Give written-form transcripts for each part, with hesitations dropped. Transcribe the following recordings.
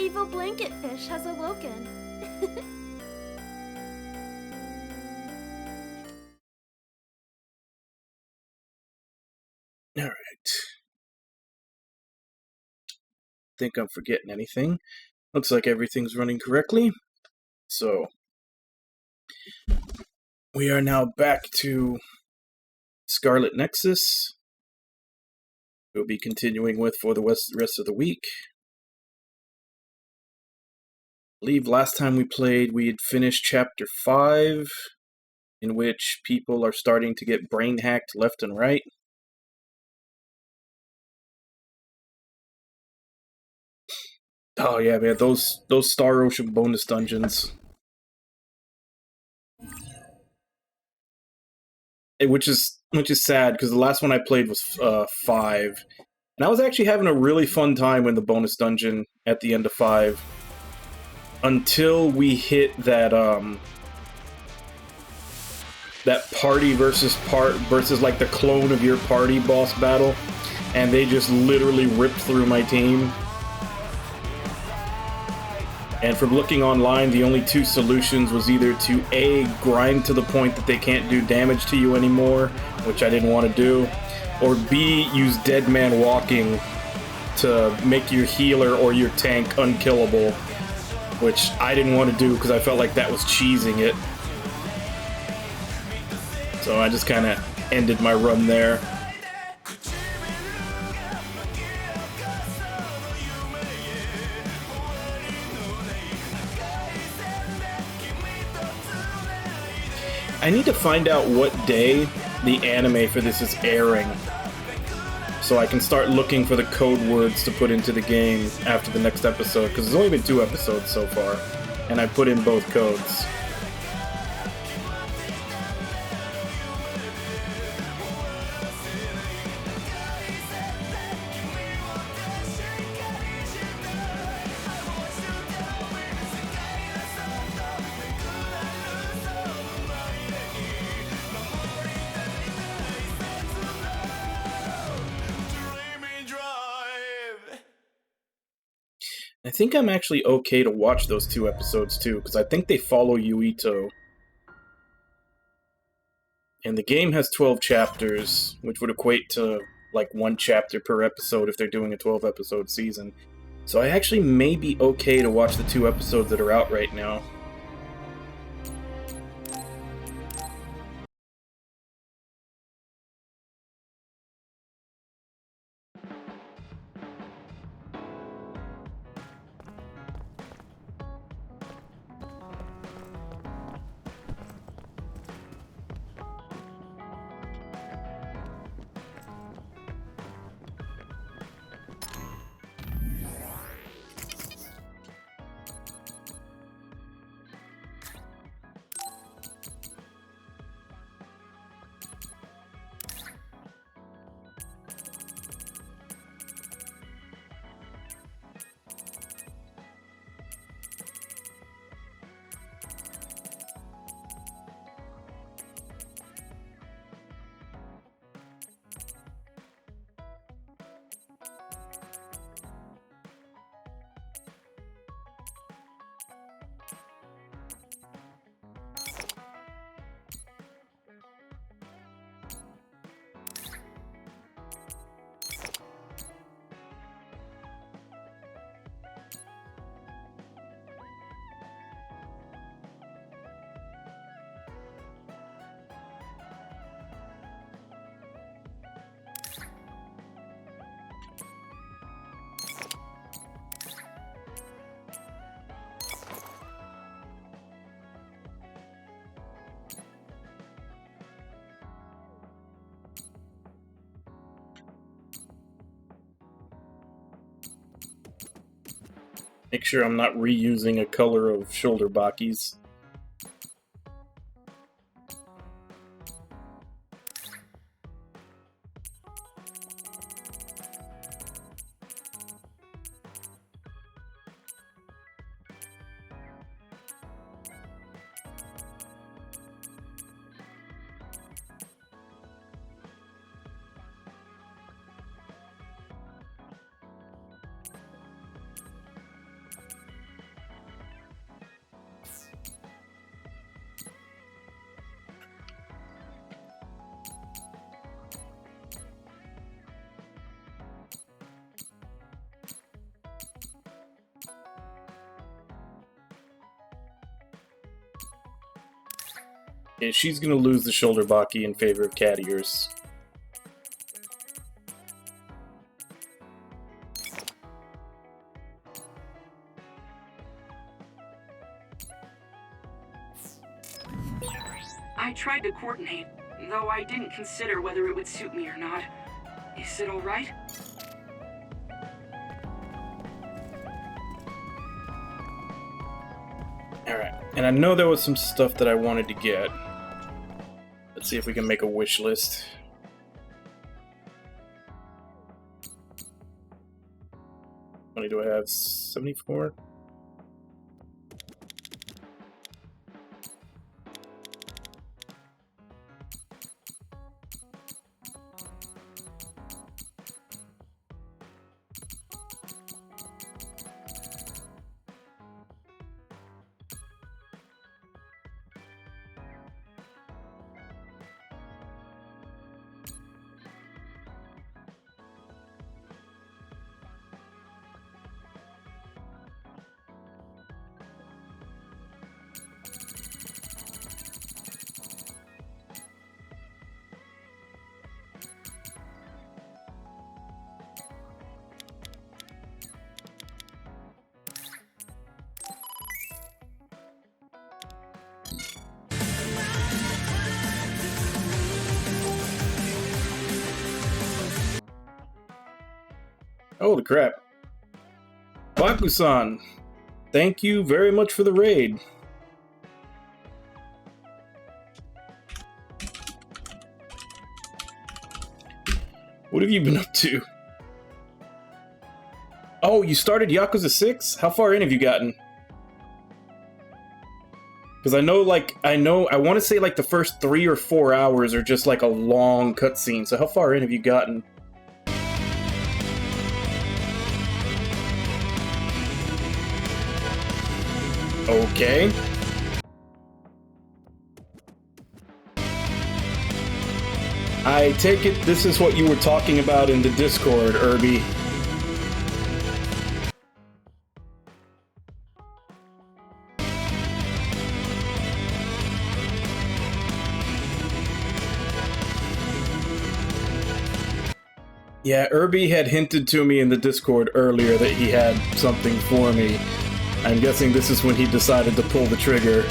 evil blanket fish has awoken. Alright. Think I'm forgetting anything. Looks like everything's running correctly. So, we are now back to Scarlet Nexus. We'll be continuing with for the rest of the week. I believe last time we played, we had finished Chapter 5, in which people are starting to get brain hacked left and right. Oh yeah, man, those Star Ocean bonus dungeons. Which is sad, because the last one I played was 5. And I was actually having a really fun time in the bonus dungeon at the end of 5. Until we hit that that party versus like the clone of your party boss battle, and they just literally ripped through my team. And from looking online, the only two solutions was either to A, grind to the point that they can't do damage to you anymore, which I didn't want to do, or B, use Dead Man Walking to make your healer or your tank unkillable, which I didn't want to do because I felt like that was cheesing it. So I just kind of ended my run there. I need to find out what day the anime for this is airing, so I can start looking for the code words to put into the game after the next episode, because there's only been 2 episodes so far, and I put in both codes. I think I'm actually okay to watch those 2 episodes too, because I think they follow Yuito. And the game has 12 chapters, which would equate to like 1 chapter per episode if they're doing a 12-episode season. So I actually may be okay to watch the 2 episodes that are out right now. Make sure I'm not reusing a color of shoulder bakis. Okay, she's gonna lose the shoulder Baki in favor of cat ears. I tried to coordinate, though I didn't consider whether it would suit me or not. Is it alright? Alright, and I know there was some stuff that I wanted to get. Let's see if we can make a wish list. How many do I have? 74? Holy crap. Baku-san, thank you very much for the raid. What have you been up to? Oh, you started Yakuza 6? How far in have you gotten? Because I want to say like the first 3 or 4 hours are just like a long cutscene. So how far in have you gotten? Okay. I take it this is what you were talking about in the Discord, Irby. Yeah, Irby had hinted to me in the Discord earlier that he had something for me. I'm guessing this is when he decided to pull the trigger.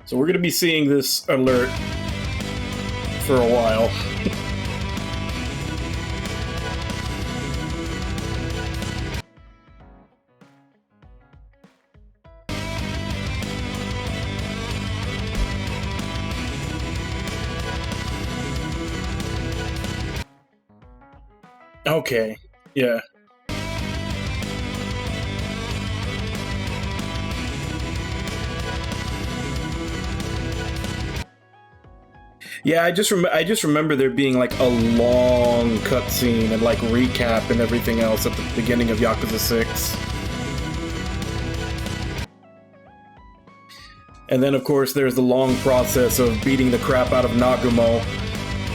So we're going to be seeing this alert for a while. Okay, yeah. Yeah, I just remember there being like a long cutscene and like recap and everything else at the beginning of Yakuza 6. And then of course there's the long process of beating the crap out of Nagumo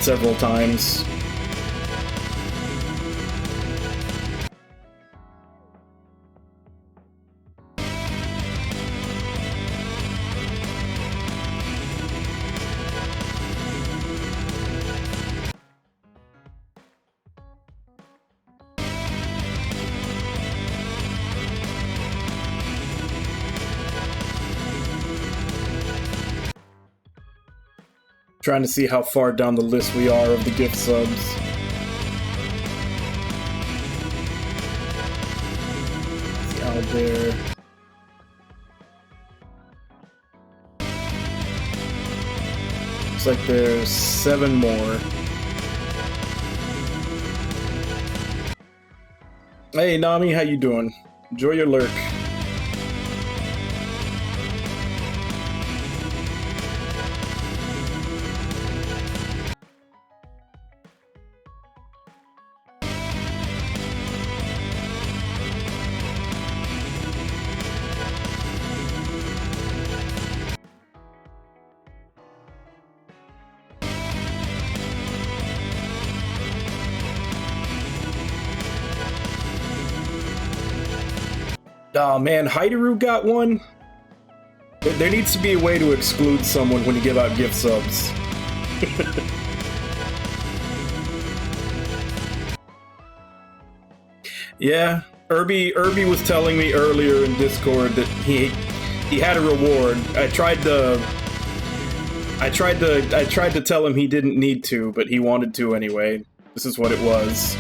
several times. Trying to see how far down the list we are of the gift subs. See Albert. Looks like there's 7 more. Hey Nami, how you doing? Enjoy your lurk. Oh man, Haideru got one? There needs to be a way to exclude someone when you give out gift subs. Yeah, Irby was telling me earlier in Discord that he had a reward. I tried to tell him he didn't need to, but he wanted to anyway. This is what it was.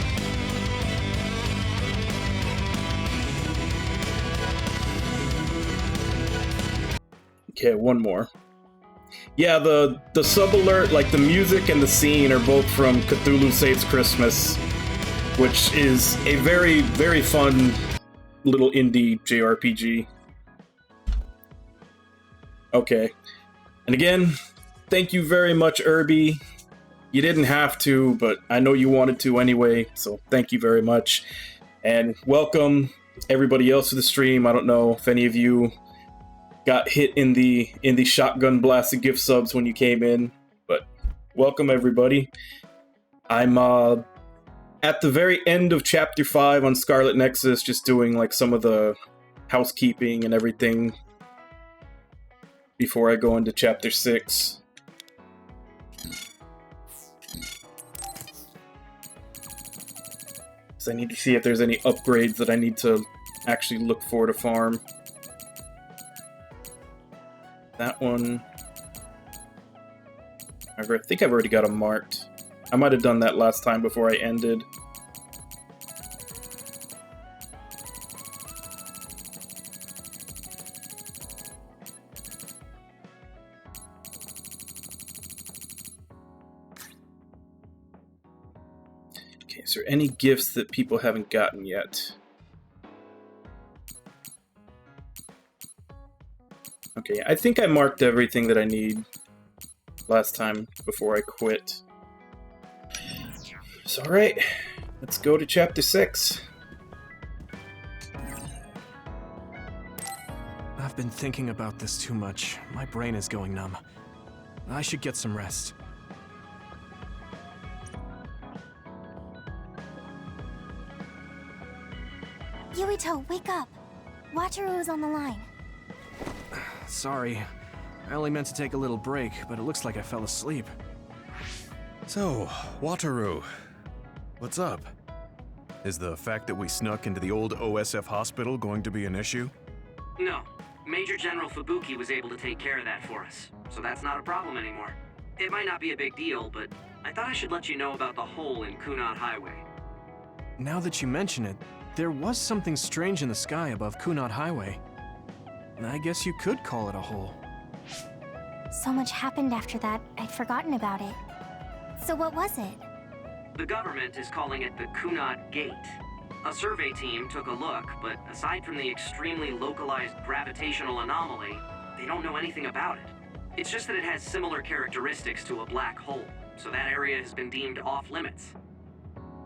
Okay, one more. Yeah, the sub alert, like the music and the scene are both from Cthulhu Saves Christmas, which is a very, very fun little indie JRPG. Okay. And again, thank you very much, Irby. You didn't have to, but I know you wanted to anyway, so thank you very much. And welcome everybody else to the stream. I don't know if any of you got hit in the shotgun blast of gift subs when you came in, but welcome everybody. I'm at the very end of Chapter 5 on Scarlet Nexus, just doing like some of the housekeeping and everything before I go into Chapter 6. So I need to see if there's any upgrades that I need to actually look for to farm. That one. I think I've already got them marked. I might have done that last time before I ended. Okay, is there any gifts that people haven't gotten yet? Okay, I think I marked everything that I need last time before I quit. So, alright, let's go to Chapter 6. I've been thinking about this too much. My brain is going numb. I should get some rest. Yuito, wake up! Wataru is on the line. Sorry. I only meant to take a little break, but it looks like I fell asleep. So, Wataru, what's up? Is the fact that we snuck into the old OSF hospital going to be an issue? No. Major General Fubuki was able to take care of that for us, so that's not a problem anymore. It might not be a big deal, but I thought I should let you know about the hole in Kunad Highway. Now that you mention it, there was something strange in the sky above Kunad Highway. I guess you could call it a hole. So much happened after that, I'd forgotten about it. So what was it? The government is calling it the Kunad Gate. A survey team took a look, but aside from the extremely localized gravitational anomaly, they don't know anything about it. It's just that it has similar characteristics to a black hole, so that area has been deemed off-limits.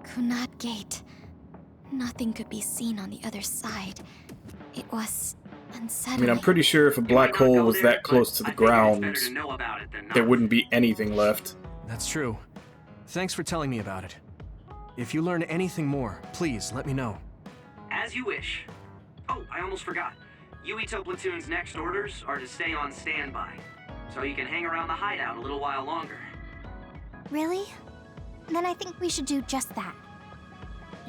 Kunad Gate. Nothing could be seen on the other side. It was unsettling. I mean, I'm pretty sure if a black hole was that close to the ground, there wouldn't be anything left. That's true. Thanks for telling me about it. If you learn anything more, please let me know. As you wish. Oh, I almost forgot. Yuito Platoon's next orders are to stay on standby, so you can hang around the hideout a little while longer. Really? Then I think we should do just that.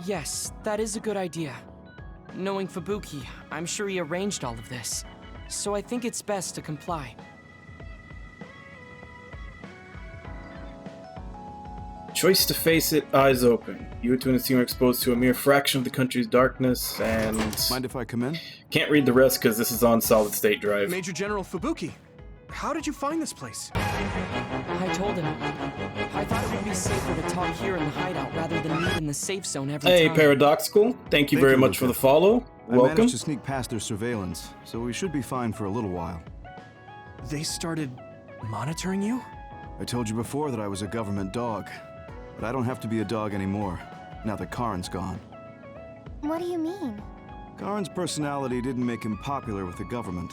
Yes, that is a good idea. Knowing Fubuki, I'm sure he arranged all of this. So I think it's best to comply. Choice to face it, eyes open. Yuito and his team are exposed to a mere fraction of the country's darkness, and... Mind if I come in? Can't read the rest because this is on solid state drive. Major General Fubuki, how did you find this place? I told him. I thought it would be safer to talk here in the hideout rather than meet in the safe zone every Hey, time. Paradoxical, thank you very much for the follow. I Welcome. managed to sneak past their surveillance, so we should be fine for a little while. They started monitoring you? I told you before that I was a government dog, but I don't have to be a dog anymore, now that Karin's gone. What do you mean? Karin's personality didn't make him popular with the government.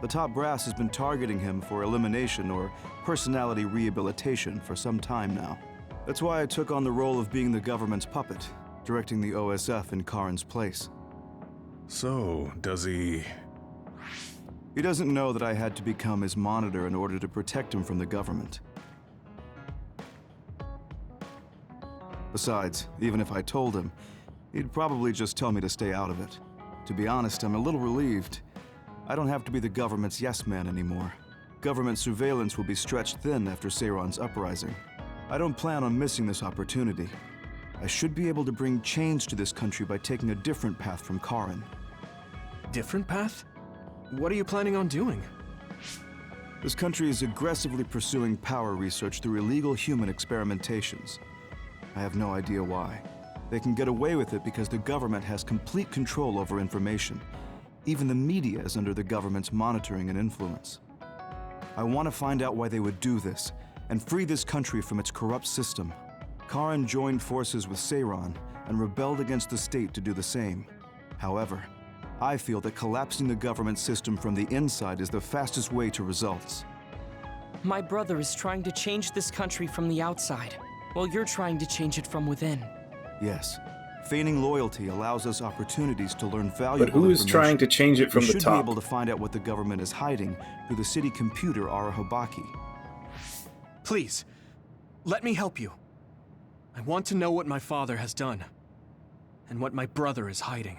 The top brass has been targeting him for elimination or personality rehabilitation for some time now. That's why I took on the role of being the government's puppet, directing the OSF in Karin's place. So, does he... He doesn't know that I had to become his monitor in order to protect him from the government. Besides, even if I told him, he'd probably just tell me to stay out of it. To be honest, I'm a little relieved. I don't have to be the government's yes man anymore. Government surveillance will be stretched thin after Seiron's uprising. I don't plan on missing this opportunity. I should be able to bring change to this country by taking a different path from Karin. Different path? What are you planning on doing? This country is aggressively pursuing power research through illegal human experimentations. I have no idea why. They can get away with it because the government has complete control over information. Even the media is under the government's monitoring and influence. I want to find out why they would do this, and free this country from its corrupt system. Karin joined forces with Seiron and rebelled against the state to do the same. However, I feel that collapsing the government system from the inside is the fastest way to results. My brother is trying to change this country from the outside, while you're trying to change it from within. Yes. Feigning loyalty allows us opportunities to learn valuable But who is trying to change it from we the should top? be able to find out what the government is hiding through the city computer Arahobaki. Please, let me help you. I want to know what my father has done, and what my brother is hiding.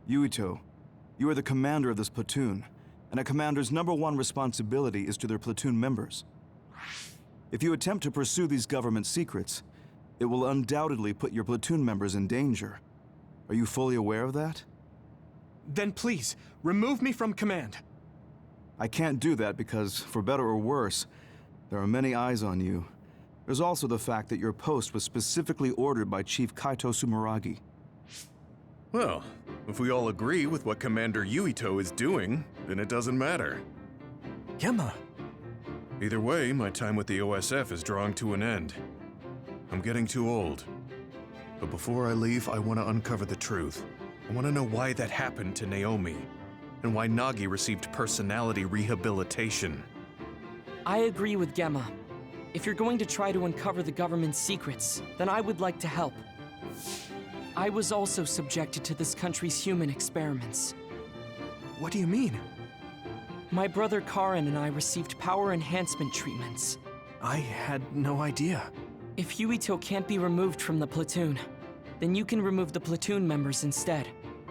Yuito, you are the commander of this platoon, and a commander's #1 responsibility is to their platoon members. If you attempt to pursue these government secrets, it will undoubtedly put your platoon members in danger. Are you fully aware of that? Then please, remove me from command. I can't do that because, for better or worse, there are many eyes on you. There's also the fact that your post was specifically ordered by Chief Kaito Sumeragi. Well, if we all agree with what Commander Yuito is doing, then it doesn't matter. Gemma. Either way, my time with the OSF is drawing to an end. I'm getting too old. But before I leave, I want to uncover the truth. I want to know why that happened to Naomi, and why Nagi received personality rehabilitation. I agree with Gemma. If you're going to try to uncover the government's secrets, then I would like to help. I was also subjected to this country's human experiments. What do you mean? My brother Karin and I received power enhancement treatments. I had no idea. If Yuito can't be removed from the platoon, then you can remove the platoon members instead.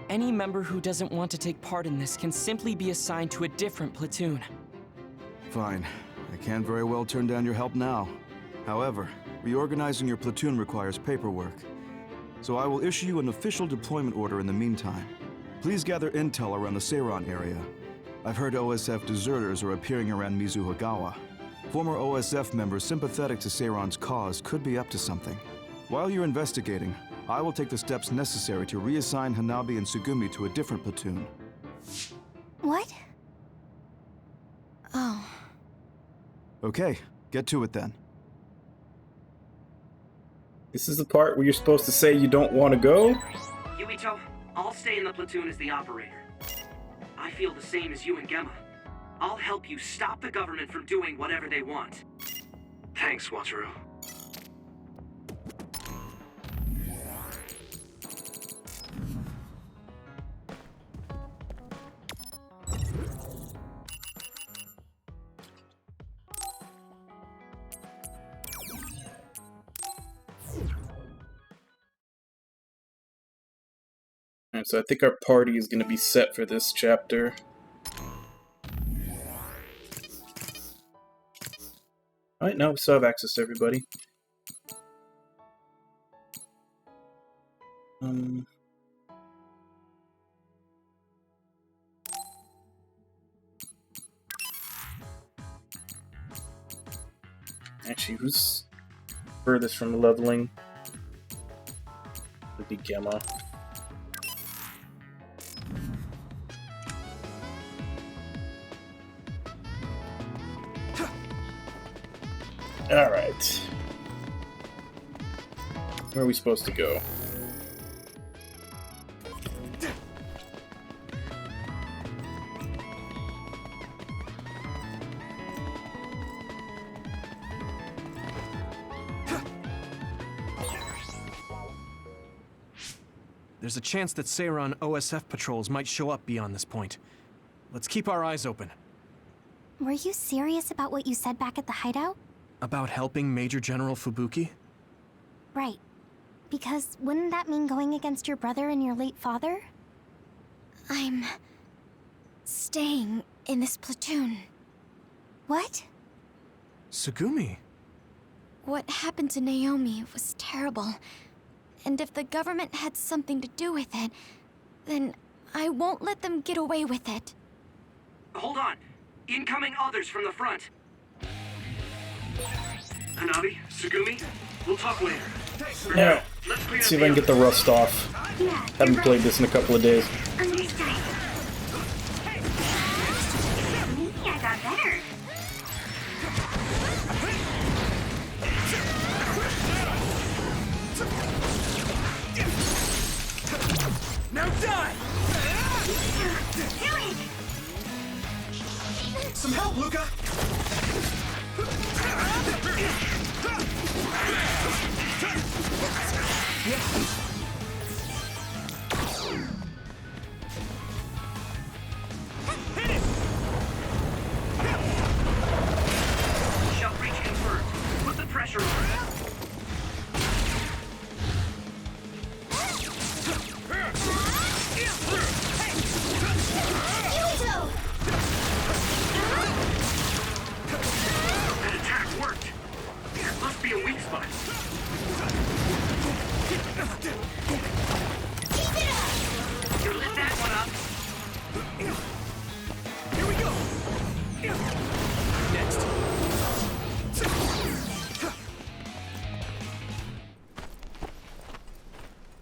Any member who doesn't want to take part in this can simply be assigned to a different platoon. Fine. I can't very well turn down your help now. However, reorganizing your platoon requires paperwork. So I will issue you an official deployment order in the meantime. Please gather intel around the Seiron area. I've heard OSF deserters are appearing around Mizuhagawa. Former OSF members sympathetic to Seiron's cause could be up to something. While you're investigating, I will take the steps necessary to reassign Hanabi and Sugumi to a different platoon. What? Oh. Okay, get to it then. This is the part where you're supposed to say you don't want to go? Yuito, I'll stay in the platoon as the operator. I feel the same as you and Gemma. I'll help you stop the government from doing whatever they want. Thanks, Wataru. Alright, so I think our party is going to be set for this chapter. Alright, now we still have access to everybody. Actually, who's furthest from leveling? Would be Gemma. Alright. Where are we supposed to go? There's a chance that Seiron OSF patrols might show up beyond this point. let's keep our eyes open. Were you serious about what you said back at the hideout? About helping Major General Fubuki? Right. Because wouldn't that mean going against your brother and your late father? I'm staying in this platoon. What? Tsugumi. What happened to Naomi was terrible. And if the government had something to do with it, then I won't let them get away with it. Hold on. Incoming others from the front. Hanabi, Tsugumi, we'll talk later. For Yeah. now, let's clean See up if I can the get the rust off. Haven't played this in a couple of days. Understood. I got better. Now die! Do it! Some help, Luca! Shell breach confirmed. Put the pressure on. That attack worked. There must be a weak spot. You lit that one up. Here we go! Next.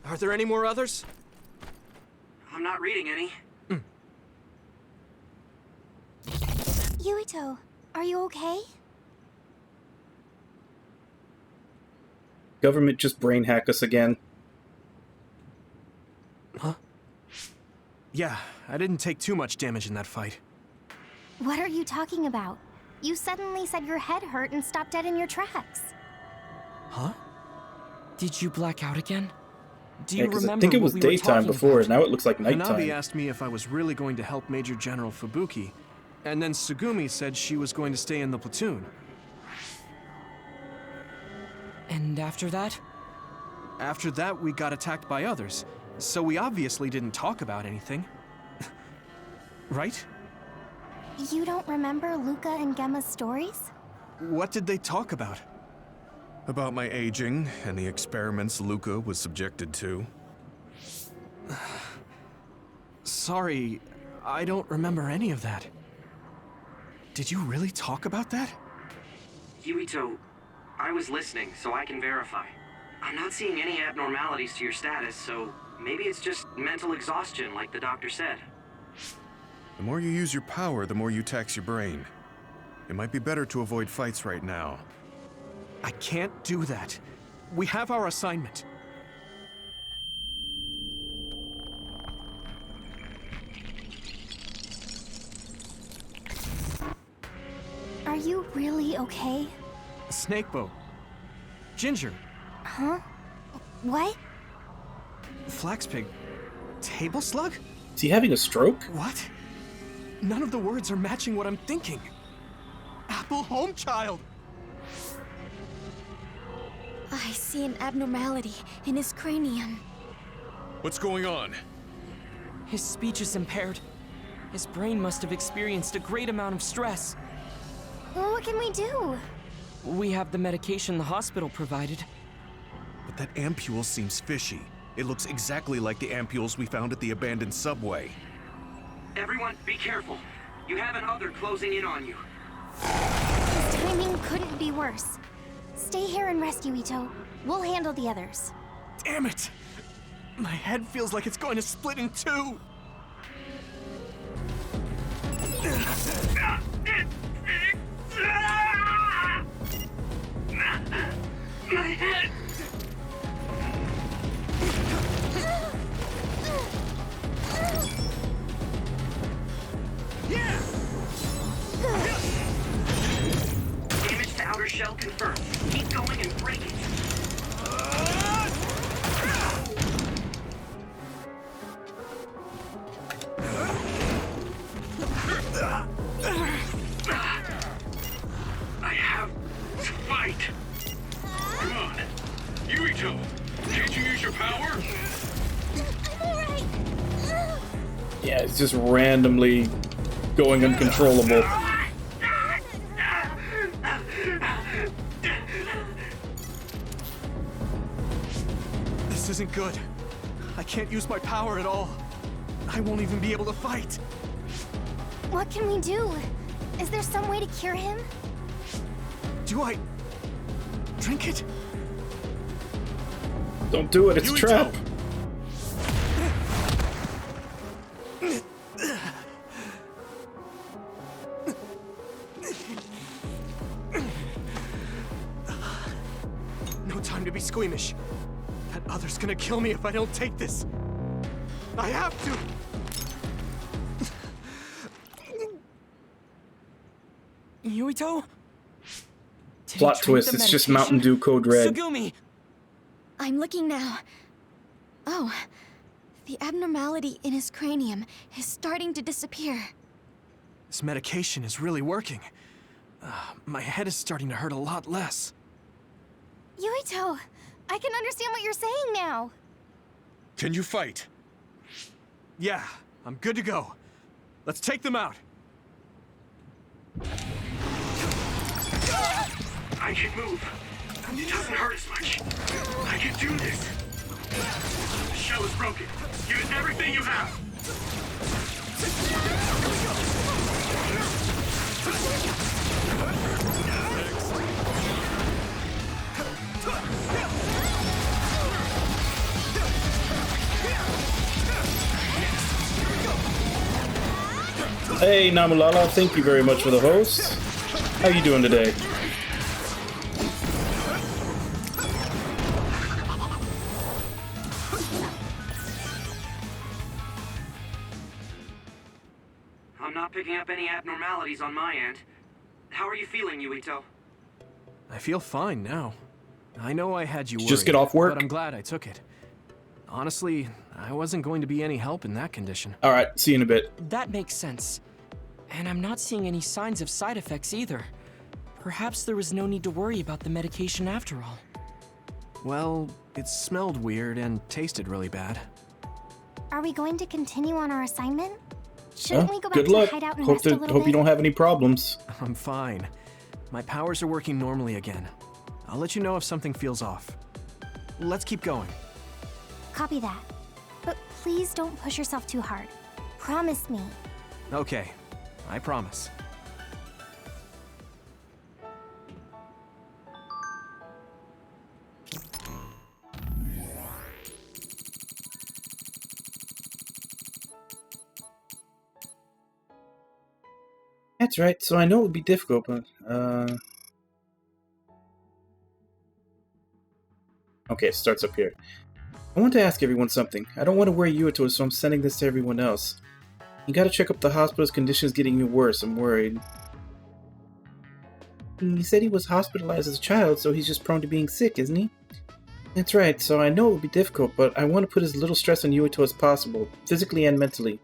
Are there any more others? I'm not reading any. Yuito, are you okay? Government just brain hack us again. Huh? Yeah, I didn't take too much damage in that fight. What are you talking about? You suddenly said your head hurt and stopped dead in your tracks. Huh? Did you black out again? Do you Yeah, 'cause remember I think it what was we were daytime talking before, about? now it looks like Hanabi nighttime. asked me if I was really going to help Major General Fubuki, and then Tsugumi said she was going to stay in the platoon. And after that? After that, we got attacked by others, so we obviously didn't talk about anything. Right? You don't remember Luca and Gemma's stories? What did they talk about? About my aging and the experiments Luca was subjected to. Sorry, I don't remember any of that. Did you really talk about that? Yuito, I was listening, so I can verify. I'm not seeing any abnormalities to your status, so maybe it's just mental exhaustion, like the doctor said. The more you use your power, the more you tax your brain. It might be better to avoid fights right now. I can't do that. We have our assignment. Are you really okay? Snakeboat. Ginger. Huh? What? Flaxpig. Table slug? Is he having a stroke? What? None of the words are matching what I'm thinking. Apple Homechild! I see an abnormality in his cranium. What's going on? His speech is impaired. His brain must have experienced a great amount of stress. Well, what can we do? We have the medication the hospital provided. But that ampule seems fishy. It looks exactly like the ampules we found at the abandoned subway. Everyone, be careful. You have an other closing in on you. His timing couldn't be worse. Stay here and rest, Yuito. We'll handle the others. Damn it! My head feels like it's going to split in two! My head! Damage to outer shell confirmed. Keep going and break it. power? I'm alright. Yeah, it's just randomly going uncontrollable. This isn't good. I can't use my power at all. I won't even be able to fight. What can we do? Is there some way to cure him? Do I drink it? Don't do it, it's a Yuito! trap. No time to be squeamish. That other's gonna kill me if I don't take this. I have to! Yuito? Did he Plot drink twist, the it's just medication? Mountain Dew Code Red. Sugumi! I'm looking now. Oh, the abnormality in his cranium is starting to disappear. This medication is really working. My head is starting to hurt a lot less. Yuito, I can understand what you're saying now. Can you fight? Yeah, I'm good to go. Let's take them out. I can move. It doesn't hurt as much. I can do this. The shell is broken. Use everything you have. Hey, Namulala, thank you very much for the host. How you doing today? I'm not picking up any abnormalities on my end. How are you feeling, Yuito? I feel fine now. I know I had you worried, Just get off work? but I'm glad I took it. Honestly, I wasn't going to be any help in that condition. Alright, see you in a bit. That makes sense. And I'm not seeing any signs of side effects either. Perhaps there was no need to worry about the medication after all. Well, it smelled weird and tasted really bad. Are we going to continue on our assignment? Shouldn't Well, we go back good to luck. the hideout and Hope, rest a little hope bit? you don't have any problems. I'm fine. My powers are working normally again. I'll let you know if something feels off. Let's keep going. Copy that. But please don't push yourself too hard. Promise me. Okay, I promise. That's right, so I know it would be difficult, but, okay, it starts up here. I want to ask everyone something. I don't want to worry Yuito, so I'm sending this to everyone else. You gotta check up the hospital's condition's getting even worse, I'm worried. He said he was hospitalized as a child, so he's just prone to being sick, isn't he? That's right, so I know it would be difficult, but I want to put as little stress on Yuito as possible, physically and mentally.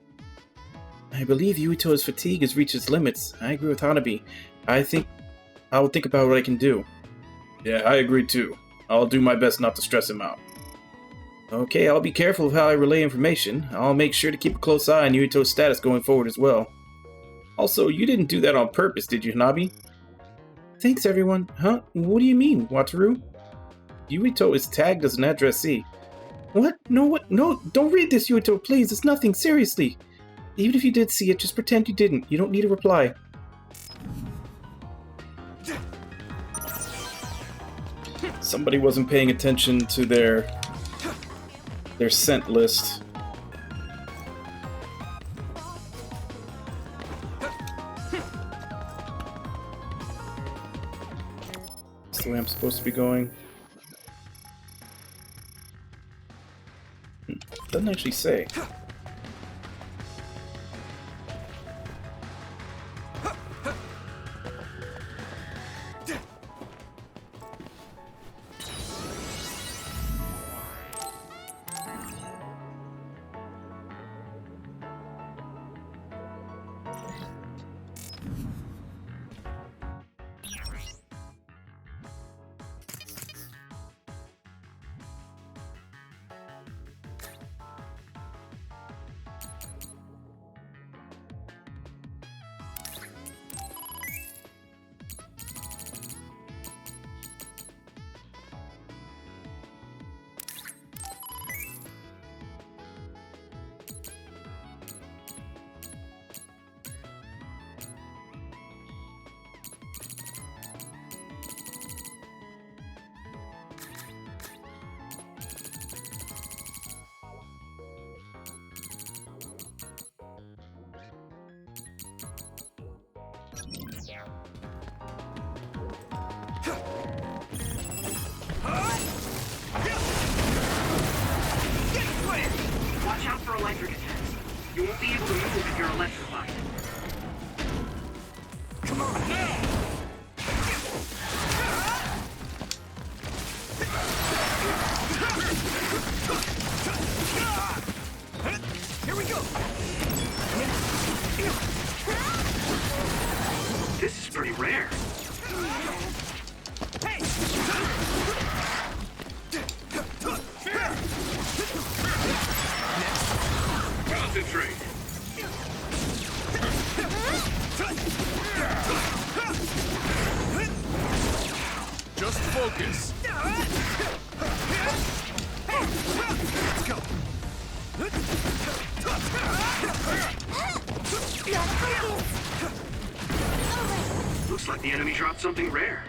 I believe Yuito's fatigue has reached its limits. I agree with Hanabi. I think I'll think about what I can do. Yeah, I agree too. I'll do my best not to stress him out. Okay, I'll be careful of how I relay information. I'll make sure to keep a close eye on Yuito's status going forward as well. Also, you didn't do that on purpose, did you, Hanabi? Thanks, everyone. Huh? What do you mean, Wataru? Yuito is tagged as an addressee. What? No, don't read this, Yuito, please. It's nothing, seriously. Even if you did see it, just pretend you didn't. You don't need a reply. Somebody wasn't paying attention to their scent list. That's the way I'm supposed to be going. Doesn't actually say. be able to move if you're electrified. Come on, now! Here we go! This is pretty rare. Hey! Concentrate. Just focus. Let's go! Looks like the enemy dropped something rare.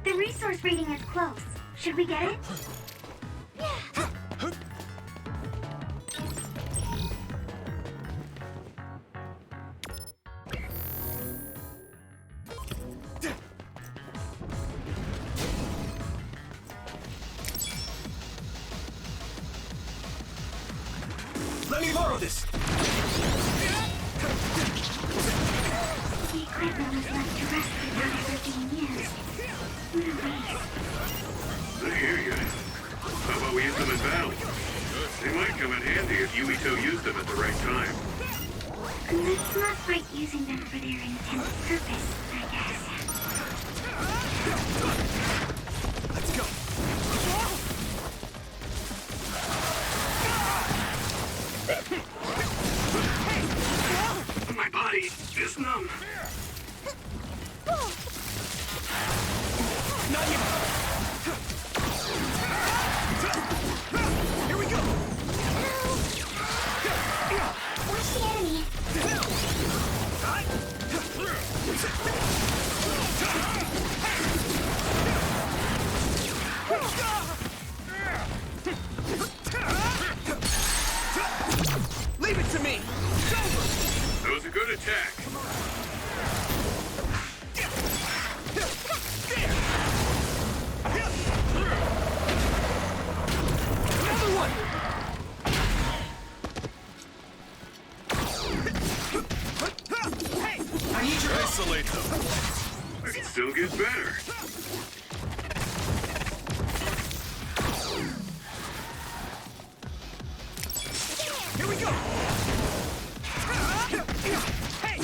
The resource reading is close. Should we get it? Let me borrow this! The equipment was left to rest without ever being used. What a waste. I hear you. How about we use them in battle? They might come in handy if Yuito used them at the right time. Let's not fight using them for their intended purpose, I guess. Let's go! My body is numb. Not yet! Here we go! Watch the enemy. Leave it to me! That was a good attack. Another one! Hey! I need your help! Isolate them. It can still get better. Here we go! Hey!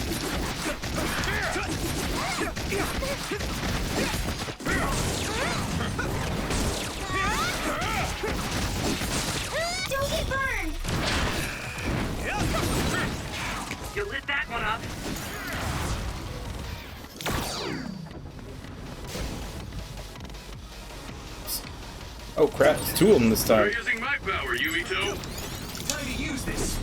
Don't get burned! You lit that one up. Oh crap, it's two of them this You're time. using my power, Yuito. Time to use this!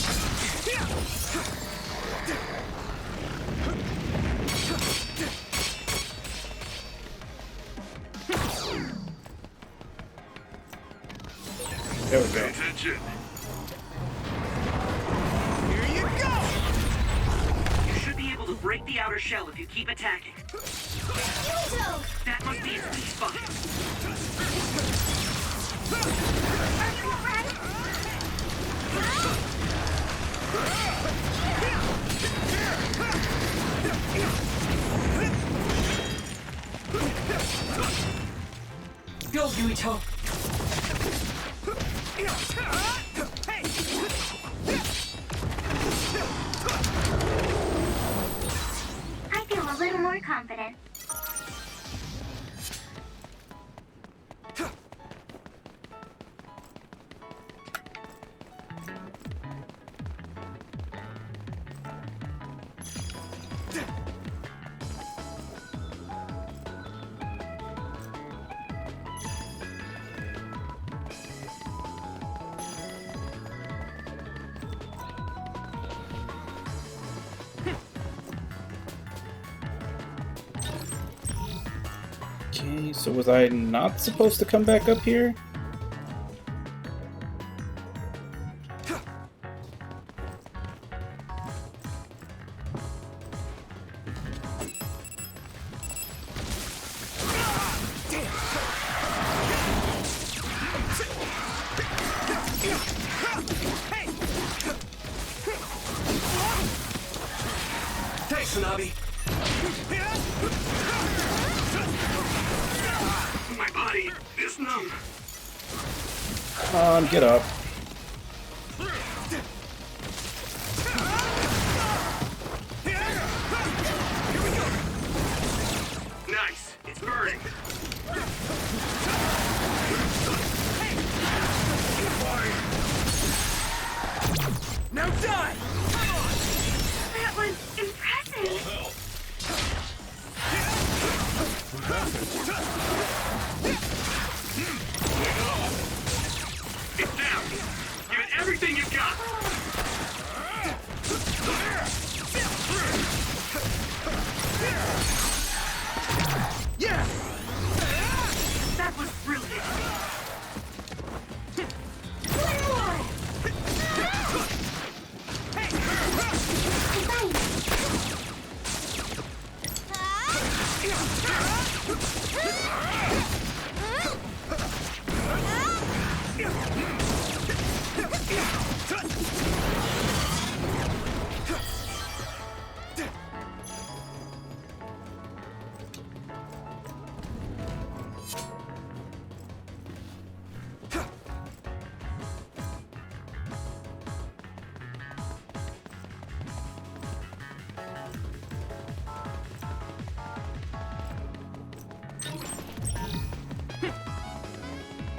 There we Pay go. attention. Here you go! You should be able to break the outer shell if you keep attacking. Yuito! That must be its weak spot. Are you alright? Go, Yuito. I feel a little more confident. Okay, so was I not supposed to come back up here? buddy. My body is numb. Come on, get up. Nice. It's burning. Now die! That was impressive. It's down. Give it everything you've got. Yeah! That was brilliant. One more.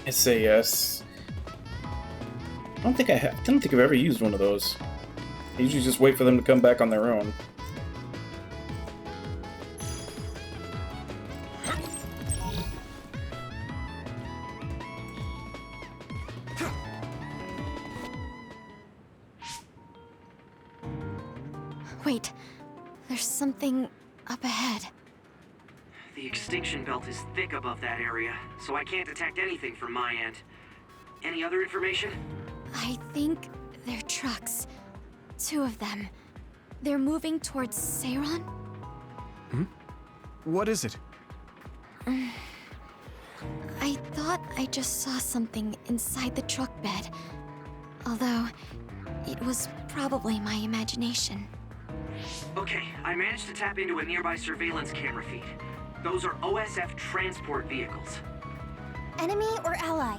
SAS. I don't think I've ever used one of those. I usually just wait for them to come back on their own. Wait, there's something up ahead. The extinction belt is thick above that area, so I can't detect anything from my end. Any other information? I think they're trucks. 2 of them. They're moving towards Seiron? What is it? I thought I just saw something inside the truck bed. Although, it was probably my imagination. Okay, I managed to tap into a nearby surveillance camera feed. Those are OSF transport vehicles. Enemy or ally?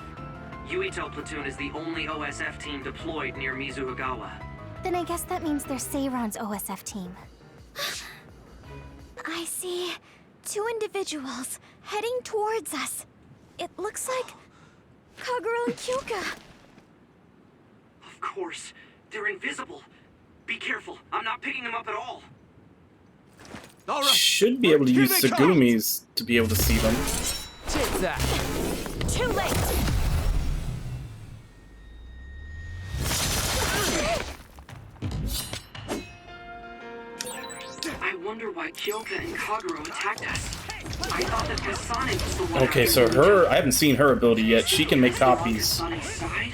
Yuito platoon is the only OSF team deployed near Mizuhagawa. Then I guess that means they're Seiron's OSF team. I see 2 individuals heading towards us. It looks like Kagura and Kyoka. Of course, they're invisible. Be careful, I'm not picking them up at all. All right. Should be able to Here use they come. Tsugumis to be able to see them. Take that. Too late! I wonder why Kyoka and Kagura attacked us. I thought that Kasane was the one. Okay, so I haven't seen her ability yet. She can make copies. On Kasane's side?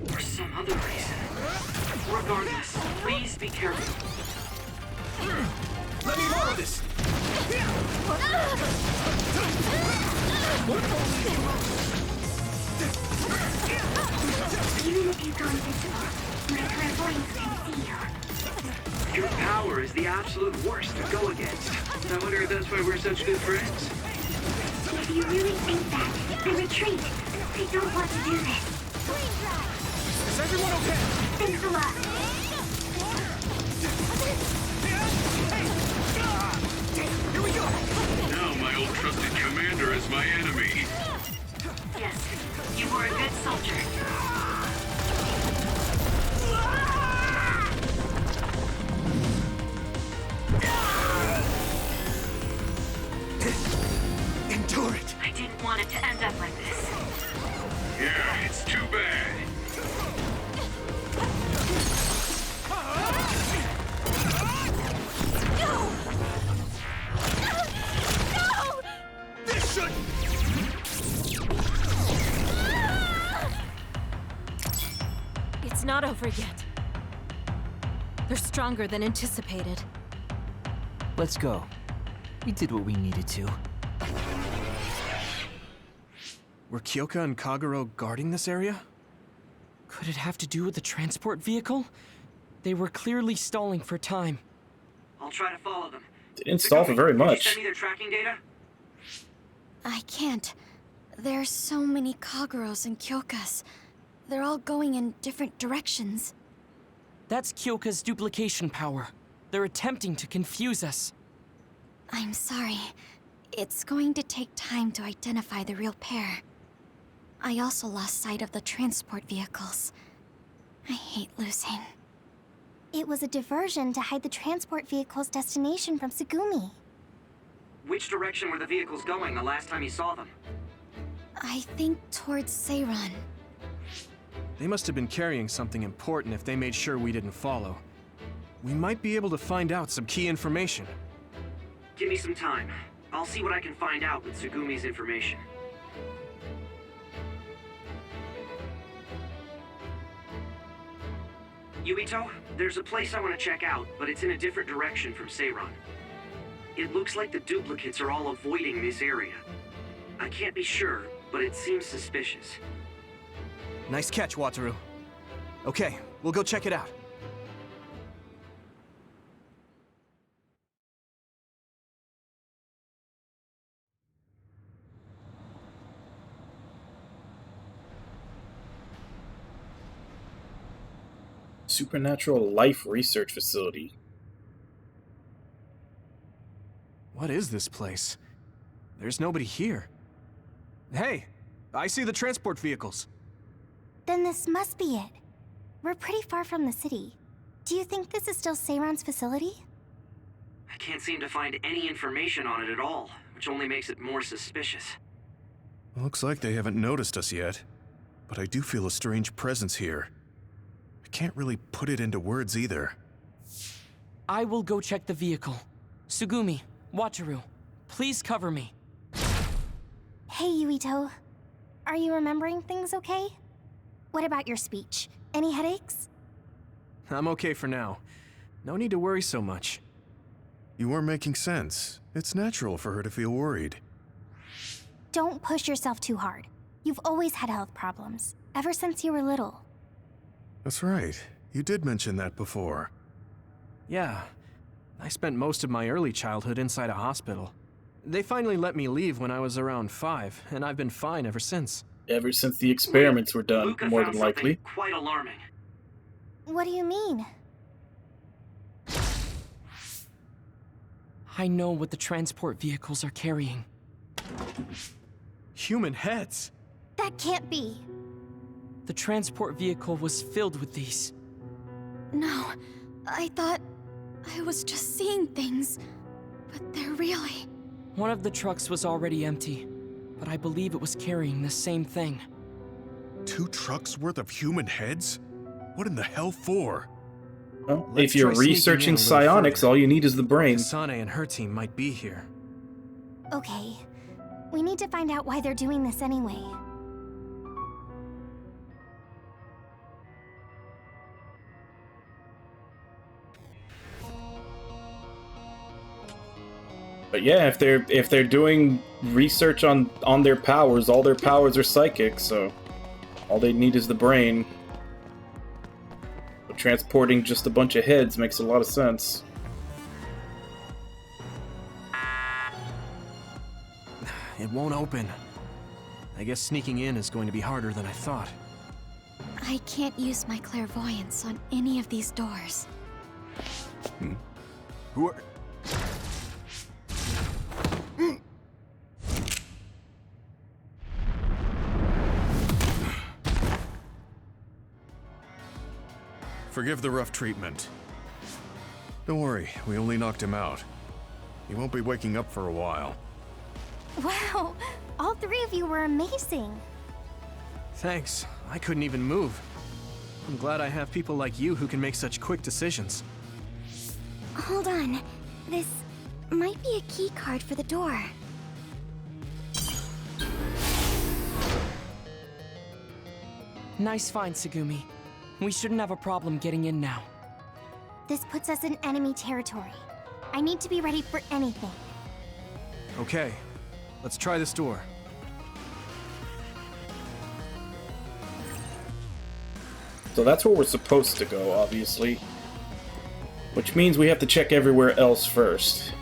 For some other reason. Regardless, please be careful. Let me borrow this! Even if you go invisible, my clairvoyance can see you. Your power is the absolute worst to go against. I wonder if that's why we're such good friends. If you really think that, then retreat. I don't want to do this. Is everyone okay? Thanks a lot. Here we go! Now my old trusted commander is my enemy. Yes, you were a good soldier. Endure it! I didn't want it to end up like this. Yeah, it's too bad. This should... It's not over yet. They're stronger than anticipated. Let's go. We did what we needed to. Were Kyoka and Kagura guarding this area? Could it have to do with the transport vehicle? They were clearly stalling for time. I'll try to follow them. Didn't stall for very Can you much. send me their tracking data? I can't. There's so many Kageros and Kyokas. They're all going in different directions. That's Kyoka's duplication power. They're attempting to confuse us. I'm sorry. It's going to take time to identify the real pair. I also lost sight of the transport vehicles. I hate losing. It was a diversion to hide the transport vehicle's destination from Tsugumi. Which direction were the vehicles going the last time you saw them? I think towards Seiran. They must have been carrying something important if they made sure we didn't follow. We might be able to find out some key information. Give me some time. I'll see what I can find out with Tsugumi's information. Yuito, there's a place I want to check out, but it's in a different direction from Seiran. It looks like the duplicates are all avoiding this area. I can't be sure, but it seems suspicious. Nice catch, Wataru. Okay, we'll go check it out. Supernatural Life Research Facility. What is this place? There's nobody here. Hey, I see the transport vehicles. Then this must be it. We're pretty far from the city. Do you think this is still Seiran's facility? I can't seem to find any information on it at all, which only makes it more suspicious. Looks like they haven't noticed us yet, but I do feel a strange presence here. I can't really put it into words either. I will go check the vehicle. Tsugumi, Wataru, please cover me. Hey, Yuito. Are you remembering things okay? What about your speech? Any headaches? I'm okay for now. No need to worry so much. You are making sense. It's natural for her to feel worried. Don't push yourself too hard. You've always had health problems, ever since you were little. That's right. You did mention that before. Yeah, I spent most of my early childhood inside a hospital. They finally let me leave when I was around 5, and I've been fine ever since. Ever since the experiments were done, Luca more found than likely. something quite alarming. What do you mean? I know what the transport vehicles are carrying. Human heads? That can't be. The transport vehicle was filled with these. No, I thought I was just seeing things, but they're really... One of the trucks was already empty, but I believe it was carrying the same thing. 2 trucks worth of human heads? What in the hell for? Well, Let's if you're try sneaking researching in a little psionics, further. all you need is the brain. Kasane and her team might be here. Okay. We need to find out why they're doing this anyway. But yeah, if they're doing research on their powers, all their powers are psychic, so all they need is the brain. But transporting just a bunch of heads makes a lot of sense. It won't open. I guess sneaking in is going to be harder than I thought. I can't use my clairvoyance on any of these doors. Who are... Forgive the rough treatment. Don't worry, we only knocked him out. He won't be waking up for a while. Wow! All 3 of you were amazing! Thanks. I couldn't even move. I'm glad I have people like you who can make such quick decisions. Hold on. This might be a key card for the door. Nice find, Tsugumi. We shouldn't have a problem getting in now. This puts us in enemy territory. I need to be ready for anything. Okay, let's try this door. So that's where we're supposed to go, obviously. Which means we have to check everywhere else first.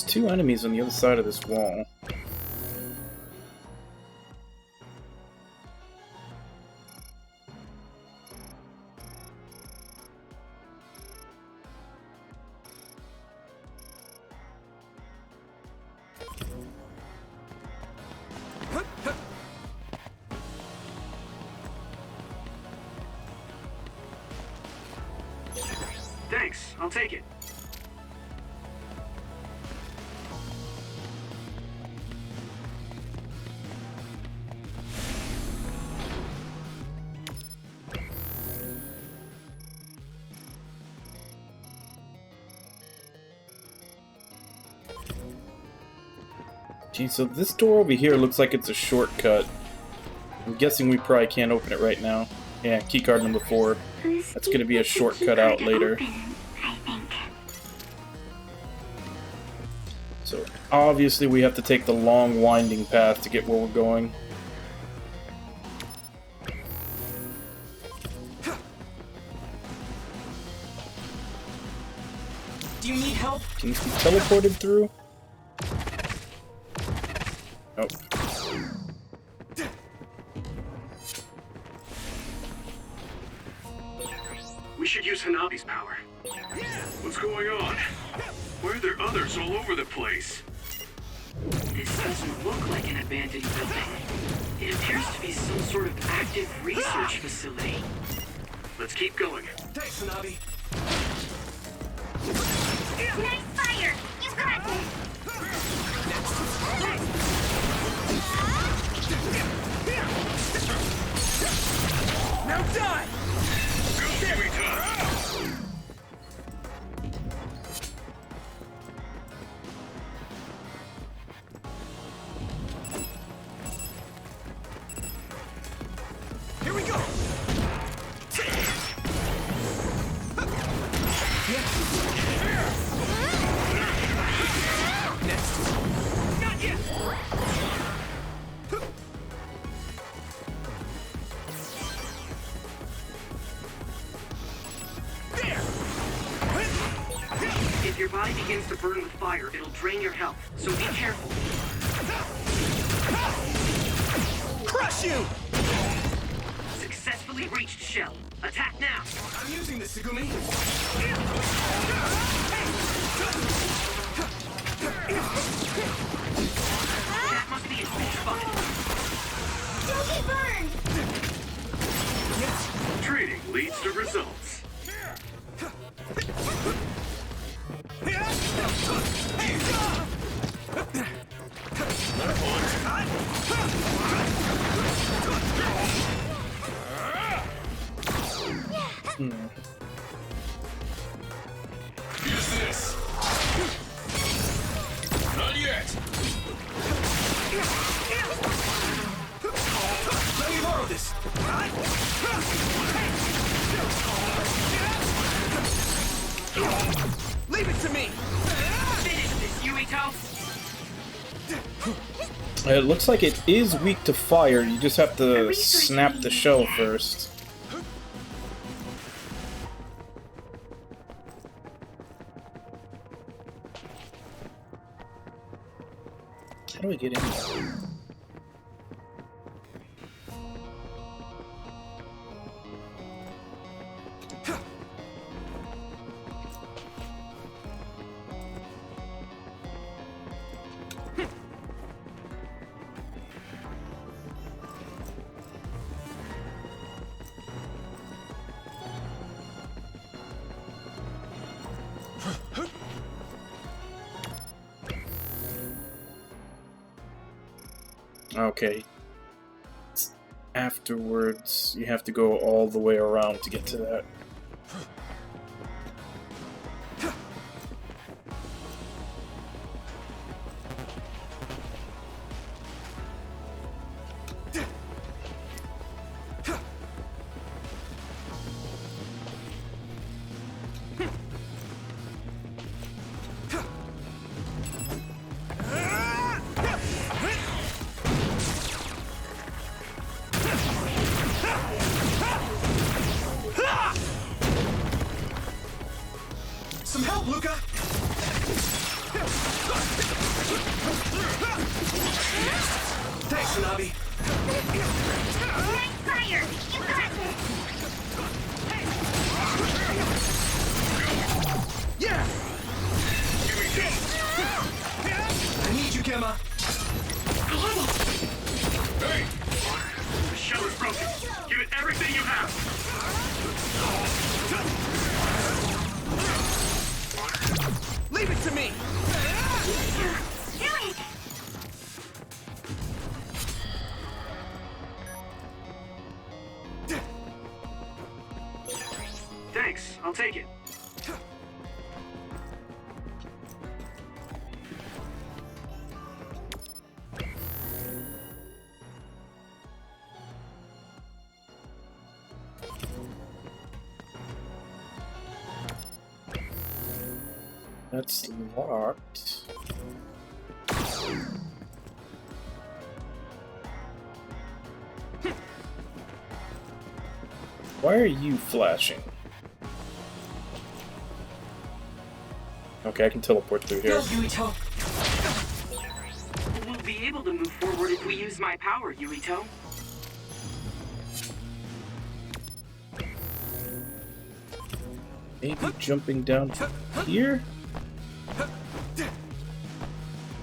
There's two enemies on the other side of this wall. Thanks, I'll take it. Gee, so this door over here looks like it's a shortcut. I'm guessing we probably can't open it right now. Yeah, keycard number 4. That's gonna be a shortcut out later. I think. So obviously we have to take the long winding path to get where we're going. Do you need help? Can this be teleported through? Nope. We should use Hanabi's power. What's going on? Why are there others all over the place? This doesn't look like an abandoned building. It appears to be some sort of active research facility. Let's keep going. Thanks, Hanabi. Nice fire! You got this! Now die! Go, Sweetheart! Here we go! Next. Not yet! If your body begins to burn with fire, it'll drain your health, so be careful. Crush you! Successfully reached Shell. Attack now! I'm using this, Segumi. That must be its weak spot. Don't get burned! Training leads to results. Use this. Not yet. Let me borrow this. Leave it to me. Finish this, Yuito! It looks like it is weak to fire, you just have to snap the shell first. How do we get in there? Okay. Afterwards, you have to go all the way around to get to that. Some help, Luca! Thanks, Hanabi. Nice fire! You got this! Yeah! I need you, Gemma. I had it! Hey! The shell is broken. Give it everything you have. Leave it to me! Do it! Thanks, I'll take it. That's locked. Why are you flashing? Okay, I can teleport through here. Go, Yuito! We'll be able to move forward if we use my power, Yuito. Maybe jumping down here?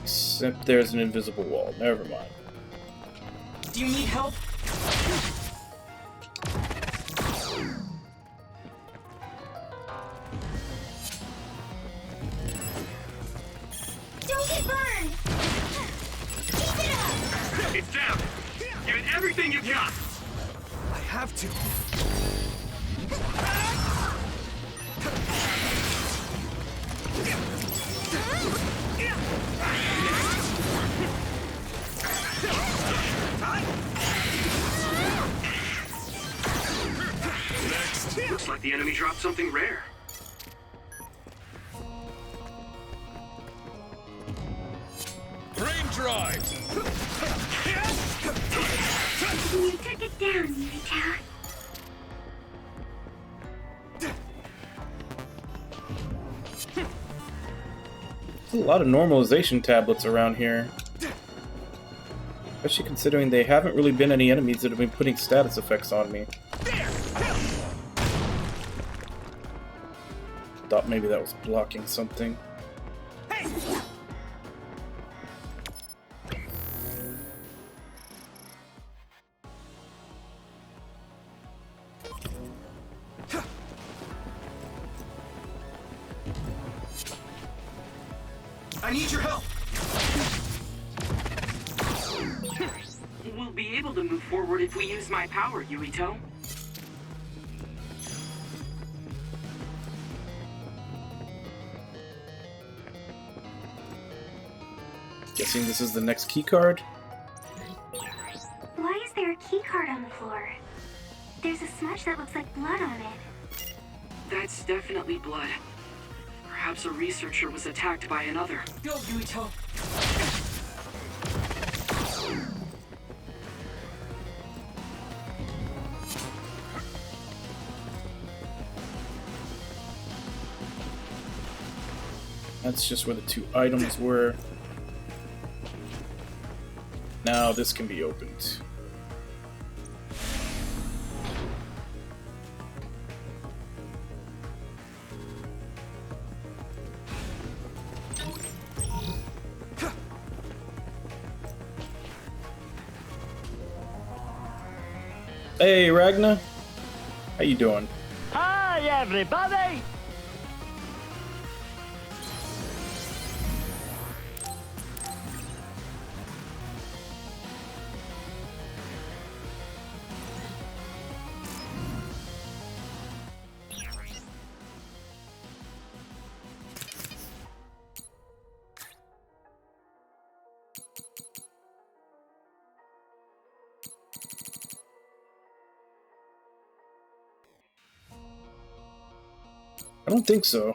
Except there's an invisible wall. Never mind. Do you need help? Don't get burned! Keep it up! It's down. Give it everything you got. I have to. Looks like the enemy dropped something rare. Brain drive! You took it down, Yuito. There's a lot of normalization tablets around here. Especially considering they haven't really been any enemies that have been putting status effects on me. Thought maybe that was blocking something. I need your help! We'll be able to move forward if we use my power, Yuito. Guessing this is the next key card. Why is there a key card on the floor? There's a smudge that looks like blood on it. That's definitely blood. Perhaps a researcher was attacked by another. Go, Yuito! That's just where the two items were. Now this can be opened. Hey, Ragna. How you doing? Hi, everybody! I don't think so.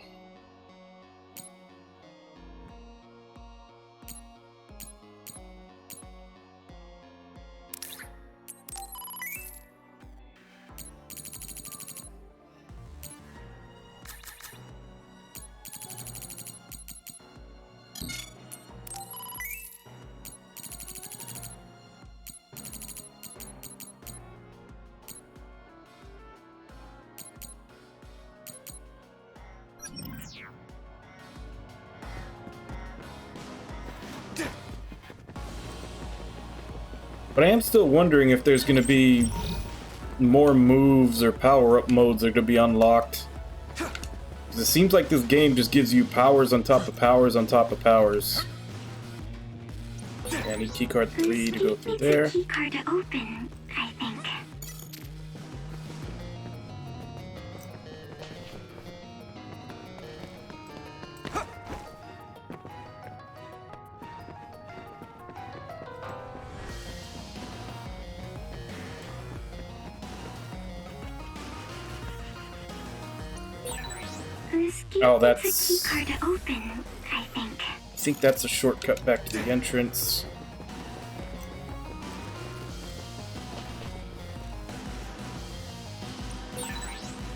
But I am still wondering if there's going to be more moves or power-up modes that are going to be unlocked. 'Cause it seems like this game just gives you powers on top of powers on top of powers. I need keycard 3 to go through there. Keycard to open, I think. Oh, that's... It's a keycard to open, I think. I think that's a shortcut back to the entrance.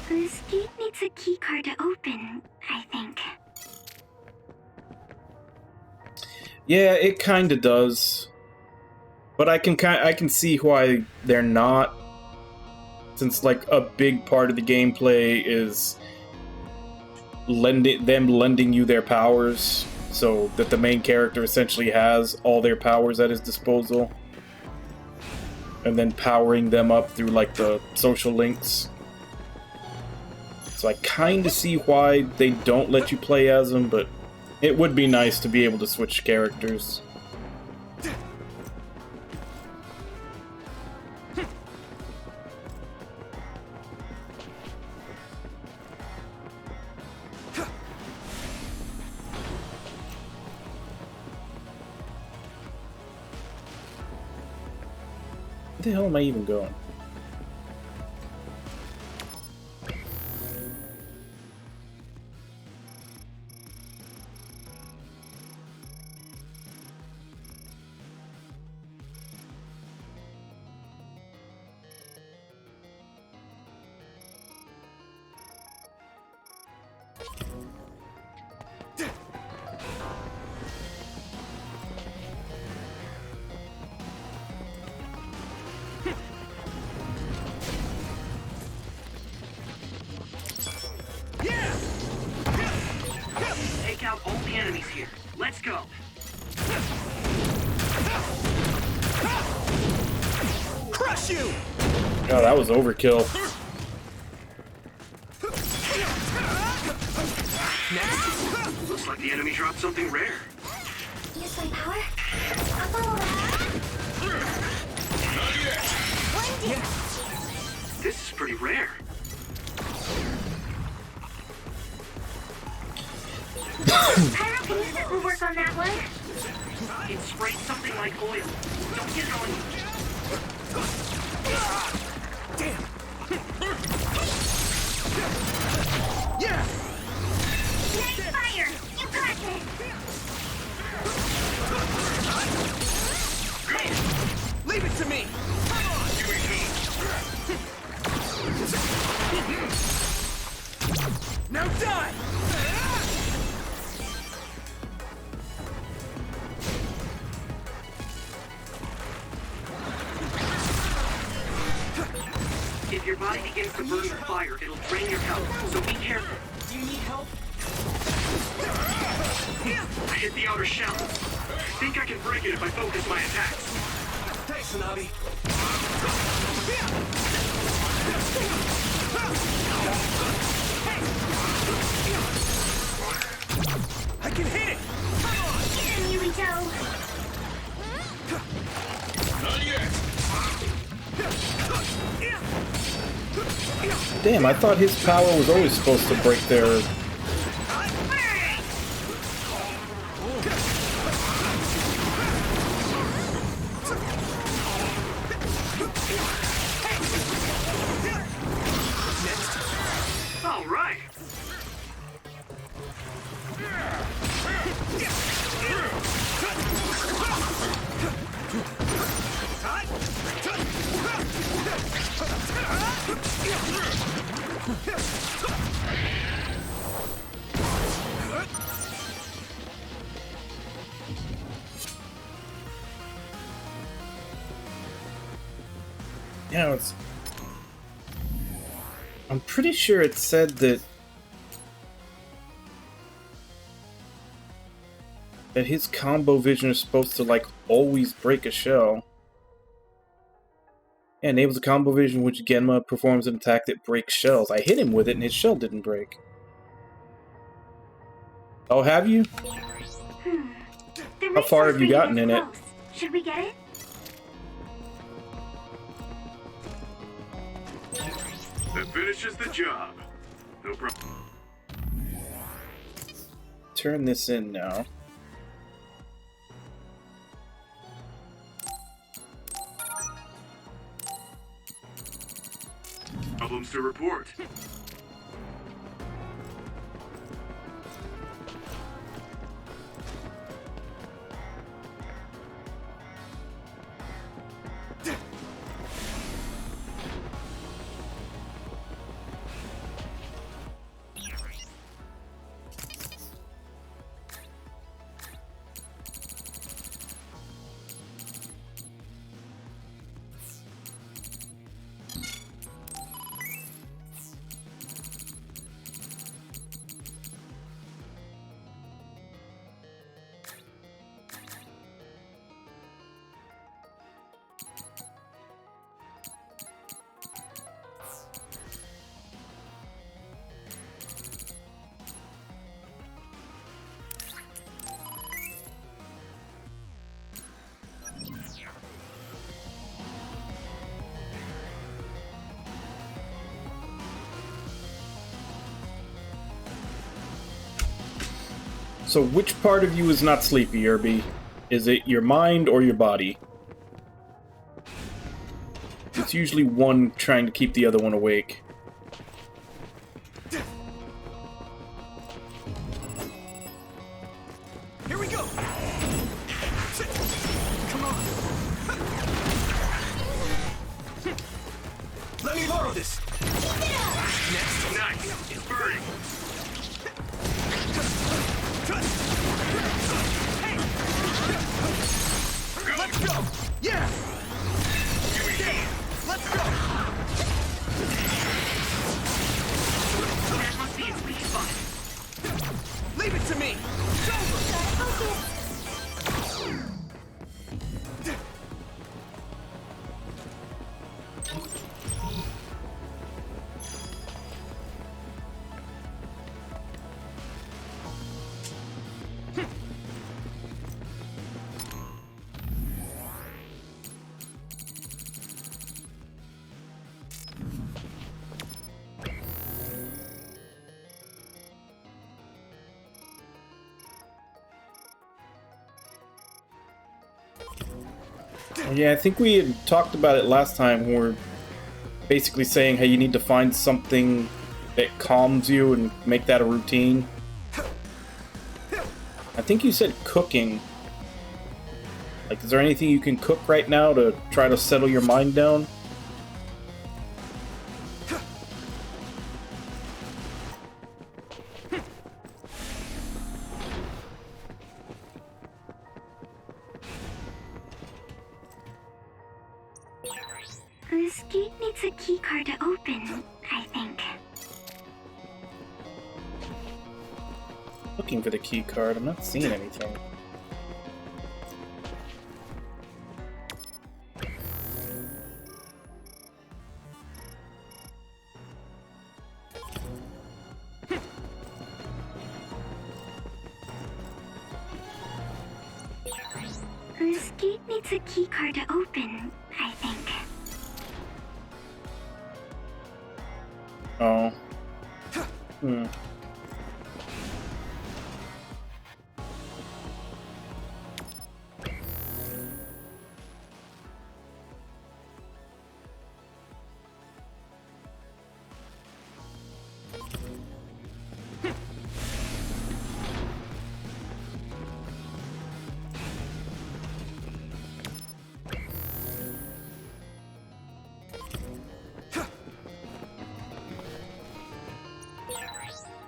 This gate needs a keycard to open, I think. Yeah, it kind of does. But I can see why they're not. Since like a big part of the gameplay is lending you their powers, so that the main character essentially has all their powers at his disposal, and then powering them up through like the social links. So I kind of see why they don't let you play as them, but it would be nice to be able to switch characters. Where the hell am I even going? Take out all the enemies here. Let's go. Crush you! Oh, that was overkill. Looks like the enemy dropped something rare. Use my power. I'll follow that. This is pretty rare. Pyrokinesis will work on that one. It sprayed something like oil. Don't get it on you. Damn! Yeah! Nice fire! You got this! Leave it to me! Now die! If your body begins to burn with fire, it'll drain your health, so be careful. Do you need help? I hit the outer shell. I think I can break it if I focus my attacks. Thanks, Hanabi. I can hit it! Get him, Yurito! Not yet! Damn, I thought his power was always supposed to break their... All right. You know, it's... I'm pretty sure it said that his combo vision is supposed to, like, always break a shell. Yeah, enables a combo vision which Genma performs an attack that breaks shells. I hit him with it and his shell didn't break. Oh, have you? The How far have you resource gotten in is it? close. Should we get it? That finishes the job. No problem. Turn this in now. Problems to report. So which part of you is not sleepy, Irby? Is it your mind or your body? It's usually one trying to keep the other one awake. Here we go! Come on! Let me borrow this! Next! Nice! It's burning! Let's go! Yeah! Here we go! Let's go! That must be its weak spot. Leave it to me! It's over! Yeah, I think we had talked about it last time. We're basically saying, hey, you need to find something that calms you and make that a routine. I think you said cooking. Like, is there anything you can cook right now to try to settle your mind down? This gate needs a keycard to open, I think. Looking for the key card. I'm not seeing anything. This gate needs a keycard to open, I think. Oh. Hmm.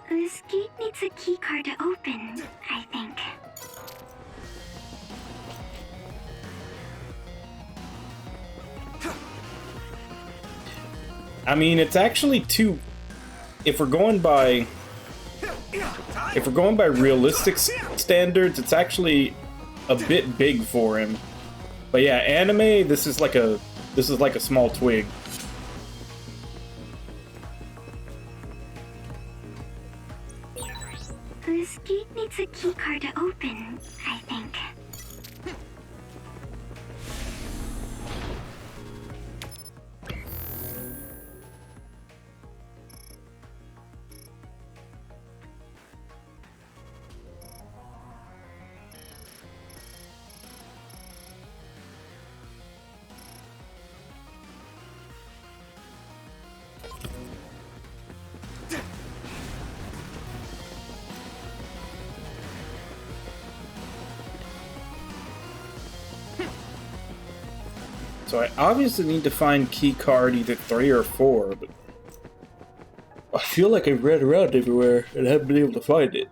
This gate needs a keycard to open, I think. I mean, it's actually too... If we're going by realistic standards, it's actually a bit big for him. But yeah, anime, this is like a This is like a small twig. This gate needs a keycard to open, I think. So I obviously need to find key card either 3 or 4, but I feel like I've ran around everywhere and haven't been able to find it.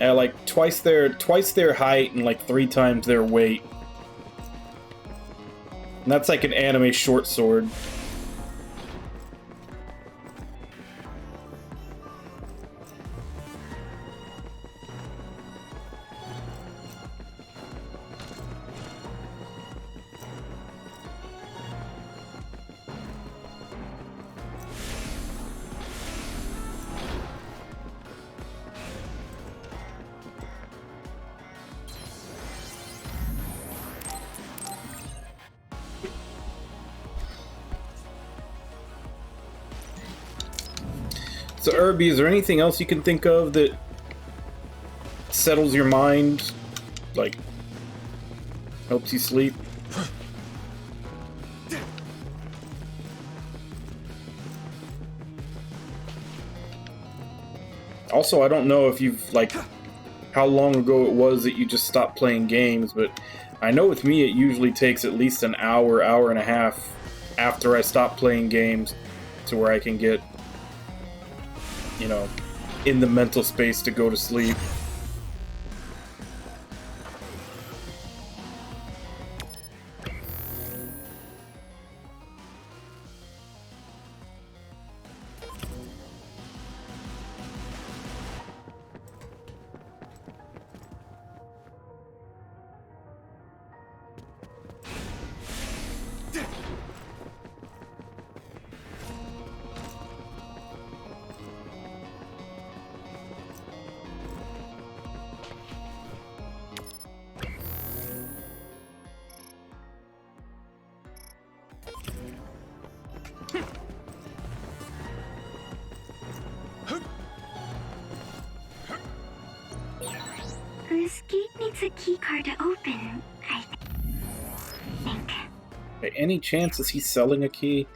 Like twice their height and like 3 times their weight. And that's like an anime short sword. So, Irby, is there anything else you can think of that settles your mind? Like, helps you sleep? Also, I don't know if you've, like, how long ago it was that you just stopped playing games, but I know with me it usually takes at least an hour, hour and a half after I stop playing games to where I can get, you know, in the mental space to go to sleep. This gate needs a keycard to open, I think. By any chance is he selling a key?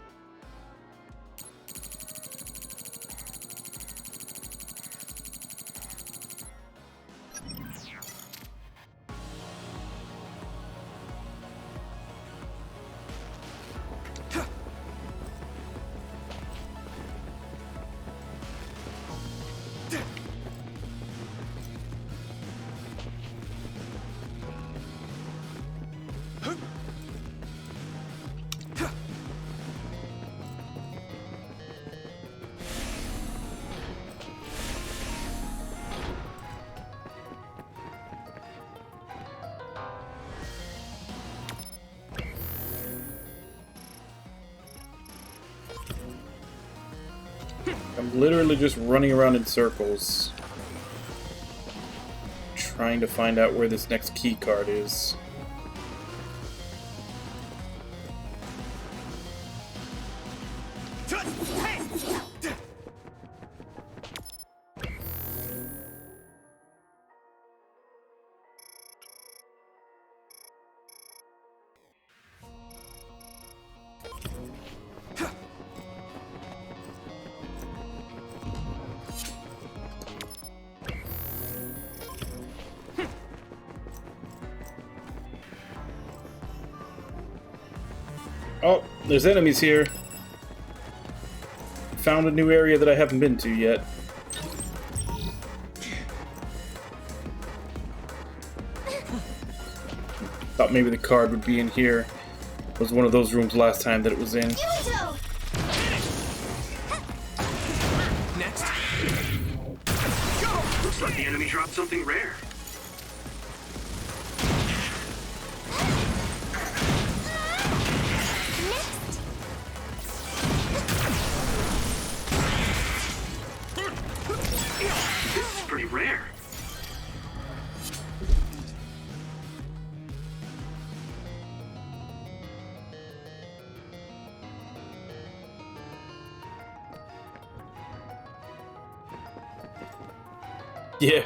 I'm literally just running around in circles, trying to find out where this next key card is. Oh, there's enemies here. Found a new area that I haven't been to yet. Thought maybe the card would be in here. It was one of those rooms last time that it was in. Next. Go! Looks like The enemy dropped something rare. This is pretty rare. Yeah.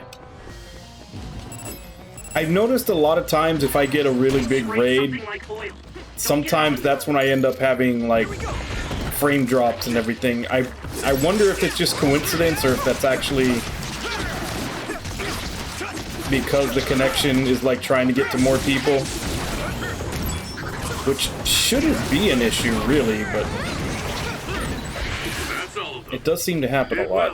I've noticed a lot of times if I get a really big raid, sometimes that's when I end up having like frame drops and everything. I wonder if it's just coincidence or if that's actually because the connection is like trying to get to more people, which shouldn't be an issue really, but it does seem to happen a lot.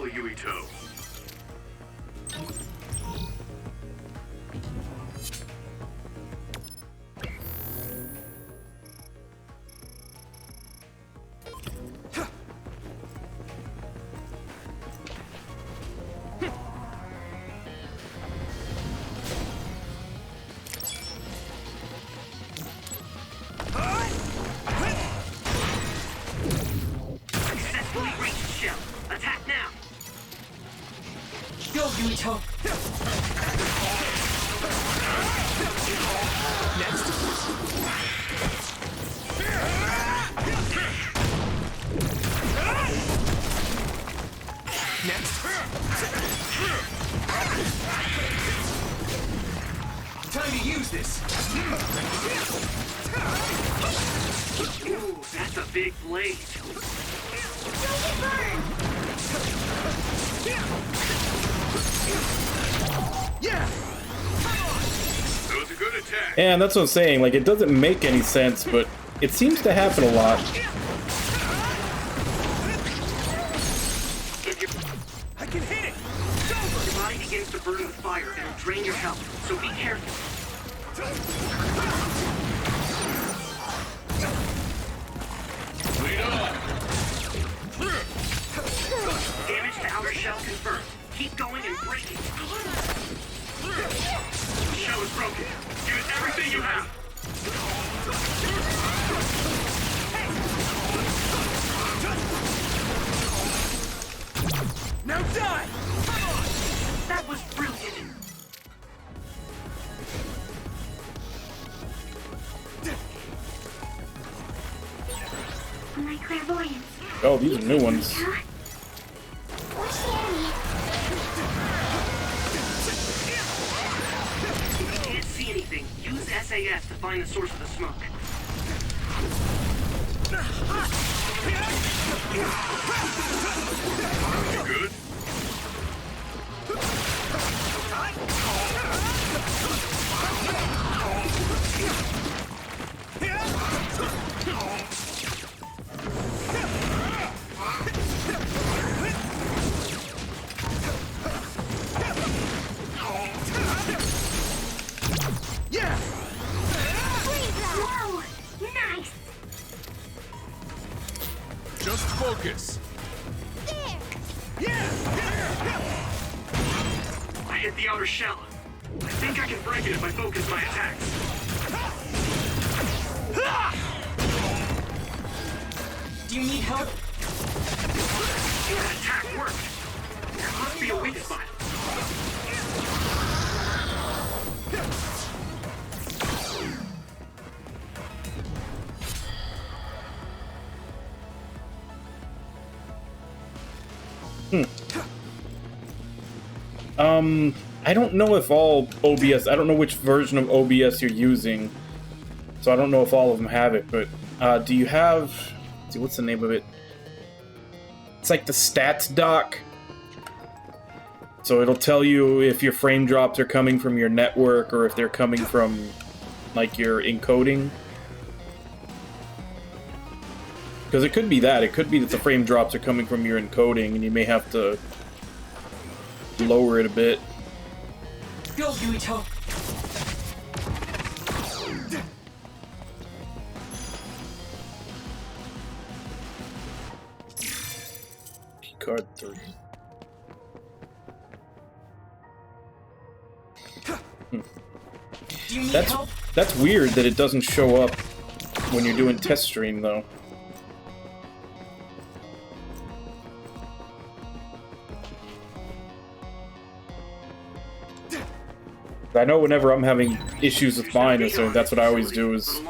Time to use this. Ooh, that's a big blade. Yeah. That was a good attack. And that's what I'm saying. Like, it doesn't make any sense, but it seems to happen a lot. I can hit it. Your body begins to burn with fire and it'll drain your health, so be careful. Lead on. Damage to outer shell confirmed. Keep going and break it. The shell is broken. Give it everything you have. Now die! That was brilliant. My clairvoyance. Oh, these are new ones. If you can't see anything, use SAS to find the source of the smoke. You good? Yeah! Whoa! Nice! Just focus. I hit the outer shell. I think I can break it if I focus my attacks. Do you need help? That attack worked. There must be a weak spot. I don't know if all OBS, I don't know which version of OBS you're using, so I don't know if all of them have it, but do you have, let's see, what's the name of it? It's like the stats doc. So it'll tell you if your frame drops are coming from your network or if they're coming from, like, your encoding. Because it could be that. It could be that the frame drops are coming from your encoding, and you may have to lower it a bit. Go, Yuito. Card 3. Do you need help? That's weird that it doesn't show up when you're doing test stream, though. I know whenever I'm having issues with mine, so that's what I always do is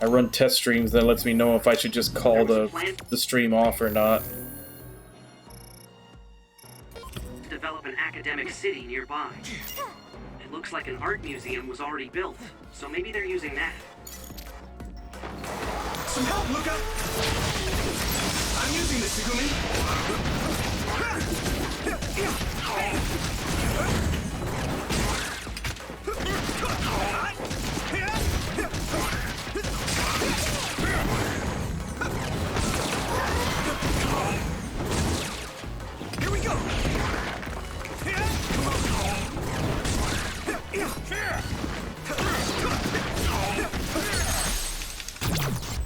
I run test streams that lets me know if I should just call the stream off or not. To develop an academic city nearby. It looks like an art museum was already built, so maybe they're using that. Some help, look up! I'm using this, Here we go!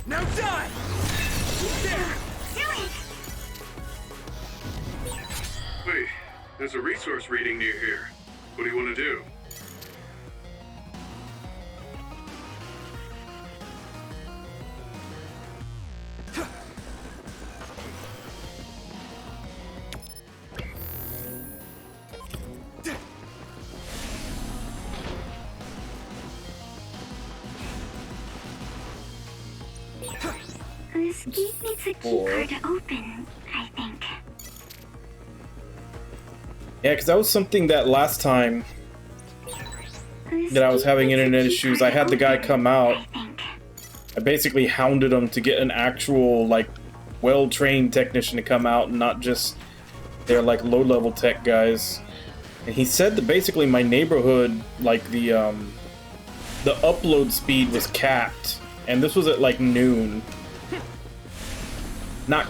Now die! There! Wait, there's a resource reading near here. What do you want to do? This gate needs a keycard to open, I think. Yeah, because that was something that last time that I was having internet issues, I had the guy come out. I basically hounded him to get an actual, like, well-trained technician to come out and not just their, like, low-level tech guys. And he said that basically my neighborhood, like, the upload speed was capped. And this was at, like, noon. Not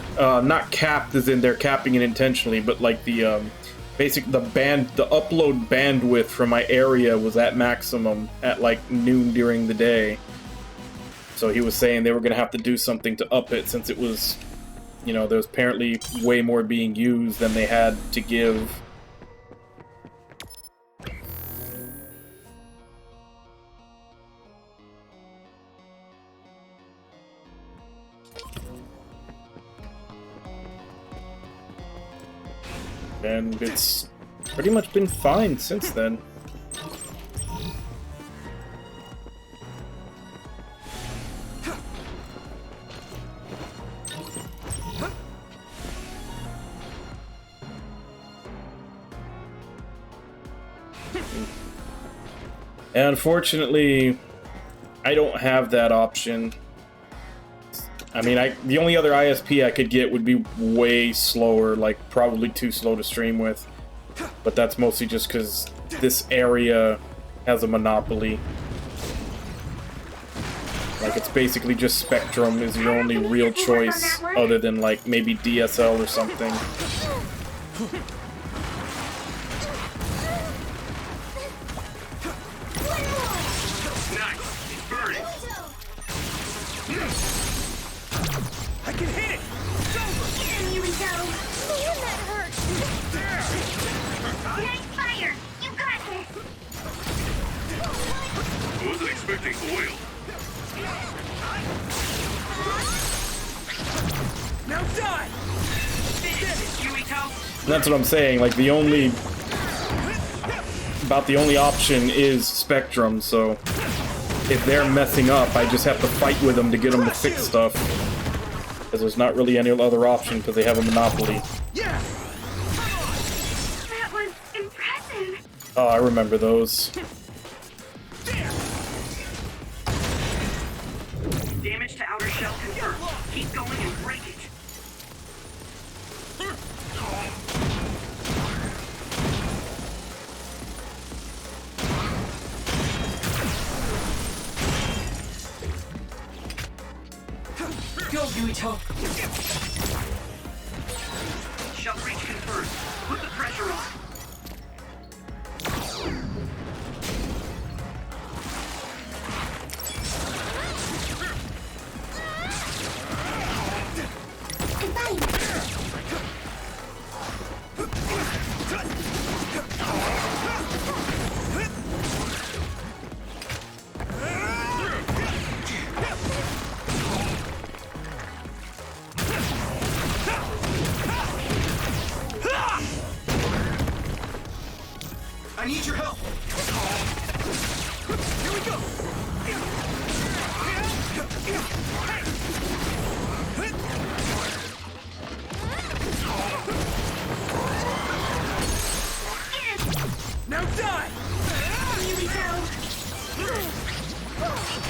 capped as in they're capping it intentionally, but, like, the upload bandwidth from my area was at maximum at like noon during the day. So he was saying they were gonna have to do something to up it since it was, you know, there was apparently way more being used than they had to give. And it's pretty much been fine since then. And unfortunately, I don't have that option. I mean, the only other ISP I could get would be way slower, like probably too slow to stream with. But that's mostly just because this area has a monopoly. Like, it's basically just Spectrum is your only real choice, other than like maybe DSL or something. I can hit it! It's over! Here we go! Man, that hurt! Nice fire! You got this! I wasn't expecting oil. Now die! That's what I'm saying, like the only option is Spectrum, so if they're messing up, I just have to fight with them to get them to fix stuff. Because there's not really any other option because they have a monopoly. Yeah! That was impressive! Oh, I remember those. Damage to outer shell confirmed. Keep going and break it. Go, Yuito! Shell breach confirmed. Put the pressure on.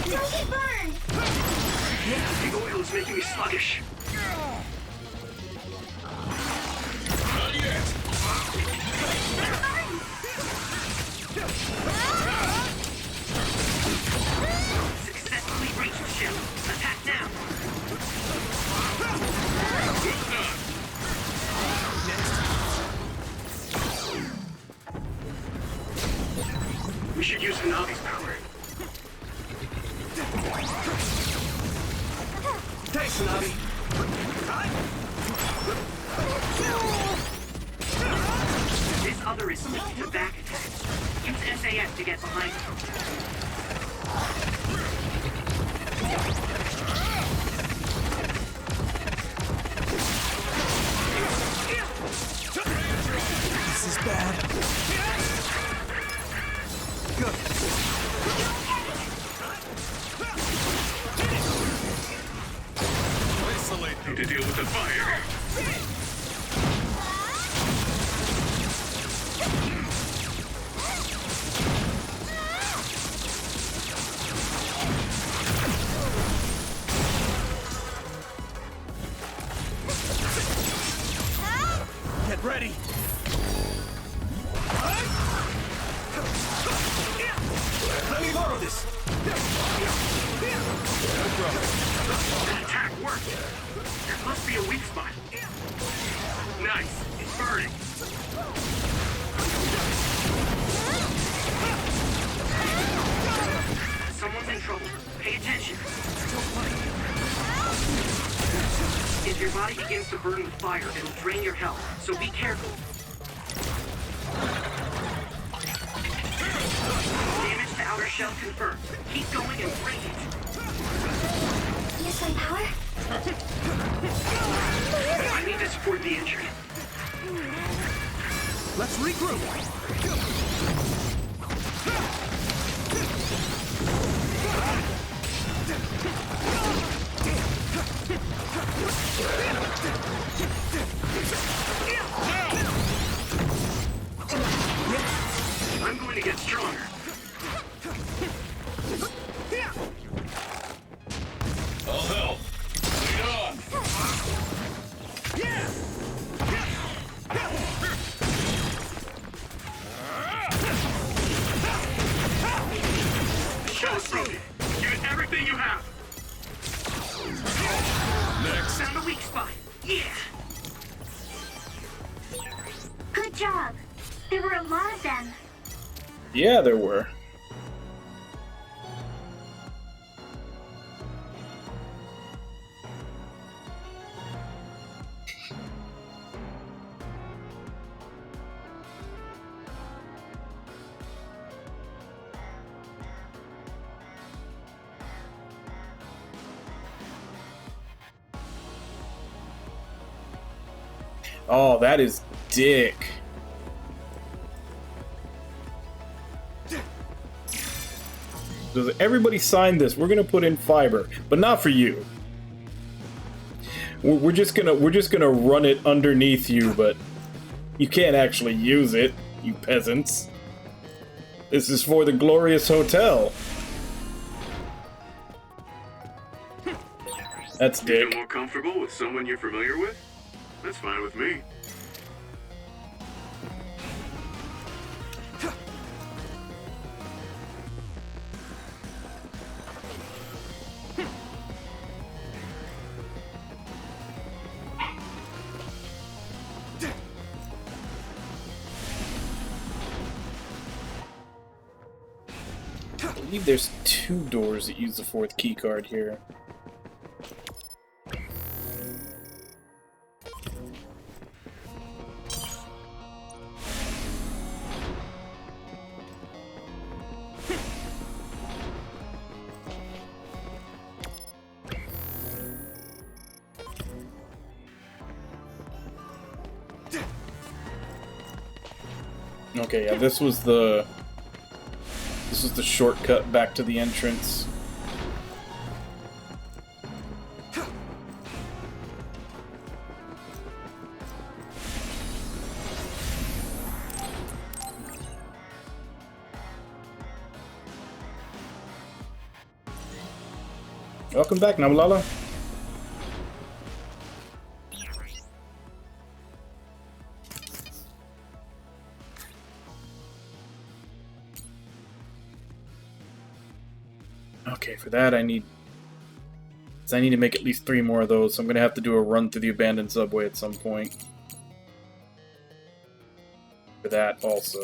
Don't get burned! The oil is making me sluggish. Not yet. Successfully breached the ship. Attack now. We should use Hanabi's power. Thanks, Hanabi. This other is weak to back attacks. Use SAS to get behind him. This is bad. Good. Isolate them to deal with the fire. Get ready. Let me borrow this. That attack worked. There must be a weak spot. Nice. It's burning. Someone's in trouble. Pay attention. If your body begins to burn with fire, it'll drain your health, so be careful. Damage to outer shell confirmed. Keep going and break it. Use my power? I need to support the injured. Let's regroup. I'm going to get stronger. I'll help. Lead on. The shell is broken. Give it everything you have. Next. Found a weak spot. Yeah. Good job. There were a lot of them. Yeah, there were. Oh, that is dick. Does everybody sign this? We're gonna put in fiber, but not for you. We're just gonna run it underneath you, but you can't actually use it, you peasants. This is for the glorious hotel. That's Feel dick. more comfortable with someone you're familiar with? That's fine with me. I believe there's 2 doors that use the 4th key card here. Okay, yeah, this was the shortcut back to the entrance. Welcome back, Namalala. Okay, for that I need to make at least 3 more of those, so I'm gonna have to do a run through the abandoned subway at some point. For that also.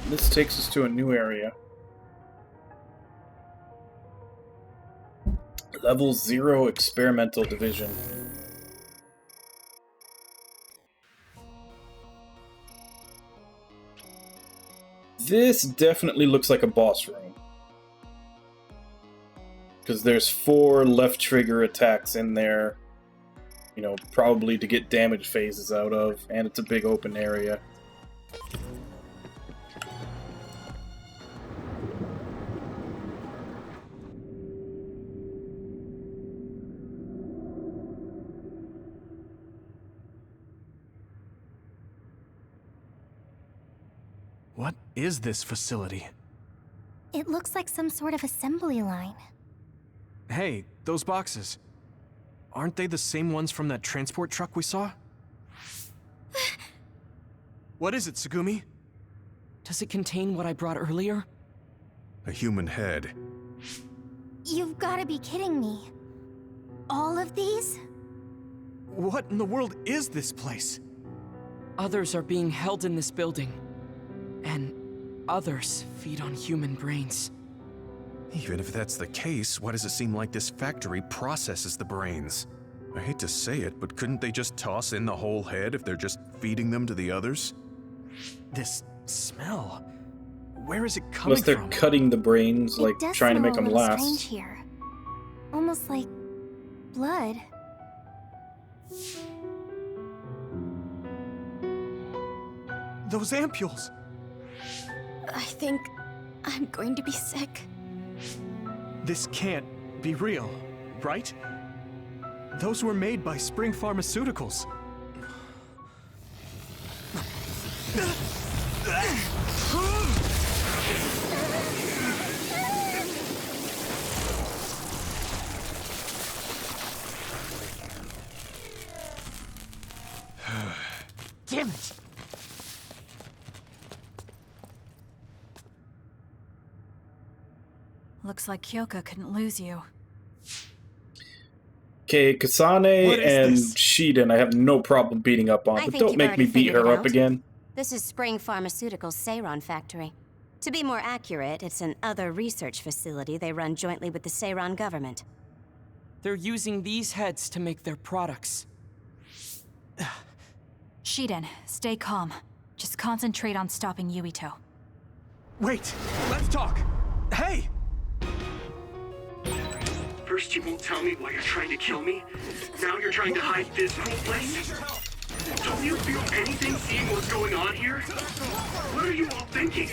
This takes us to a new area. Level 0 Experimental Division. This definitely looks like a boss room. Because there's 4 left trigger attacks in there. You know, probably to get damage phases out of. And it's a big open area. What is this facility? It looks like some sort of assembly line. Hey, those boxes. Aren't they the same ones from that transport truck we saw? What is it, Tsugumi? Does it contain what I brought earlier? A human head. You've gotta be kidding me. All of these? What in the world is this place? Others are being held in this building. And others feed on human brains. Even if that's the case, why does it seem like this factory processes the brains? I hate to say it, but couldn't they just toss in the whole head if they're just feeding them to the others? This smell. Where is it coming Unless they're from? cutting the brains, like trying to make them last. Strange here. Almost like blood. Those ampules! I think I'm going to be sick. This can't be real, right? Those were made by Spring Pharmaceuticals. Damn it! Looks like Kyoka couldn't lose you. Okay, Kasane What is and this? Shiden I have no problem beating up on, I but think don't you've make me already beat figured her it up out. again. This is Spring Pharmaceuticals' Seiron factory. To be more accurate, it's an other research facility they run jointly with the Seiron government. They're using these heads to make their products. Shiden, stay calm. Just concentrate on stopping Yuito. Wait, let's talk. Hey! First you won't tell me why you're trying to kill me. Now you're trying to hide this cool place. Don't you feel anything seeing what's going on here? What are you all thinking?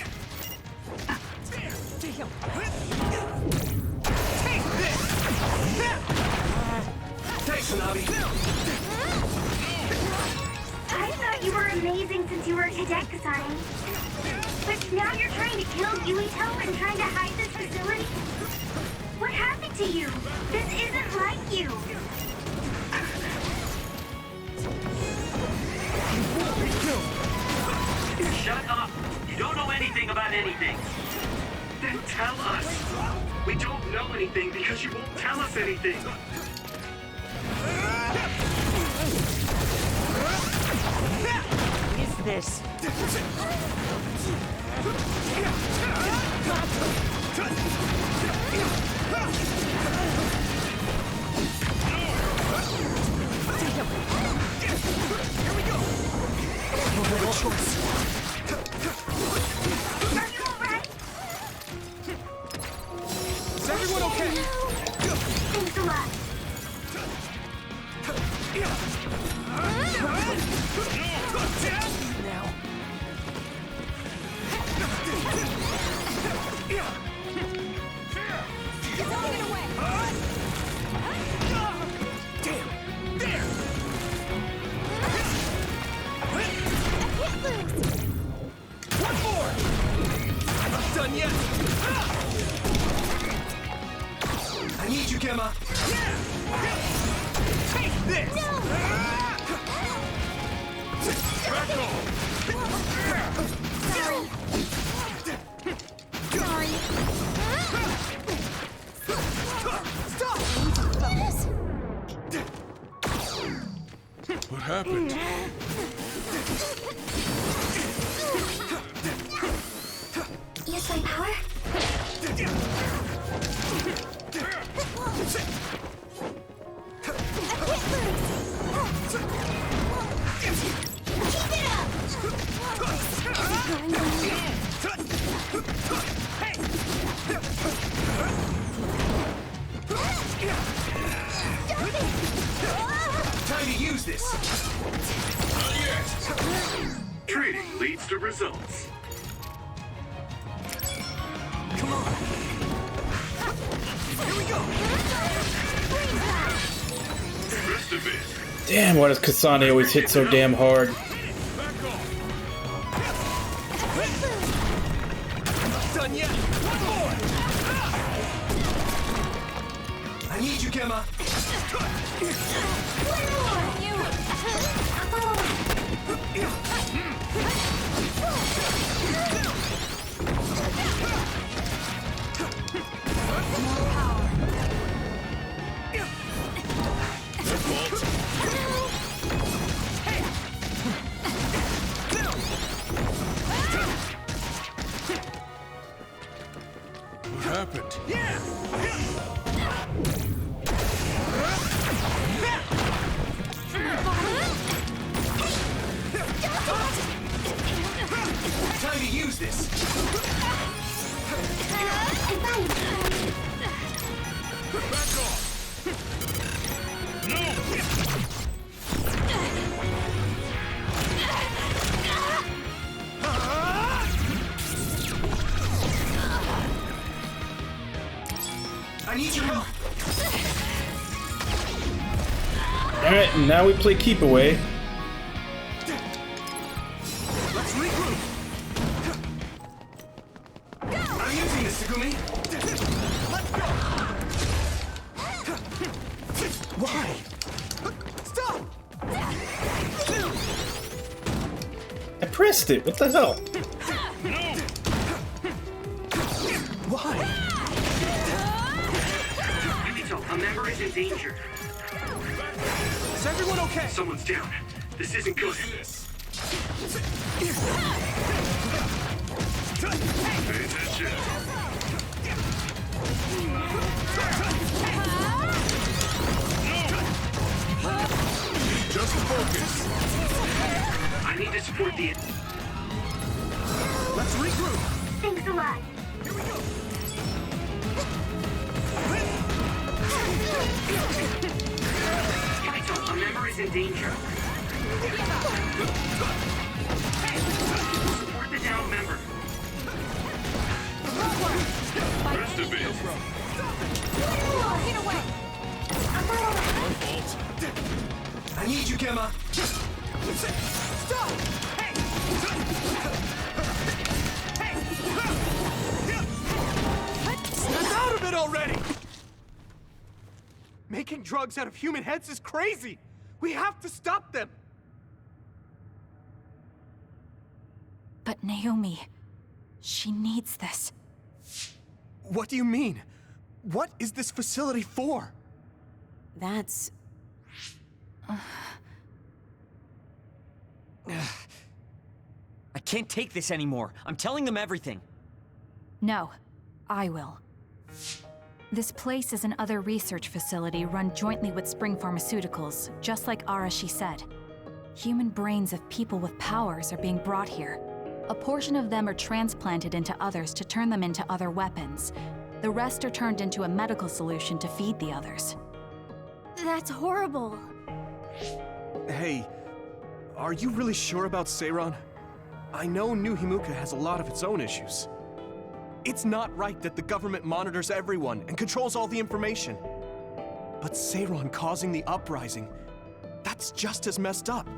Thanks, Navi. I thought you were amazing since you were a cadet, Kasane. But now you're trying to kill Yuito and trying to hide this facility? What happened to you? This isn't like you. Shut up! You don't know anything about anything. Then tell us. We don't know anything because you won't tell us anything. Is this? Are you alright? Is everyone okay? Thanks a lot. Now. Damn! There! One more! I'm not done yet! I need you, Gemma! Take this! Back off! Sorry. Stop! What happened? Use my power? Time to use this! Trading leads to results. Come on! Here we go! Rest of it. Damn, why does Kasane always hit so damn hard? Done yet! One more! I need you, Gemma! What happened? Time to use this! Back off! No! I need your help! Alright, now we play keep away. Let's regroup! I'm using this, Segumi! Let's go! Why? Stop! I pressed it, what the hell? Why? Akito, a member is in danger. Is everyone okay? Someone's down. This isn't good. Pay attention. Just focus. I need to support the... Let's regroup! Thanks a lot. Here we go! Akito, a member is in danger. Support the down member. Rest of it. Get away! I need you, Gemma! Stop! Snap out of it already! Making drugs out of human heads is crazy! We have to stop them! But Naomi, she needs this. What do you mean? What is this facility for? That's... I can't take this anymore. I'm telling them everything. No, I will. This place is another research facility run jointly with Spring Pharmaceuticals, just like Arashi said. Human brains of people with powers are being brought here. A portion of them are transplanted into others to turn them into other weapons. The rest are turned into a medical solution to feed the others. That's horrible. Hey, Are you really sure about Seiron? I know New Himuka has a lot of its own issues. It's not right that the government monitors everyone and controls all the information. But Seiron causing the uprising, that's just as messed up.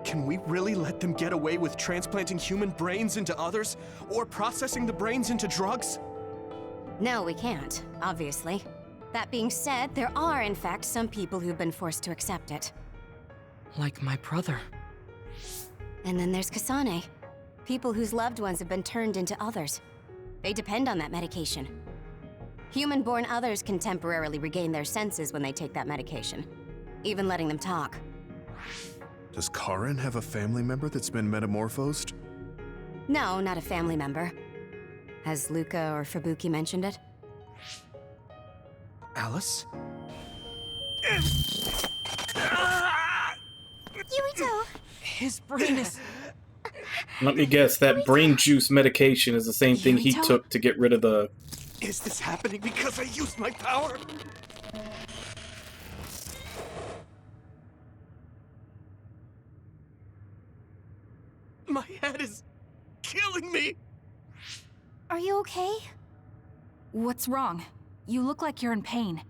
Can we really let them get away with transplanting human brains into others, or processing the brains into drugs? No, we can't, obviously. That being said, there are, in fact, some people who've been forced to accept it. Like my brother. And then there's Kasane. People whose loved ones have been turned into others. They depend on that medication. Human-born others can temporarily regain their senses when they take that medication, even letting them talk. Does Karin have a family member that's been metamorphosed? No, not a family member. Has Luca or Fubuki mentioned it? Alice? Yuito! His brain is... Let me guess, that brain juice medication is the same thing he took to get rid of the... Is this happening because I used my power? My head is killing me! Are you okay? What's wrong? You look like you're in pain.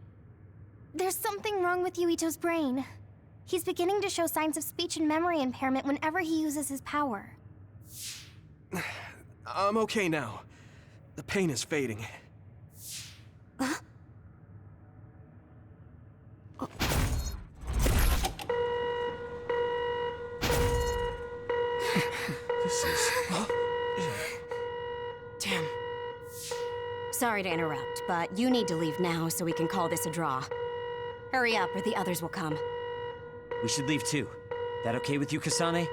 There's something wrong with Yuito's brain. He's beginning to show signs of speech and memory impairment whenever he uses his power. I'm okay now. The pain is fading. This is... Damn. Sorry to interrupt, but you need to leave now so we can call this a draw. Hurry up or the others will come. We should leave too. That okay with you, Kasane?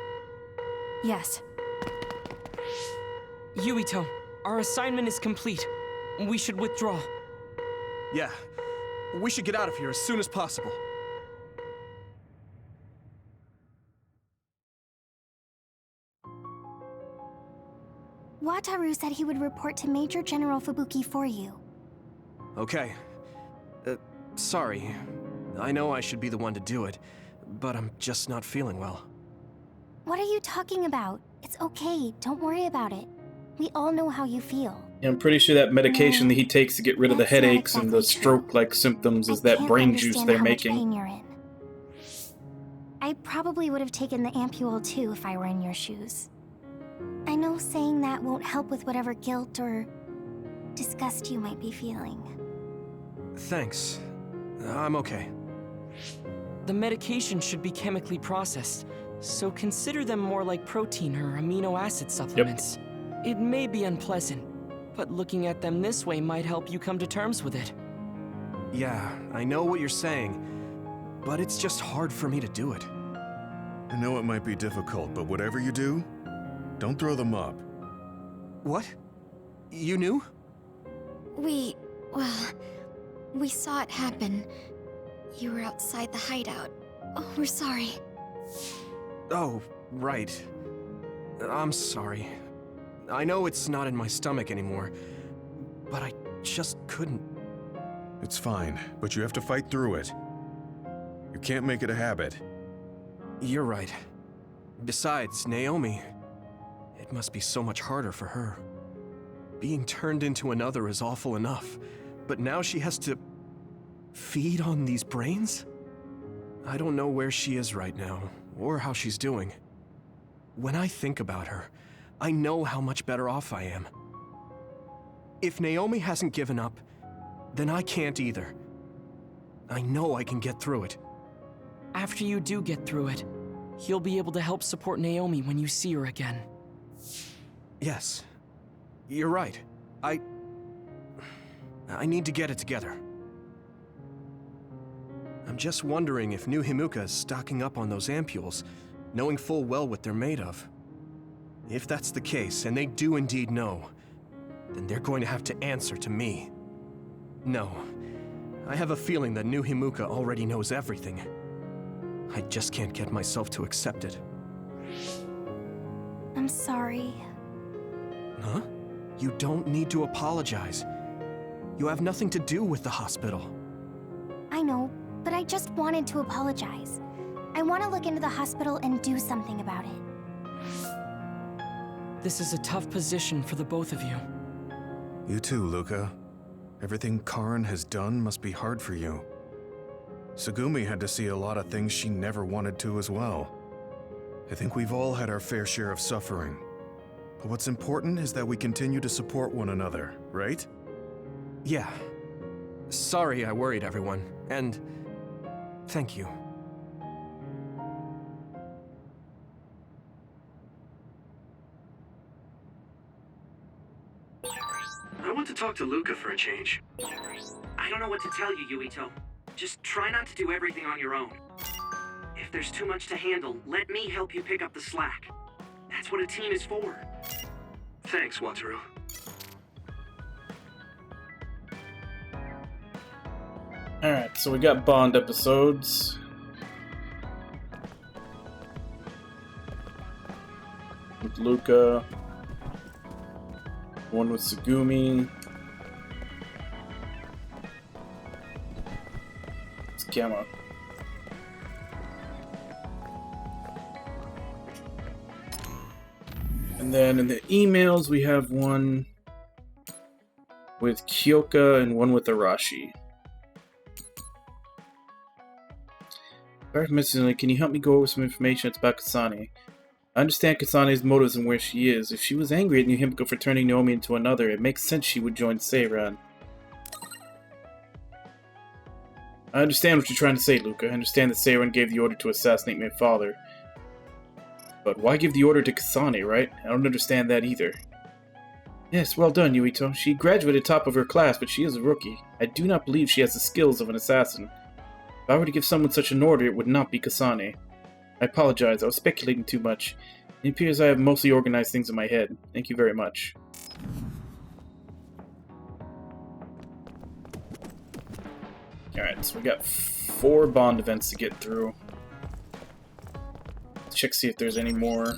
Yes. Yuito, our assignment is complete. We should withdraw. Yeah. We should get out of here as soon as possible. Wataru said he would report to Major General Fubuki for you. Okay. Sorry. I know I should be the one to do it, but I'm just not feeling well. What are you talking about? It's okay, don't worry about it. We all know how you feel. Yeah, I'm pretty sure that medication that he takes to get rid of the headaches and the stroke-like symptoms is that brain juice they're making. Pain you're in. I probably would have taken the ampule too if I were in your shoes. I know saying that won't help with whatever guilt or disgust you might be feeling. Thanks. I'm okay. The medication should be chemically processed, so consider them more like protein or amino acid supplements. It may be unpleasant, but looking at them this way might help you come to terms with it. Yeah, I know what you're saying, but it's just hard for me to do it. I know it might be difficult, but whatever you do, don't throw them up. What? You knew? We saw it happen. You were outside the hideout. Oh, we're sorry. Oh, right. I'm sorry. I know it's not in my stomach anymore, but I just couldn't. It's fine, but you have to fight through it. You can't make it a habit. You're right. Besides, Naomi, it must be so much harder for her. Being turned into another is awful enough, but now she has to feed on these brains? I don't know where she is right now, or how she's doing. When I think about her, I know how much better off I am. If Naomi hasn't given up, then I can't either. I know I can get through it. After you do get through it, you'll be able to help support Naomi when you see her again. Yes, you're right. I need to get it together. I'm just wondering if New Himuka is stocking up on those ampules, knowing full well what they're made of. If that's the case, and they do indeed know, then they're going to have to answer to me. No, I have a feeling that New Himuka already knows everything. I just can't get myself to accept it. I'm sorry. Huh? You don't need to apologize. You have nothing to do with the hospital. I know, but I just wanted to apologize. I want to look into the hospital and do something about it. This is a tough position for the both of you. You too, Luca. Everything Karin has done must be hard for you. Tsugumi had to see a lot of things she never wanted to as well. I think we've all had our fair share of suffering. But what's important is that we continue to support one another, right? Yeah. Sorry I worried everyone, and thank you. I want to talk to Luca for a change. I don't know what to tell you, Yuito. Just try not to do everything on your own. If there's too much to handle, let me help you pick up the slack. That's what a team is for. Thanks, Wataru. Alright, so we got Bond episodes. With Luca. One with Tsugumi. It's Gamma. And then in the emails we have one with Kyoka and one with Arashi. Can you help me go over some information about Kasane? I understand Kasane's motives and where she is. If she was angry at New Himiko for turning Naomi into another, it makes sense she would join Seiran. I understand what you're trying to say, Luca. I understand that Seiran gave the order to assassinate my father. But why give the order to Kasane, right? I don't understand that either. Yes, well done, Yuito. She graduated top of her class, but she is a rookie. I do not believe she has the skills of an assassin. If I were to give someone such an order, it would not be Kasane. I apologize, I was speculating too much. It appears I have mostly organized things in my head. Thank you very much. Alright, so we got 4 Bond events to get through. Check see if there's any more.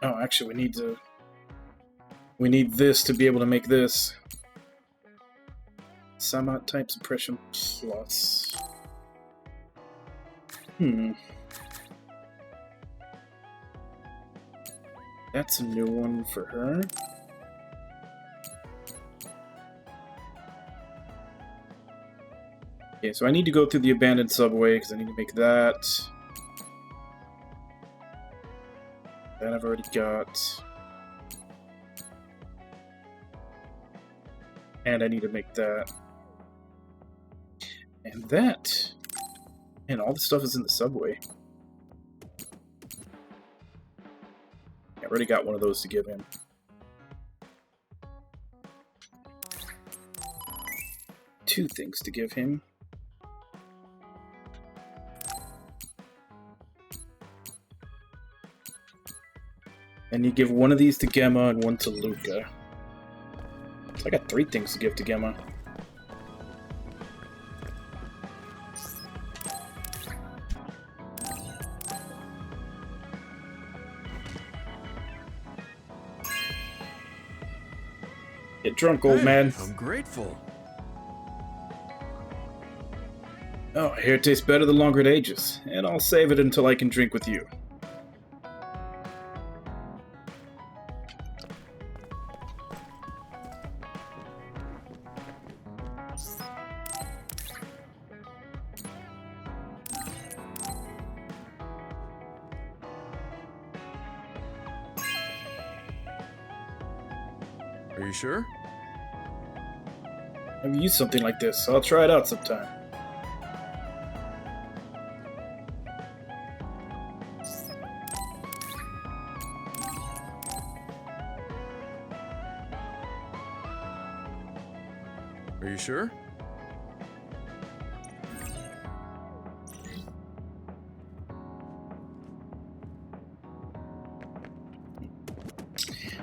Oh, actually, we need this to be able to make this. Samot type suppression plus. That's a new one for her. Okay, so I need to go through the abandoned subway because I need to make that. That I've already got. And I need to make that. And that. And all the stuff is in the subway. I already got one of those to give him. Two things to give him. And you give one of these to Gemma and one to Luca. So I got 3 things to give to Gemma. Get drunk, old man. I'm grateful. Oh, I hear it tastes better the longer it ages, and I'll save it until I can drink with you. Are you sure? I've used something like this, so I'll try it out sometime. Are you sure?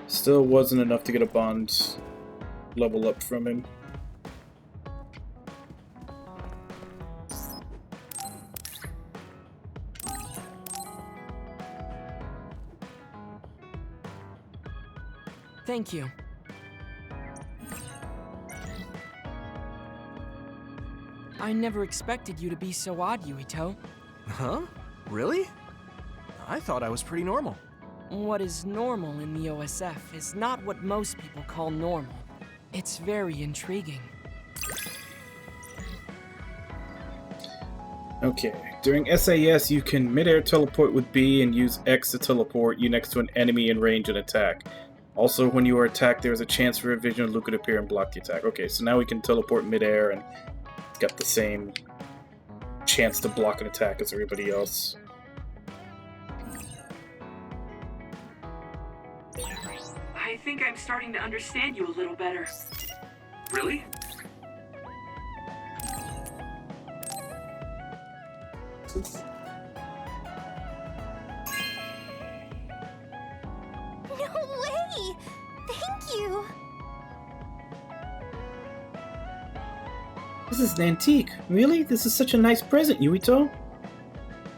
Still wasn't enough to get a bond level up from him. Thank you. I never expected you to be so odd, Yuito. Huh? Really? I thought I was pretty normal. What is normal in the OSF is not what most people call normal. It's very intriguing. Okay, during SAS you can mid-air teleport with B and use X to teleport you next to an enemy in range and attack. Also, when you are attacked, there is a chance for a vision of Luca to appear and block the attack. Okay, so now we can teleport mid-air and it's got the same chance to block an attack as everybody else. I think I'm starting to understand you a little better. Really? No way! Thank you! This is an antique. Really? This is such a nice present, Yuito.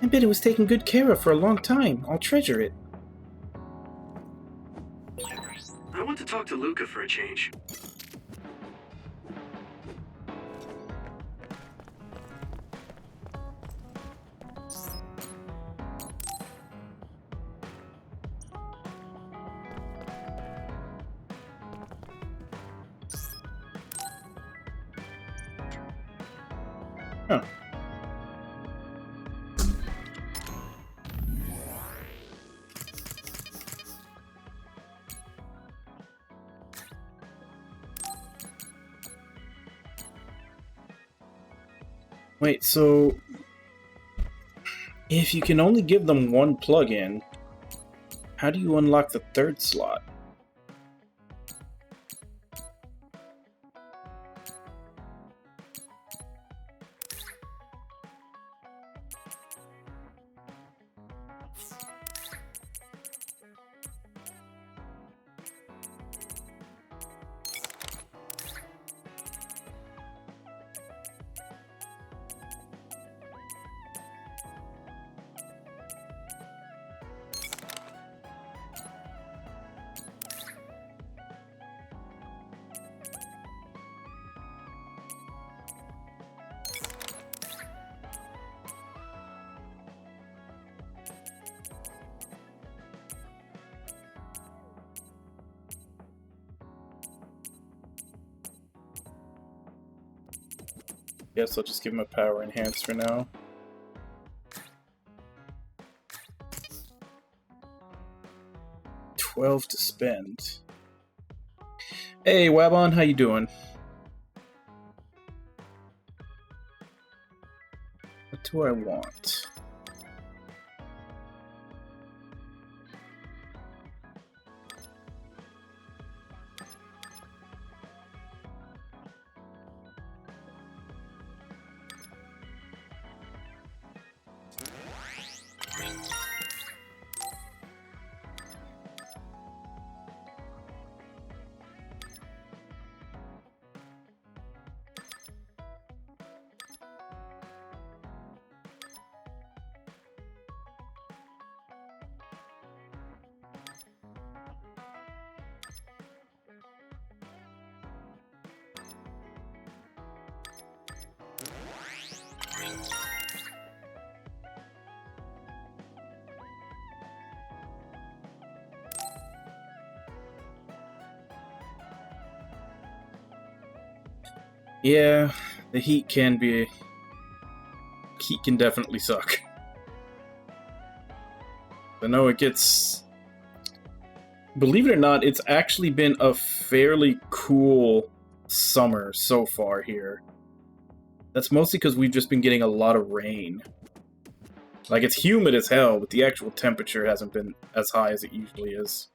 I bet it was taken good care of for a long time. I'll treasure it. I want to talk to Luca for a change. Huh. Wait, so if you can only give them one plug-in, how do you unlock the third slot? Guess I'll just give him a power enhance for now. $12 to spend. Hey, Wabon, how you doing? What do I want? Yeah, the heat can definitely suck. I know it gets... Believe it or not, it's actually been a fairly cool summer so far here. That's mostly because we've just been getting a lot of rain. Like, it's humid as hell, but the actual temperature hasn't been as high as it usually is.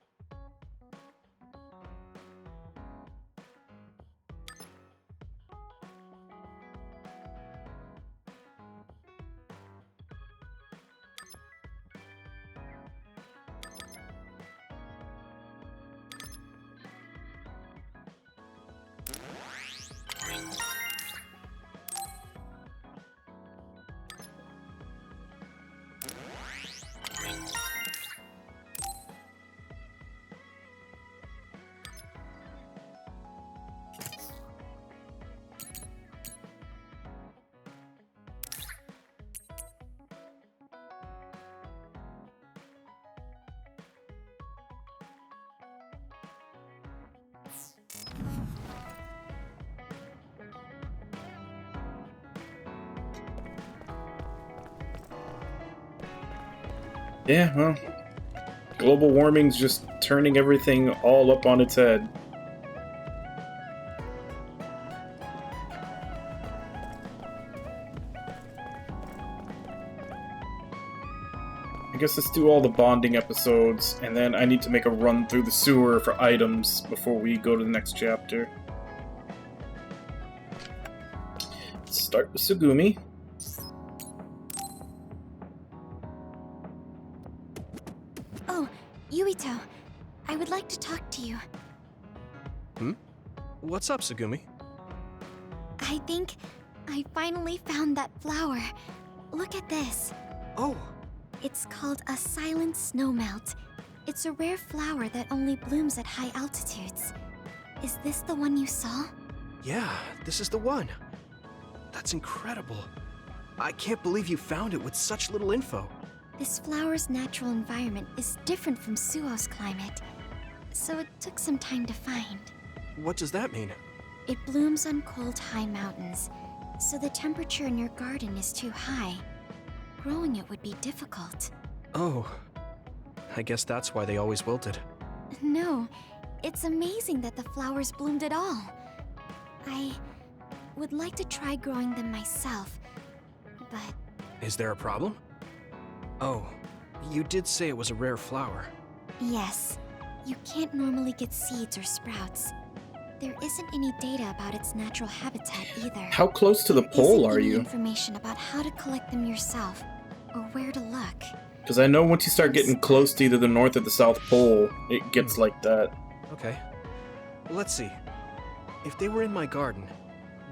Yeah, well, global warming's just turning everything all up on its head. I guess let's do all the bonding episodes, and then I need to make a run through the sewer for items before we go to the next chapter. Let's start with Tsugumi. Oh, Yuito. I would like to talk to you. What's up, Tsugumi? I think I finally found that flower. Look at this. Oh, It's called a silent snowmelt. It's a rare flower that only blooms at high altitudes. Is this the one you saw? yeah, this is the one. That's incredible. I can't believe you found it with such little info. This flower's natural environment is different from Suo's climate, so it took some time to find. What does that mean? It blooms on cold, high mountains, so the temperature in your garden is too high. Growing it would be difficult. Oh, I guess that's why they always wilted. No, it's amazing that the flowers bloomed at all. I would like to try growing them myself, but Is there a problem? Oh, you did say it was a rare flower. yes, you can't normally get seeds or sprouts. There isn't any data about its natural habitat either. How close to the There pole isn't are any you? information about how to collect them yourself, or where to look. Because I know once you start getting close to either the North or the South Pole, it gets like that. Okay. Let's see. If they were in my garden,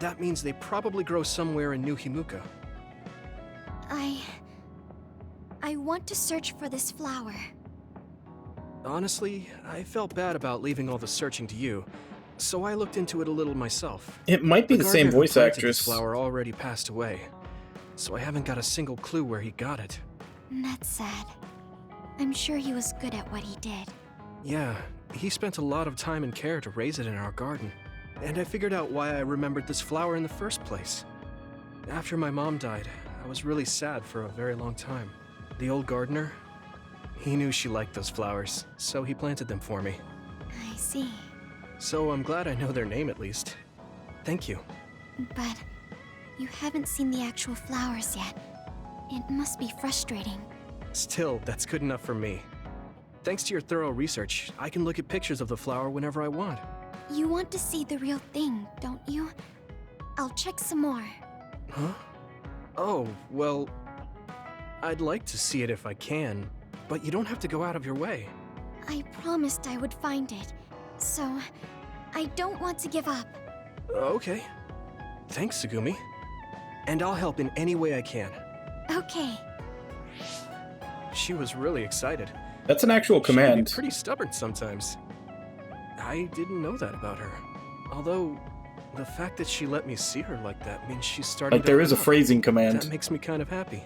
that means they probably grow somewhere in New Himuka. I want to search for this flower. Honestly, I felt bad about leaving all the searching to you, so I looked into it a little myself. It might be the same gardener who voice planted actress. This flower already passed away, so I haven't got a single clue where he got it. That's sad. I'm sure he was good at what he did. Yeah, he spent a lot of time and care to raise it in our garden, and I figured out why I remembered this flower in the first place. After my mom died, I was really sad for a very long time. The old gardener, he knew she liked those flowers, so he planted them for me. I see. So I'm glad I know their name at least. Thank you. But you haven't seen the actual flowers yet. It must be frustrating. Still, that's good enough for me. Thanks to your thorough research, I can look at pictures of the flower whenever I want. You want to see the real thing, don't you? I'll check some more. Huh? Oh, well, I'd like to see it if I can, but you don't have to go out of your way. I promised I would find it, so I don't want to give up. Okay. Thanks, Tsugumi. And I'll help in any way I can. Okay. She was really excited. That's an actual She can command. be pretty stubborn sometimes. I didn't know that about her. Although, the fact that she let me see her like that means she's starting Like, there is a phrasing command. That makes me kind of happy.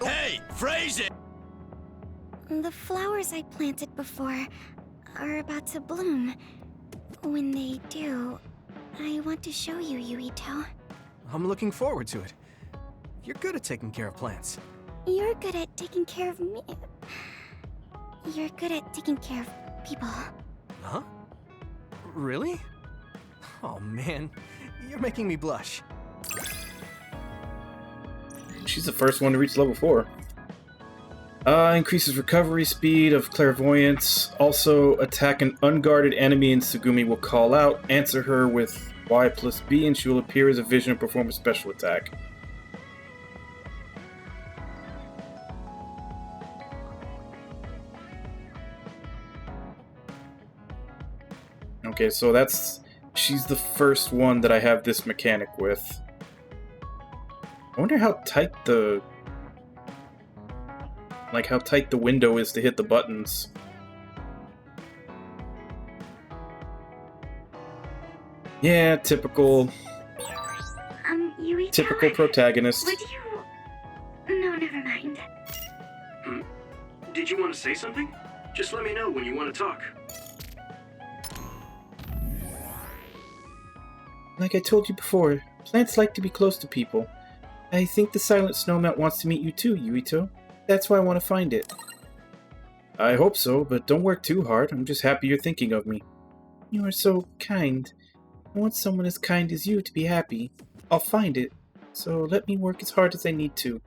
Hey, phrase it! The flowers I planted before are about to bloom. When they do, I want to show you, Yuito. I'm looking forward to it. You're good at taking care of plants. You're good at taking care of me. You're good at taking care of people. Huh? Really? Oh man, you're making me blush. She's the first one to reach level 4. Increases recovery speed of clairvoyance. Also, attack an unguarded enemy and Tsugumi will call out. Answer her with Y+B and she will appear as a vision and perform a special attack. Okay, so she's the first one that I have this mechanic with. I wonder how tight the window is to hit the buttons. Yeah, typical Yuito, typical protagonist. would you... No, never mind. Did you want to say something? Just let me know when you want to talk. Like I told you before, plants like to be close to people. I think the silent snowmelt wants to meet you too, Yuito. That's why I want to find it. I hope so, but don't work too hard. I'm just happy you're thinking of me. You are so kind. I want someone as kind as you to be happy. I'll find it, so let me work as hard as I need to.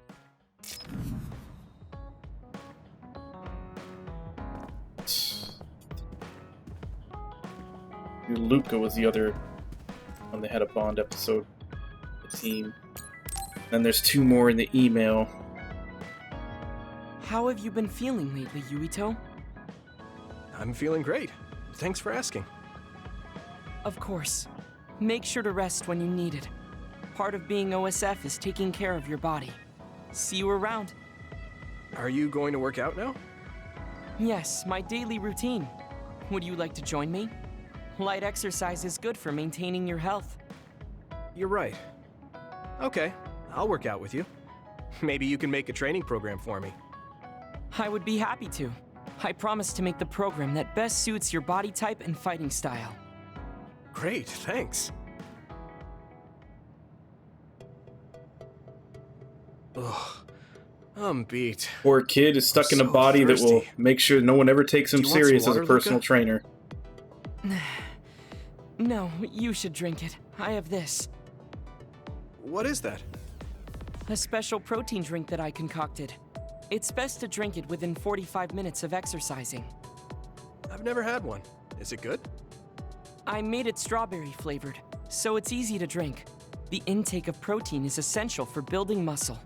Luca was the other one that had a Bond episode. The team. Then there's 2 more in the email. How have you been feeling lately, Yuito? I'm feeling great. Thanks for asking. Of course. Make sure to rest when you need it. Part of being OSF is taking care of your body. See you around. Are you going to work out now? Yes, my daily routine. Would you like to join me? Light exercise is good for maintaining your health. You're right. Okay, I'll work out with you. Maybe you can make a training program for me. I would be happy to. I promise to make the program that best suits your body type and fighting style. Great, thanks. Ugh, I'm beat. Poor kid is stuck in a body that will make sure no one ever takes him serious as a personal trainer. No, you should drink it. I have this. What is that? A special protein drink that I concocted. It's best to drink it within 45 minutes of exercising. I've never had one. Is it good? I made it strawberry flavored, so it's easy to drink. The intake of protein is essential for building muscle.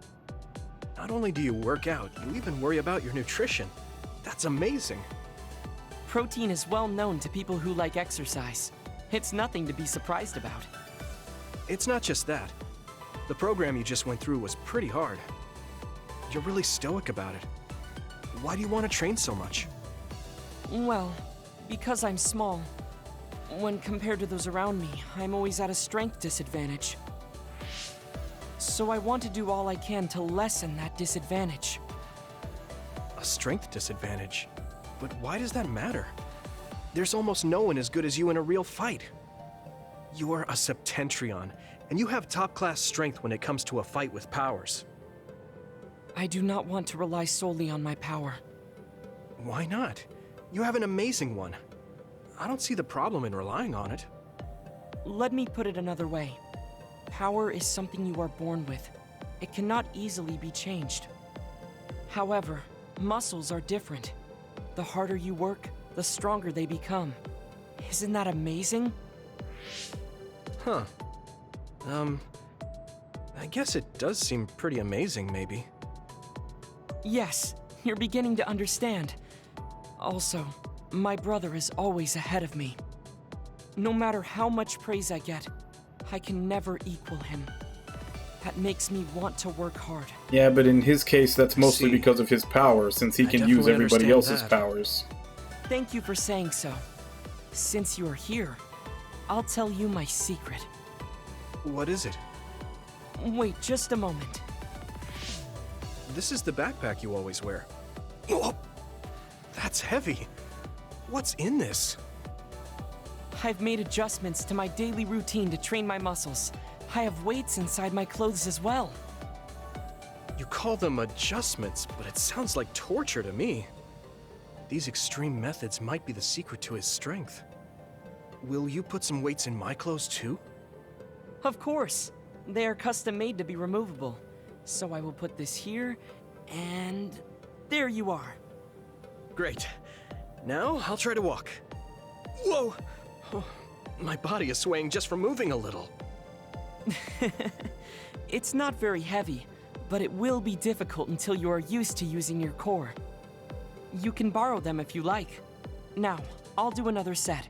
Not only do you work out, you even worry about your nutrition. That's amazing. Protein is well known to people who like exercise. It's nothing to be surprised about. It's not just that. The program you just went through was pretty hard. You're really stoic about it. Why do you want to train so much? Well, because I'm small. When compared to those around me, I'm always at a strength disadvantage. So I want to do all I can to lessen that disadvantage. A strength disadvantage? But why does that matter? There's almost no one as good as you in a real fight. You're a Septentrion, and you have top-class strength when it comes to a fight with powers. I do not want to rely solely on my power. Why not? You have an amazing one. I don't see the problem in relying on it. Let me put it another way. Power is something you are born with. It cannot easily be changed. However, muscles are different. The harder you work, the stronger they become. Isn't that amazing? Huh. I guess it does seem pretty amazing, maybe. Yes, you're beginning to understand. Also, my brother is always ahead of me. No matter how much praise I get, I can never equal him. That makes me want to work hard. Yeah, but in his case, that's mostly because of his power, since he can use everybody else's powers. Thank you for saying so. Since you are here, I'll tell you my secret. What is it? Wait just a moment. This is the backpack you always wear. Oh, that's heavy. What's in this? I've made adjustments to my daily routine to train my muscles. I have weights inside my clothes as well. You call them adjustments, but it sounds like torture to me. These extreme methods might be the secret to his strength. Will you put some weights in my clothes too? Of course. They are custom made to be removable. So I will put this here, and there you are. Great. Now I'll try to walk. Whoa! Oh, my body is swaying just from moving a little. It's not very heavy, but it will be difficult until you are used to using your core. You can borrow them if you like. Now, I'll do another set.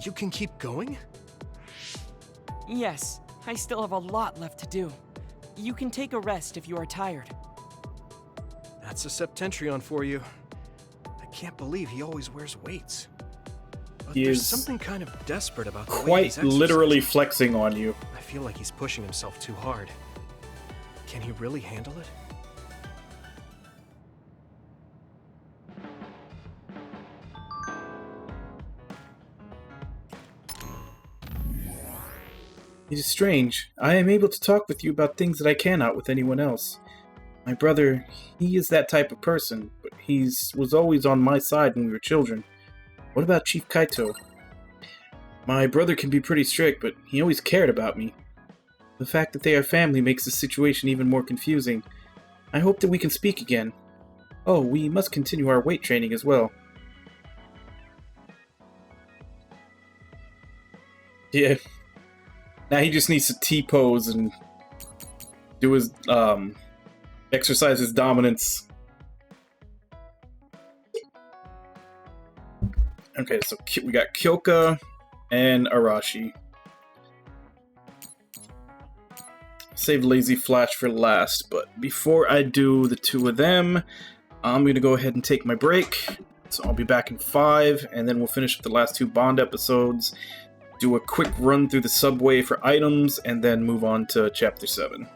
You can keep going? Yes, I still have a lot left to do. You can take a rest if you are tired. That's a Septentrion for you. I can't believe he always wears weights. But there's something kind of desperate about the way he's quite literally exercising. flexing on you. I feel like he's pushing himself too hard. Can he really handle it? It is strange. I am able to talk with you about things that I cannot with anyone else. My brother, he is that type of person, but was always on my side when we were children. What about Chief Kaito? My brother can be pretty strict, but he always cared about me. The fact that they are family makes the situation even more confusing. I hope that we can speak again. Oh, we must continue our weight training as well. Yeah. Now he just needs to T-pose and do his, exercise his dominance. Okay, so we got Kyoka and Arashi. Save Lazy Flash for last, but before I do the two of them, I'm going to go ahead and take my break. So I'll be back in 5, and then we'll finish up the last 2 Bond episodes, do a quick run through the subway for items, and then move on to Chapter 7.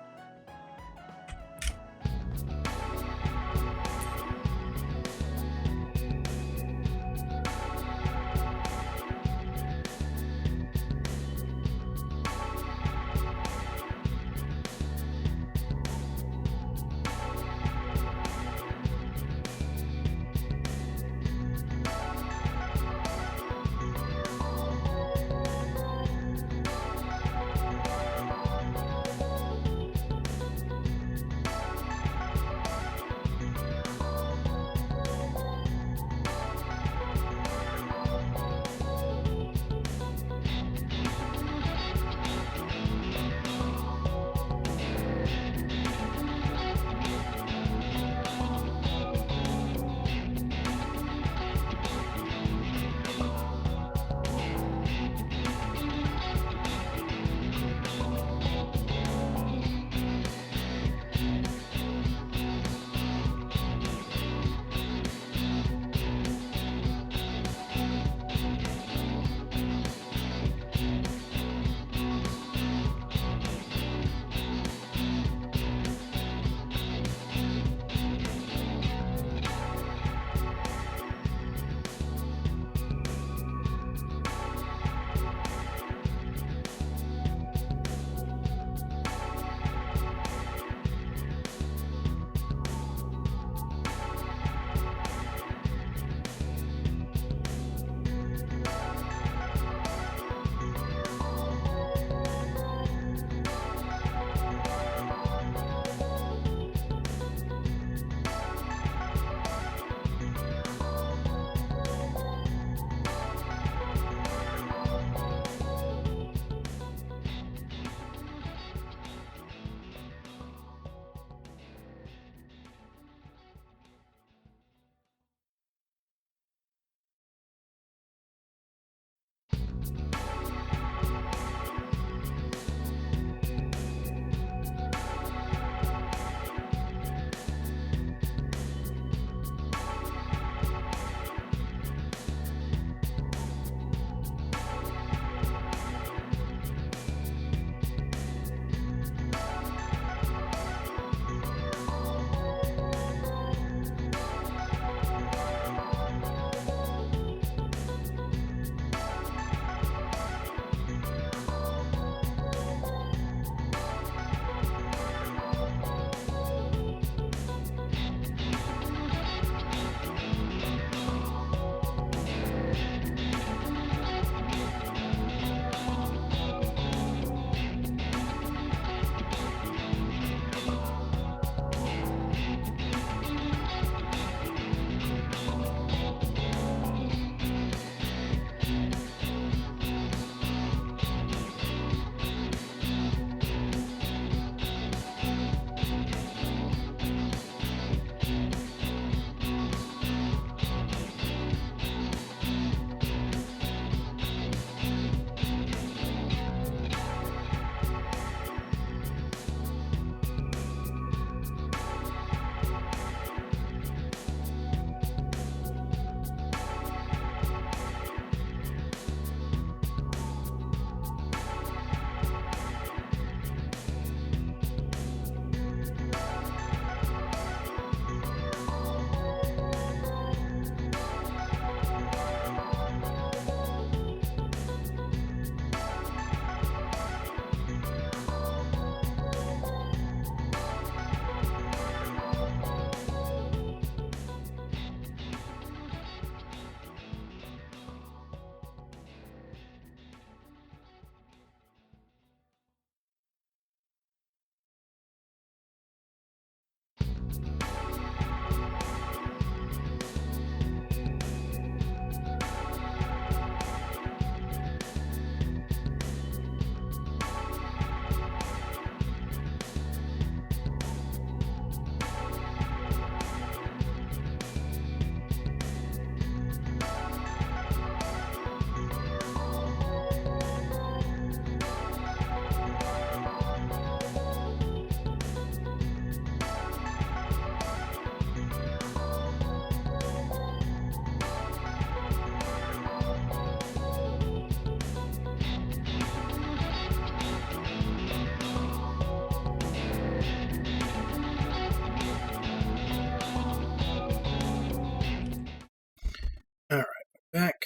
Back.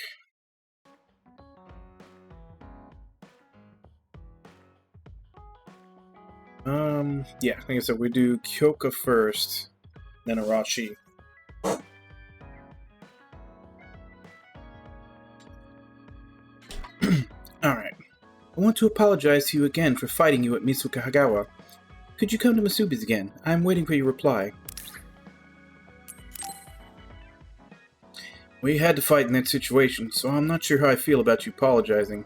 Yeah, like I said, we do Kyoka first, then Arashi. Alright. I want to apologize to you again for fighting you at Misukahagawa. Could you come to Masubi's again? I'm waiting for your reply. We had to fight in that situation, so I'm not sure how I feel about you apologizing.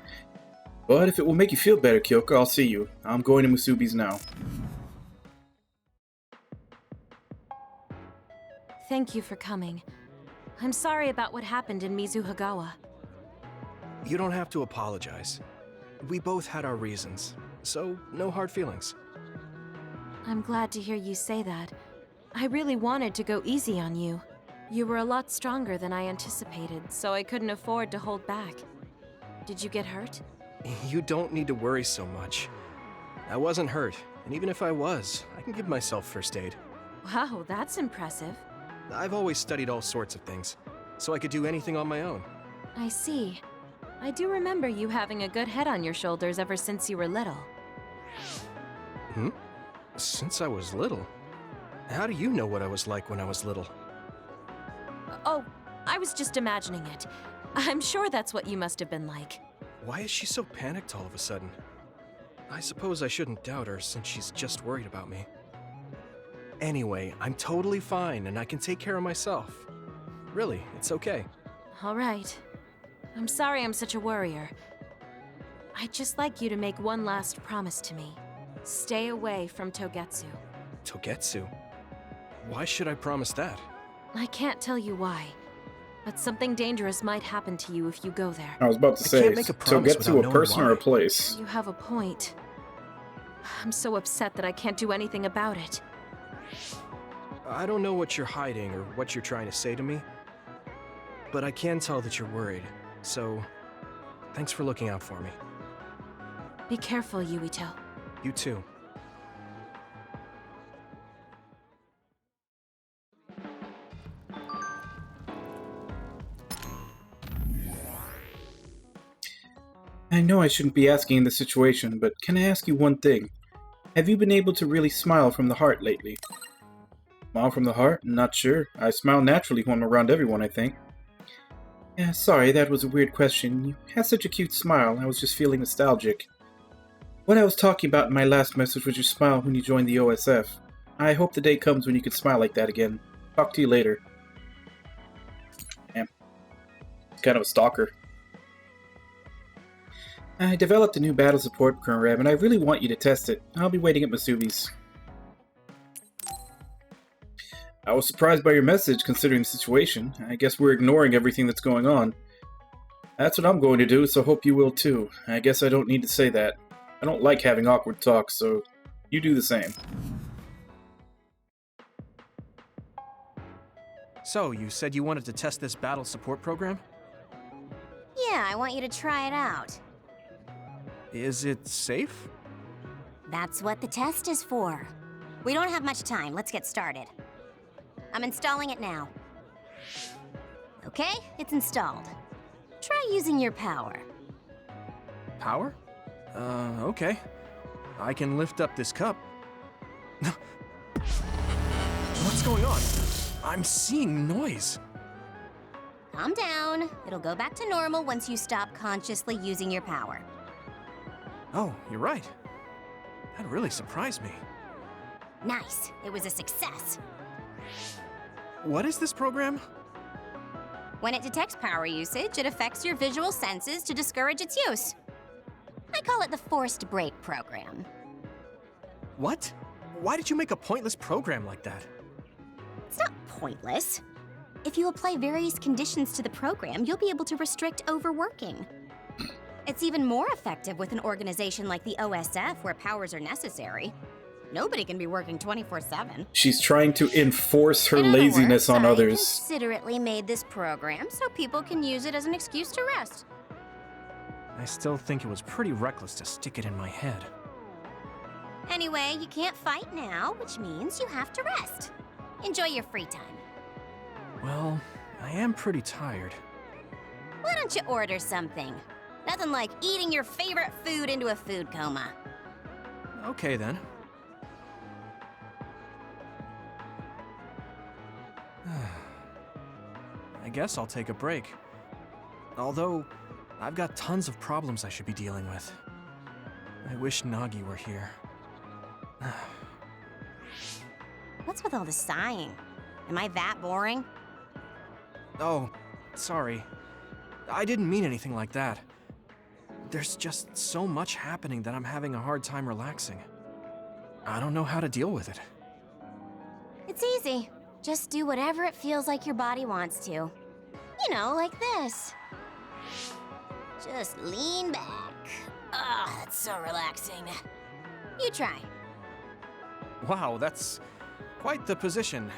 But if it will make you feel better, Kyoka, I'll see you. I'm going to Masubi's now. Thank you for coming. I'm sorry about what happened in Mizuhagawa. You don't have to apologize. We both had our reasons, so no hard feelings. I'm glad to hear you say that. I really wanted to go easy on you. You were a lot stronger than I anticipated, so I couldn't afford to hold back. Did you get hurt? You don't need to worry so much. I wasn't hurt, and even if I was, I can give myself first aid. Wow, that's impressive. I've always studied all sorts of things, so I could do anything on my own. I see. I do remember you having a good head on your shoulders ever since you were little. Since I was little? How do you know what I was like when I was little? Oh, I was just imagining it. I'm sure that's what you must have been like. Why is she so panicked all of a sudden? I suppose I shouldn't doubt her since she's just worried about me. Anyway, I'm totally fine and I can take care of myself. Really, it's okay. All right. I'm sorry I'm such a worrier. I'd just like you to make one last promise to me. Stay away from Togetsu. Togetsu? Why should I promise that? I can't tell you why, but something dangerous might happen to you if you go there. I was about to say, Togetsu a person or a place? You have a point. I'm so upset that I can't do anything about it. I don't know what you're hiding or what you're trying to say to me, but I can tell that you're worried, so thanks for looking out for me. Be careful, Yuito. You too. I know I shouldn't be asking in this situation, but can I ask you one thing? Have you been able to really smile from the heart lately? Smile from the heart? Not sure. I smile naturally when I'm around everyone, I think. Yeah, sorry, that was a weird question. You had such a cute smile, I was just feeling nostalgic. What I was talking about in my last message was your smile when you joined the OSF. I hope the day comes when you can smile like that again. Talk to you later. Damn. Kind of a stalker. I developed a new battle support program, and I really want you to test it. I'll be waiting at Masubi's. I was surprised by your message, considering the situation. I guess we're ignoring everything that's going on. That's what I'm going to do, so hope you will too. I guess I don't need to say that. I don't like having awkward talks, so you do the same. So, you said you wanted to test this battle support program? Yeah, I want you to try it out. Is it safe? That's what the test is for. We don't have much time. Let's get started. I'm installing it now. Okay, it's installed. Try using your power. Power? Okay. I can lift up this cup. What's going on? I'm seeing noise. Calm down. It'll go back to normal once you stop consciously using your power. Oh, you're right. That really surprised me. Nice. It was a success. What is this program? When it detects power usage, it affects your visual senses to discourage its use. I call it the forced break program. What? Why did you make a pointless program like that? It's not pointless. If you apply various conditions to the program, you'll be able to restrict overworking. It's even more effective with an organization like the OSF where powers are necessary. Nobody can be working 24/7. She's trying to enforce her laziness on others. I considerately made this program so people can use it as an excuse to rest. I still think it was pretty reckless to stick it in my head. Anyway, you can't fight now, which means you have to rest. Enjoy your free time. Well, I am pretty tired. Why don't you order something? Nothing like eating your favorite food into a food coma. Okay, then. I guess I'll take a break. Although, I've got tons of problems I should be dealing with. I wish Nagi were here. What's with all the sighing? Am I that boring? Oh, sorry. I didn't mean anything like that. There's just so much happening that I'm having a hard time relaxing. I don't know how to deal with it. It's easy. Just do whatever it feels like your body wants to. You know, like this. Just lean back. Ah, that's so relaxing. You try. Wow, that's quite the position.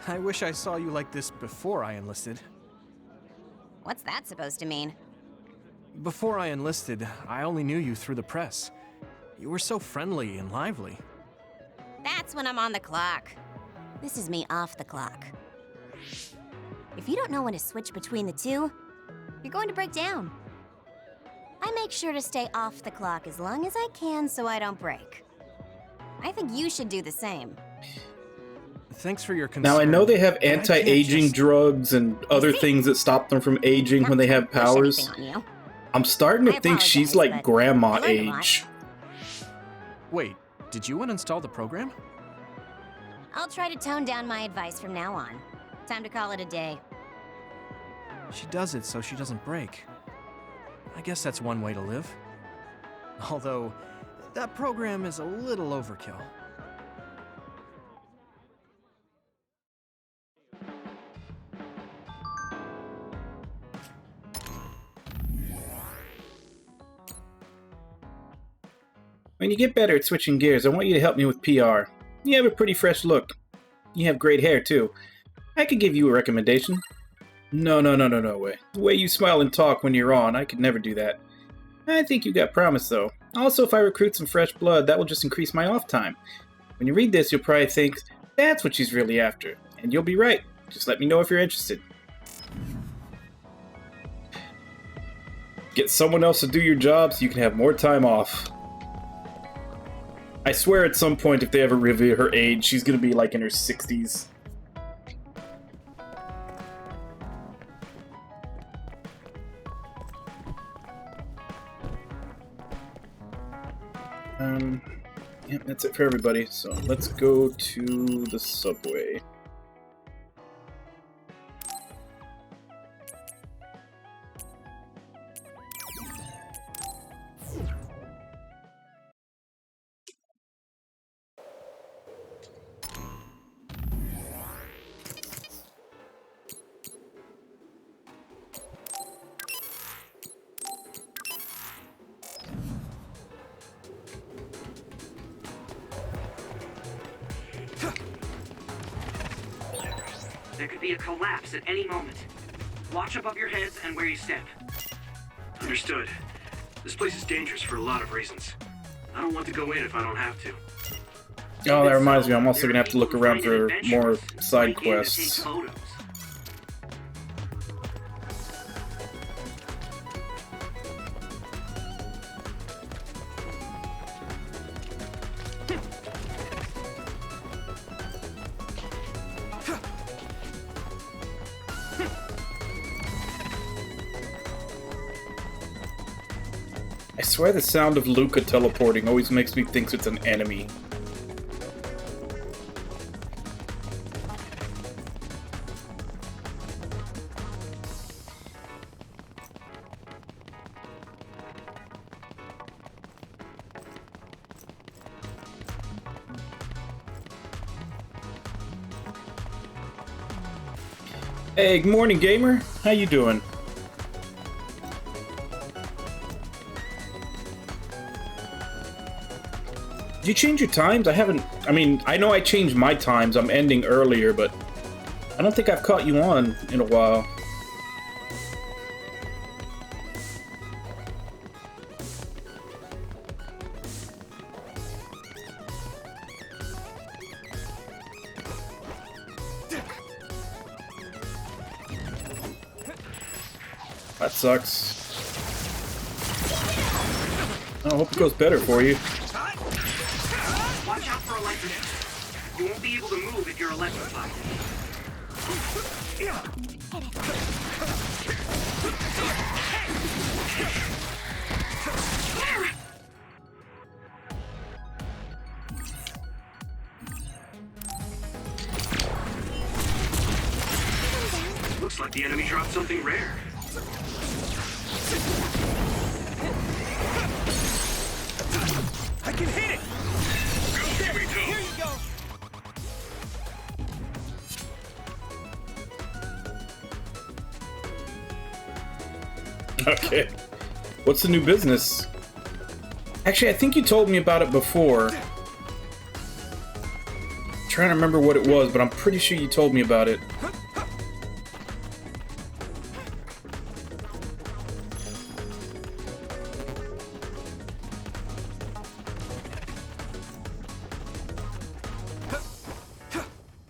I wish I saw you like this before I enlisted. What's that supposed to mean? Before I enlisted, I only knew you through the press. You were so friendly and lively. That's when I'm on the clock. This is me off the clock. If you don't know when to switch between the two, you're going to break down. I make sure to stay off the clock as long as I can so I don't break. I think you should do the same. Thanks for your concern. Now, I know they have but I can't anti-aging just- drugs and other things that stop them from aging when they have powers. I'm starting to think she's apologize, like but grandma I learned a lot. age. Wait, did you uninstall the program? I'll try to tone down my advice from now on. Time to call it a day. She does it so she doesn't break. I guess that's one way to live. Although, that program is a little overkill. When you get better at switching gears, I want you to help me with PR. You have a pretty fresh look. You have great hair, too. I could give you a recommendation. No way. The way you smile and talk when you're on, I could never do that. I think you got promise, though. Also, if I recruit some fresh blood, that will just increase my off time. When you read this, you'll probably think, that's what she's really after. And you'll be right. Just let me know if you're interested. Get someone else to do your job so you can have more time off. I swear at some point, if they ever reveal her age, she's gonna be like in her 60s. Yeah, that's it for everybody. So let's go to the subway. There could be a collapse at any moment. Watch above your heads and where you step. Understood. This place is dangerous for a lot of reasons. I don't want to go in if I don't have to. Oh, that reminds me, I'm also gonna have to look around for more side Break in to take quests. photos. I swear the sound of Luca teleporting always makes me think it's an enemy. Hey, good morning, gamer. How you doing? Did you change your times? I mean, I know I changed my times. I'm ending earlier, but I don't think I've caught you on in a while. That sucks. I hope it goes better for you. Watch out for electric. You won't be able to move if you're electrified. Looks like the enemy dropped something rare. I can hit it! Here we go! Here you go! Okay. What's the new business? Actually, I think you told me about it before. I'm trying to remember what it was, but I'm pretty sure you told me about it.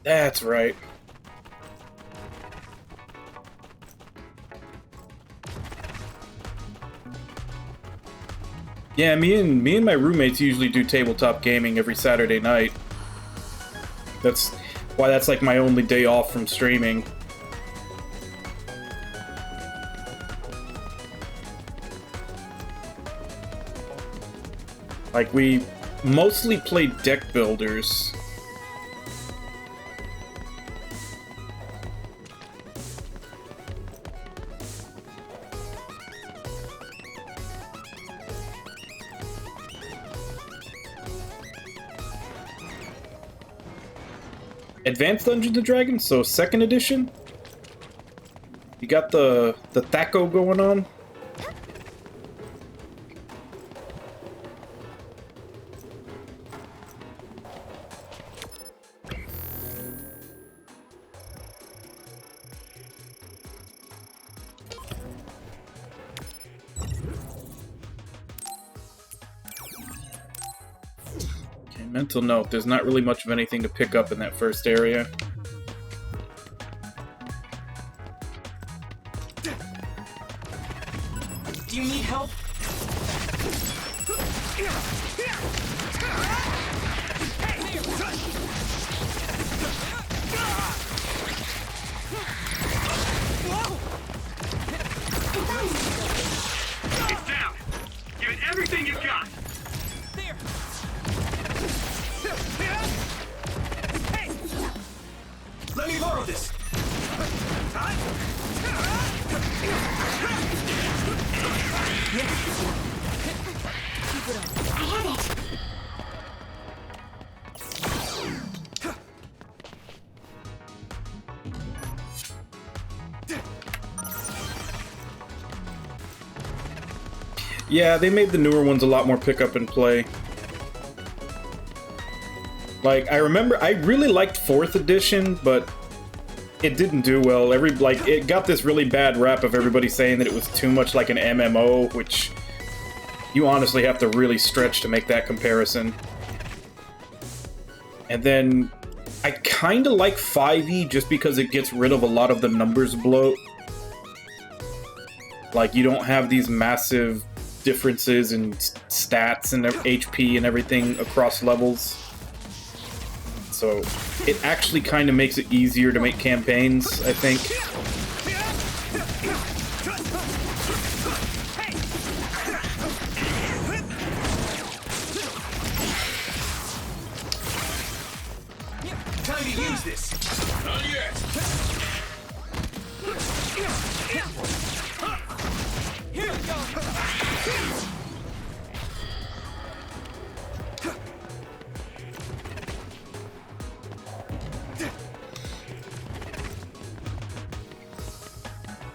That's right. Yeah, me and my roommates usually do tabletop gaming every Saturday night. That's why that's like my only day off from streaming. Like, we mostly play deck builders. Advanced Dungeons & Dragons, so 2nd edition? You got the Thaco going on? Mental note, there's not really much of anything to pick up in that first area. Do you need help? It's down. Give it everything you've got. Let me borrow this! I had it. Yeah, they made the newer ones a lot more pick up and play. Like, I remember, I really liked 4th edition, but it didn't do well. It got this really bad rap of everybody saying that it was too much like an MMO, which you honestly have to really stretch to make that comparison. And then I kind of like 5e just because it gets rid of a lot of the numbers bloat. Like, you don't have these massive differences in stats and HP and everything across levels. So it actually kind of makes it easier to make campaigns, I think. Time to use this! Not yet! Here we go!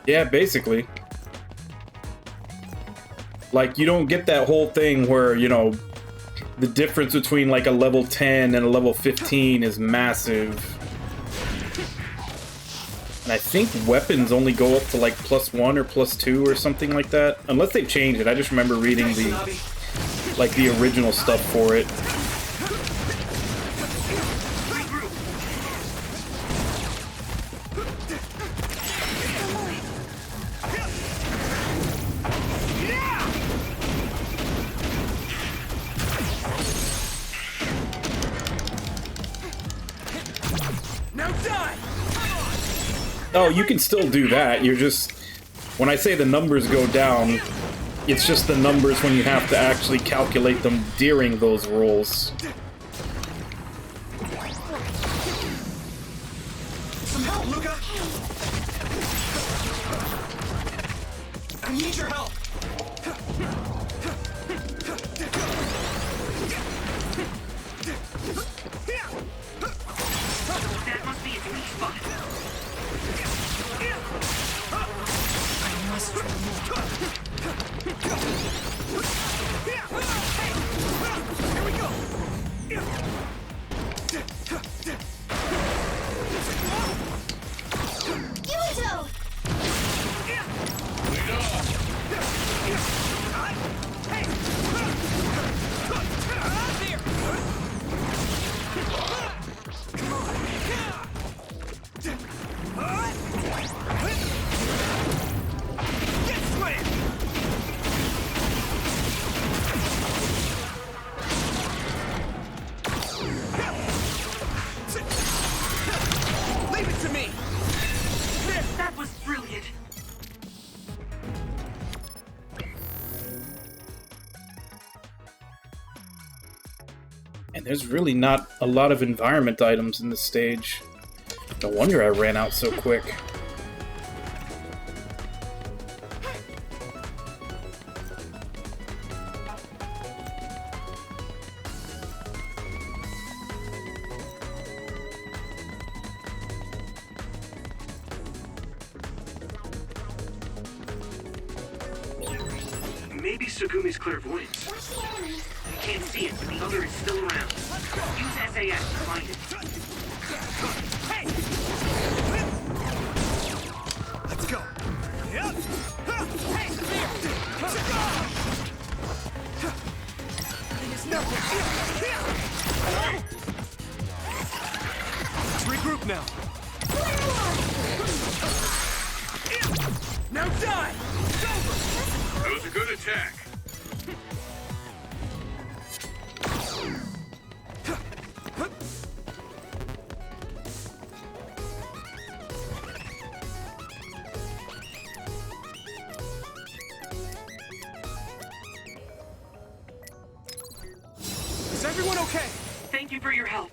Yeah, basically. Like, you don't get that whole thing where, you know, the difference between like a level 10 and a level 15 is massive. And I think weapons only go up to like +1 or +2 or something like that. Unless they've changed it. I just remember reading the original stuff for it. Oh, you can still do that. You're just... When I say the numbers go down, it's just the numbers when you have to actually calculate them during those rolls. Some help, Luca! I need your help! That must be its weak spot. I must try more. Here we go! Yuito! Leave it to me! That was brilliant. And there's really not a lot of environment items in this stage. No wonder I ran out so quick. Maybe Sugumi's clairvoyance. I can't see it, but the other is still around. Use SAS to find it. Let's go! Let's regroup now. Now die! It's over! That was a good attack. Is everyone okay? Thank you for your help.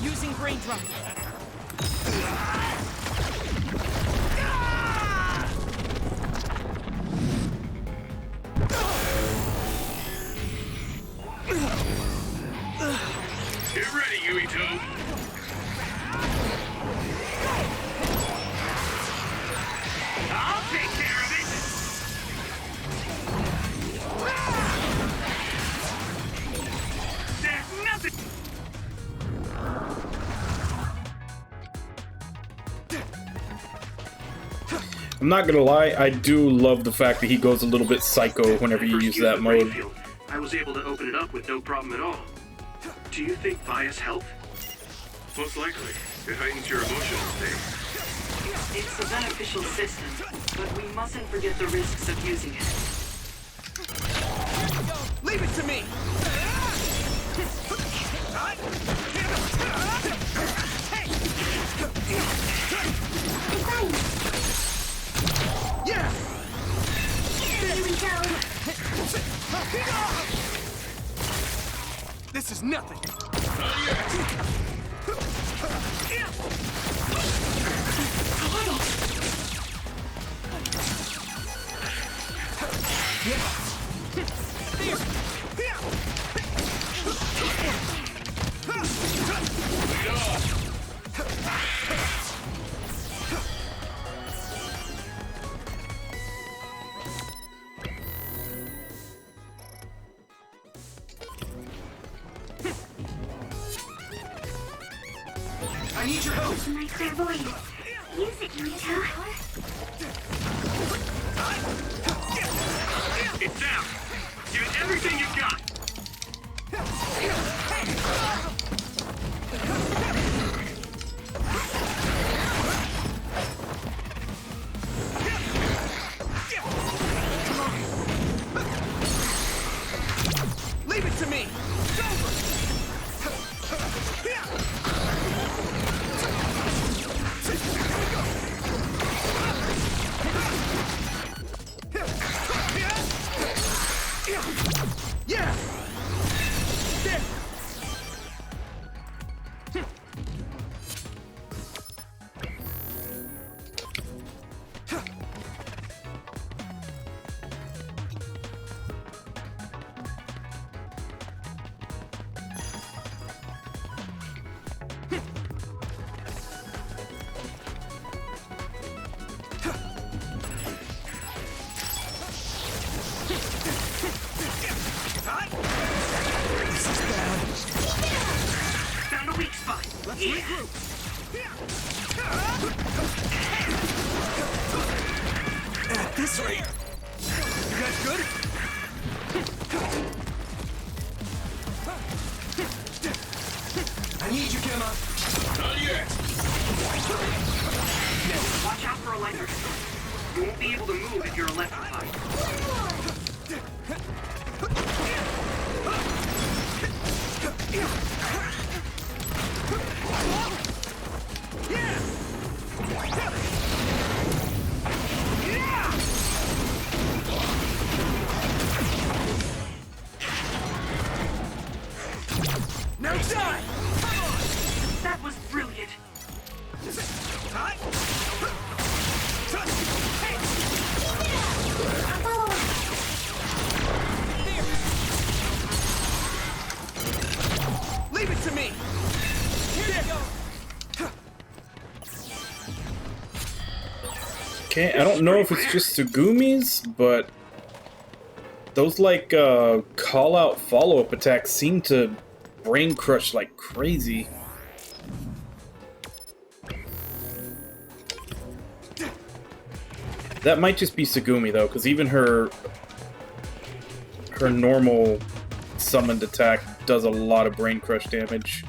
Using brain drum. Get ready, Yuito. I'll take care of it! There's nothing... I'm not gonna lie, I do love the fact that he goes a little bit psycho whenever you use that mode. I was able to open it up with no problem at all. Do you think bias helped? Most likely. It heightens your emotional state. It's a beneficial system, but we mustn't forget the risks of using it. Leave it to me! Yeah! Here we go. This is nothing! I need your help. My clairvoyance. Use it, Yuito. It's down! Give it everything you've got! Found a weak spot. Let's Yeah. regroup. At this rate, You guys good? I need you, Gemma. Not yet. Watch out for electric. You won't be able to move if you're electrified. Now die! That was brilliant. Leave it to me! Here you go! Okay, I don't know if it's just Tsugumi's, but those like call-out follow-up attacks seem to brain crush like crazy. That might just be Tsugumi though, because even her normal summoned attack does a lot of brain crush damage.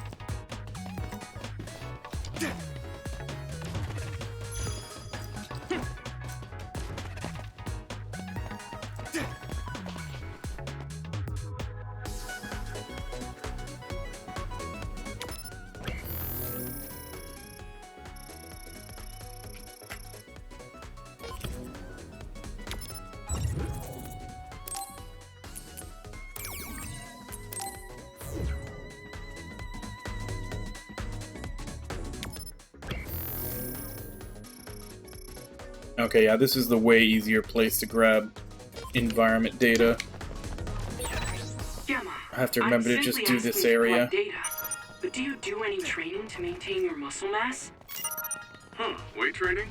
Okay, yeah, this is the way easier place to grab environment data. Gemma, I have to remember to just do this area. Data, but do you do any training to maintain your muscle mass? Huh, weight training?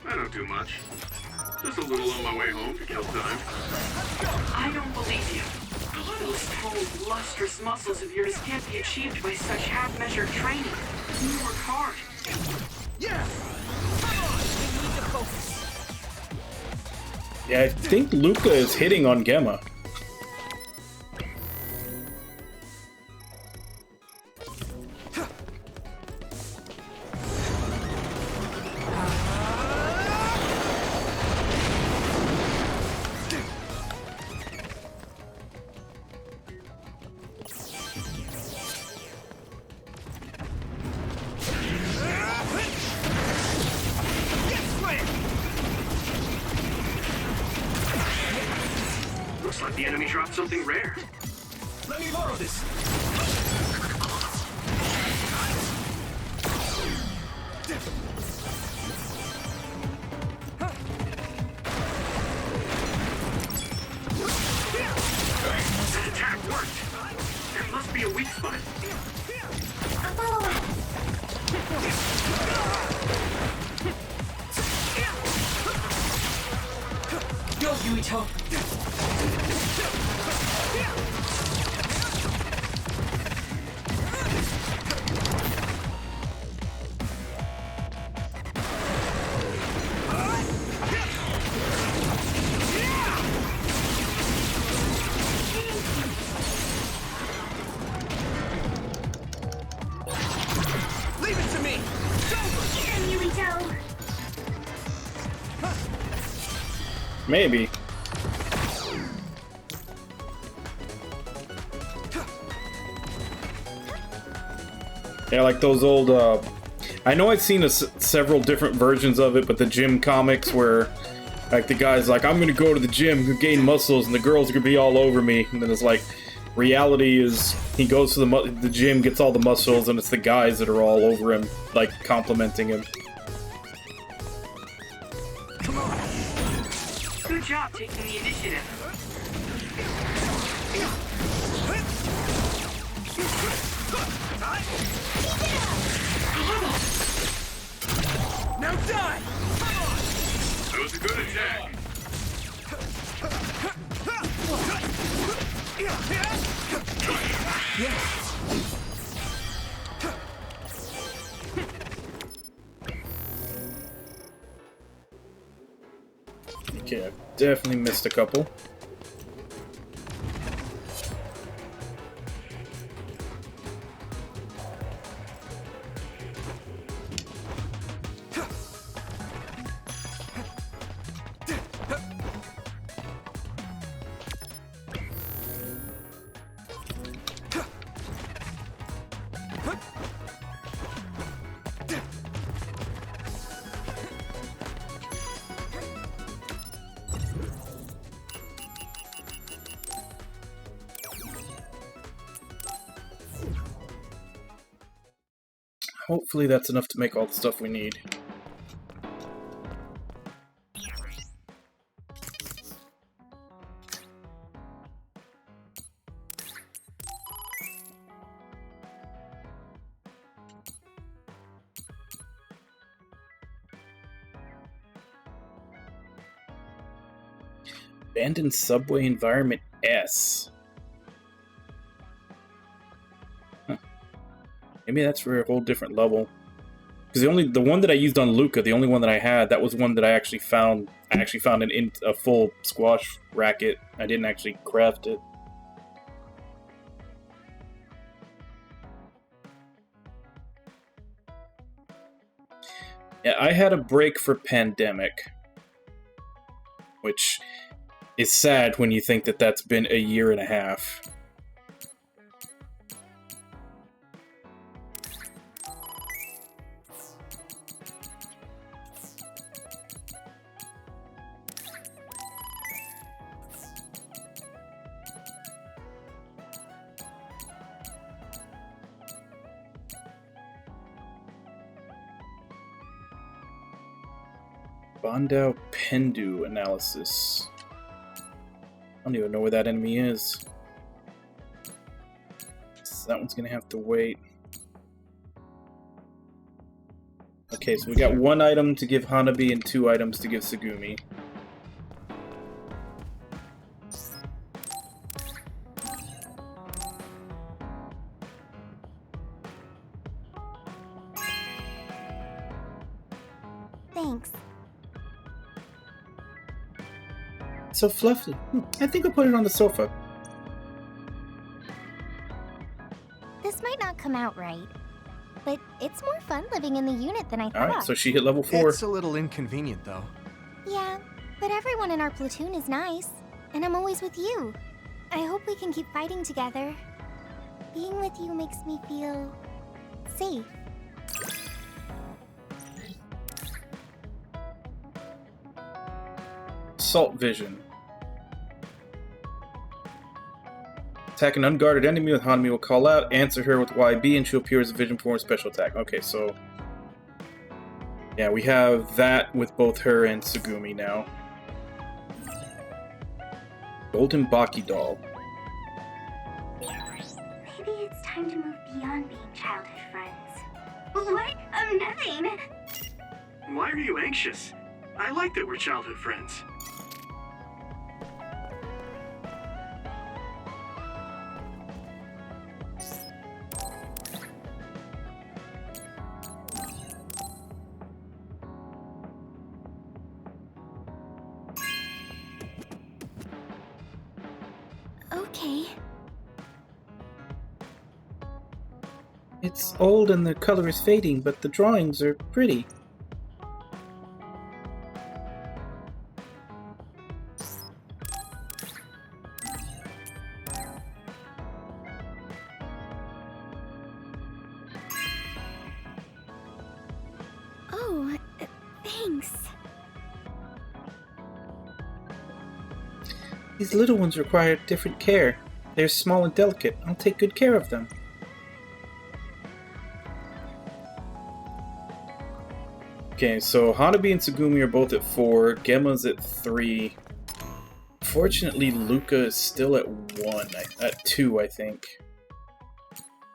I don't do much. Just a little on my way home to kill time. I don't believe you. Those toned, lustrous muscles of yours can't be achieved by such half-measured training. You work hard. Yeah! Come on! We need to focus. Yeah, I think Luca is hitting on Gemma. Looks like the enemy dropped something rare. Let me borrow this. That attack worked. There must be a weak spot. Go, Yuito. Leave it to me! Yuito! Maybe. Yeah, like those old, I know I've seen several different versions of it, but the gym comics where, like, the guy's like, I'm gonna go to the gym, gain muscles, and the girls are gonna be all over me. And then it's like, reality is, he goes to the gym, gets all the muscles, and it's the guys that are all over him, like, complimenting him. Good job taking the initiative. Now die! That was a good attack. Okay, I've definitely missed a couple. Hopefully that's enough to make all the stuff we need. Abandoned subway environment S. Huh. Maybe that's for a whole different level. Because the one that I used on Luca, the only one that I had, that was one that I actually found. I actually found a full squash racket. I didn't actually craft it. Yeah, I had a break for pandemic, which is sad when you think that that's been a year and a half. Bondao Pendu analysis. I don't even know where that enemy is. So that one's gonna have to wait. Okay, so we got 1 item to give Hanabi and 2 items to give Tsugumi. Thanks. So fluffy. I think I'll put it on the sofa. This might not come out right, but it's more fun living in the unit than I thought. Alright, so she hit level 4. It's a little inconvenient, though. Yeah, but everyone in our platoon is nice, and I'm always with you. I hope we can keep fighting together. Being with you makes me feel safe. Assault Vision. Attack an unguarded enemy with Hanami will call out, answer her with YB, and she'll appear as a vision form special attack. Okay, so... yeah, we have that with both her and Tsugumi now. Golden Baki doll. Maybe it's time to move beyond being childhood friends. What? Nothing. Why are you anxious? I like that we're childhood friends. Okay. It's old and the color is fading, but the drawings are pretty. Oh, thanks. These little ones require different care. They're small and delicate. I'll take good care of them. Okay, so Hanabi and Tsugumi are both at 4. Gemma's at 3. Fortunately, Luca is still at 1. At 2, I think.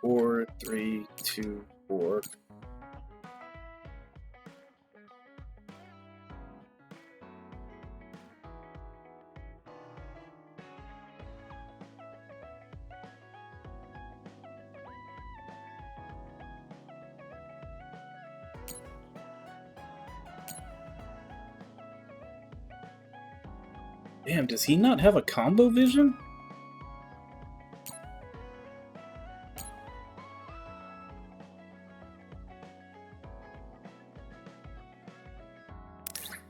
4, 3, 2, 4. Damn, does he not have a combo vision?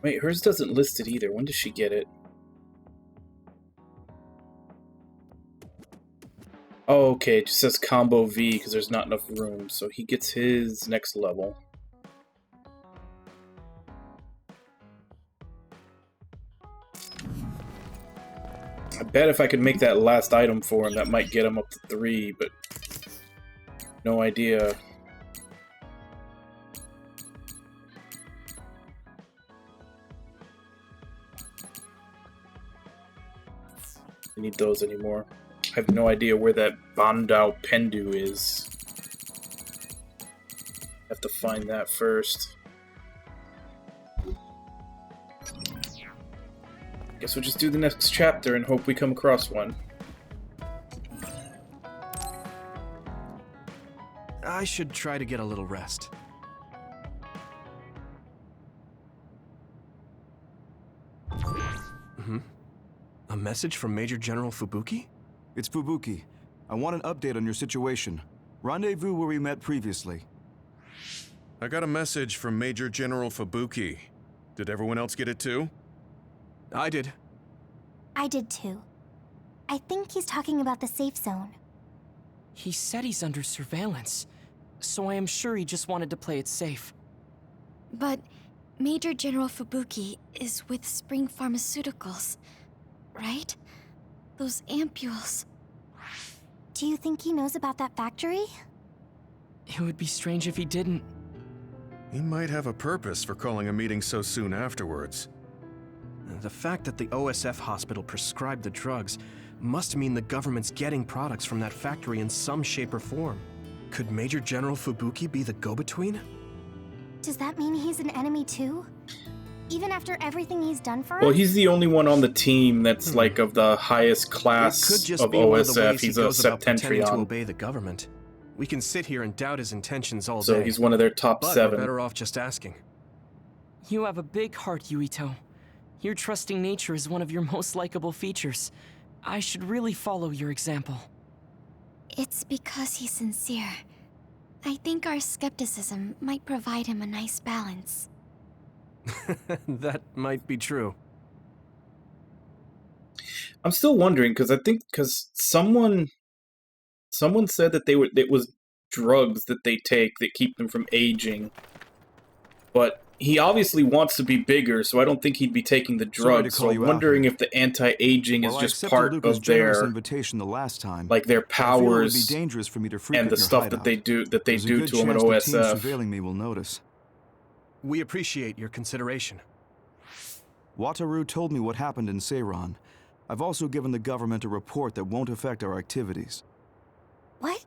Wait, hers doesn't list it either. When does she get it? Oh, okay, it just says combo V because there's not enough room, so he gets his next level. I bet if I could make that last item for him, that might get him up to 3, but no idea. I need those anymore. I have no idea where that Bandao Pendu is. Have to find that first. Guess we'll just do the next chapter and hope we come across one. I should try to get a little rest. A message from Major General Fubuki? It's Fubuki. I want an update on your situation. Rendezvous where we met previously. I got a message from Major General Fubuki. Did everyone else get it too? I did. I did too. I think he's talking about the safe zone. He said he's under surveillance, so I am sure he just wanted to play it safe. But Major General Fubuki is with Spring Pharmaceuticals, right? Those ampules. Do you think he knows about that factory? It would be strange if he didn't. He might have a purpose for calling a meeting so soon afterwards. The fact that the OSF hospital prescribed the drugs must mean the government's getting products from that factory in some shape or form. Could Major General Fubuki be the go-between? Does that mean he's an enemy too? Even after everything he's done for us? Well, he's the only one on the team that's like of the highest class It could just of be one of the OSF. ways He's he a goes about pretending to septentrion. obey the government. We can sit here and doubt his intentions all So day. he's one of their top but 7. We're better off just asking. You have a big heart, Yuito. Your trusting nature is one of your most likable features. I should really follow your example. It's because he's sincere. I think our skepticism might provide him a nice balance. That might be true. I'm still wondering because someone said that it was drugs that they take that keep them from aging, but he obviously wants to be bigger, so I don't think he'd be taking the drugs. So I'm wondering if the anti-aging is just part of their invitation the last time, like their powers it would be dangerous for me to and the stuff that they do to him in The team OSF. surveilling me will notice. We appreciate your consideration. Wataru told me what happened in Seiran. I've also given the government a report that won't affect our activities. What?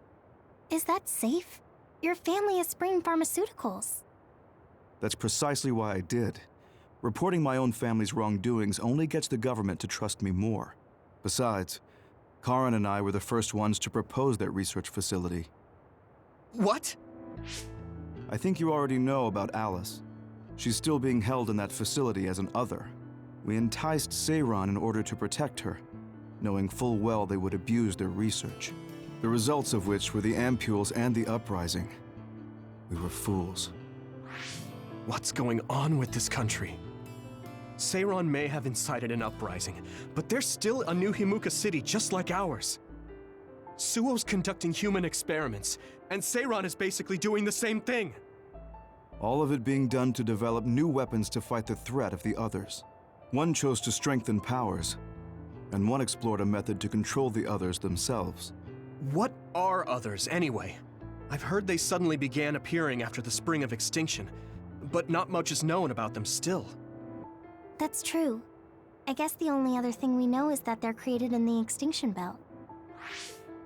Is that safe? Your family is Spring Pharmaceuticals. That's precisely why I did. Reporting my own family's wrongdoings only gets the government to trust me more. Besides, Karin and I were the first ones to propose that research facility. What? I think you already know about Alice. She's still being held in that facility as an other. We enticed Seiran in order to protect her, knowing full well they would abuse their research. The results of which were the ampules and the uprising. We were fools. What's going on with this country? Seiran may have incited an uprising, but there's still a new Himuka city just like ours. Suo's conducting human experiments, and Seiran is basically doing the same thing. All of it being done to develop new weapons to fight the threat of the others. One chose to strengthen powers, and one explored a method to control the others themselves. What are others, anyway? I've heard they suddenly began appearing after the Spring of Extinction, but not much is known about them still. That's true. I guess the only other thing we know is that they're created in the Extinction Belt.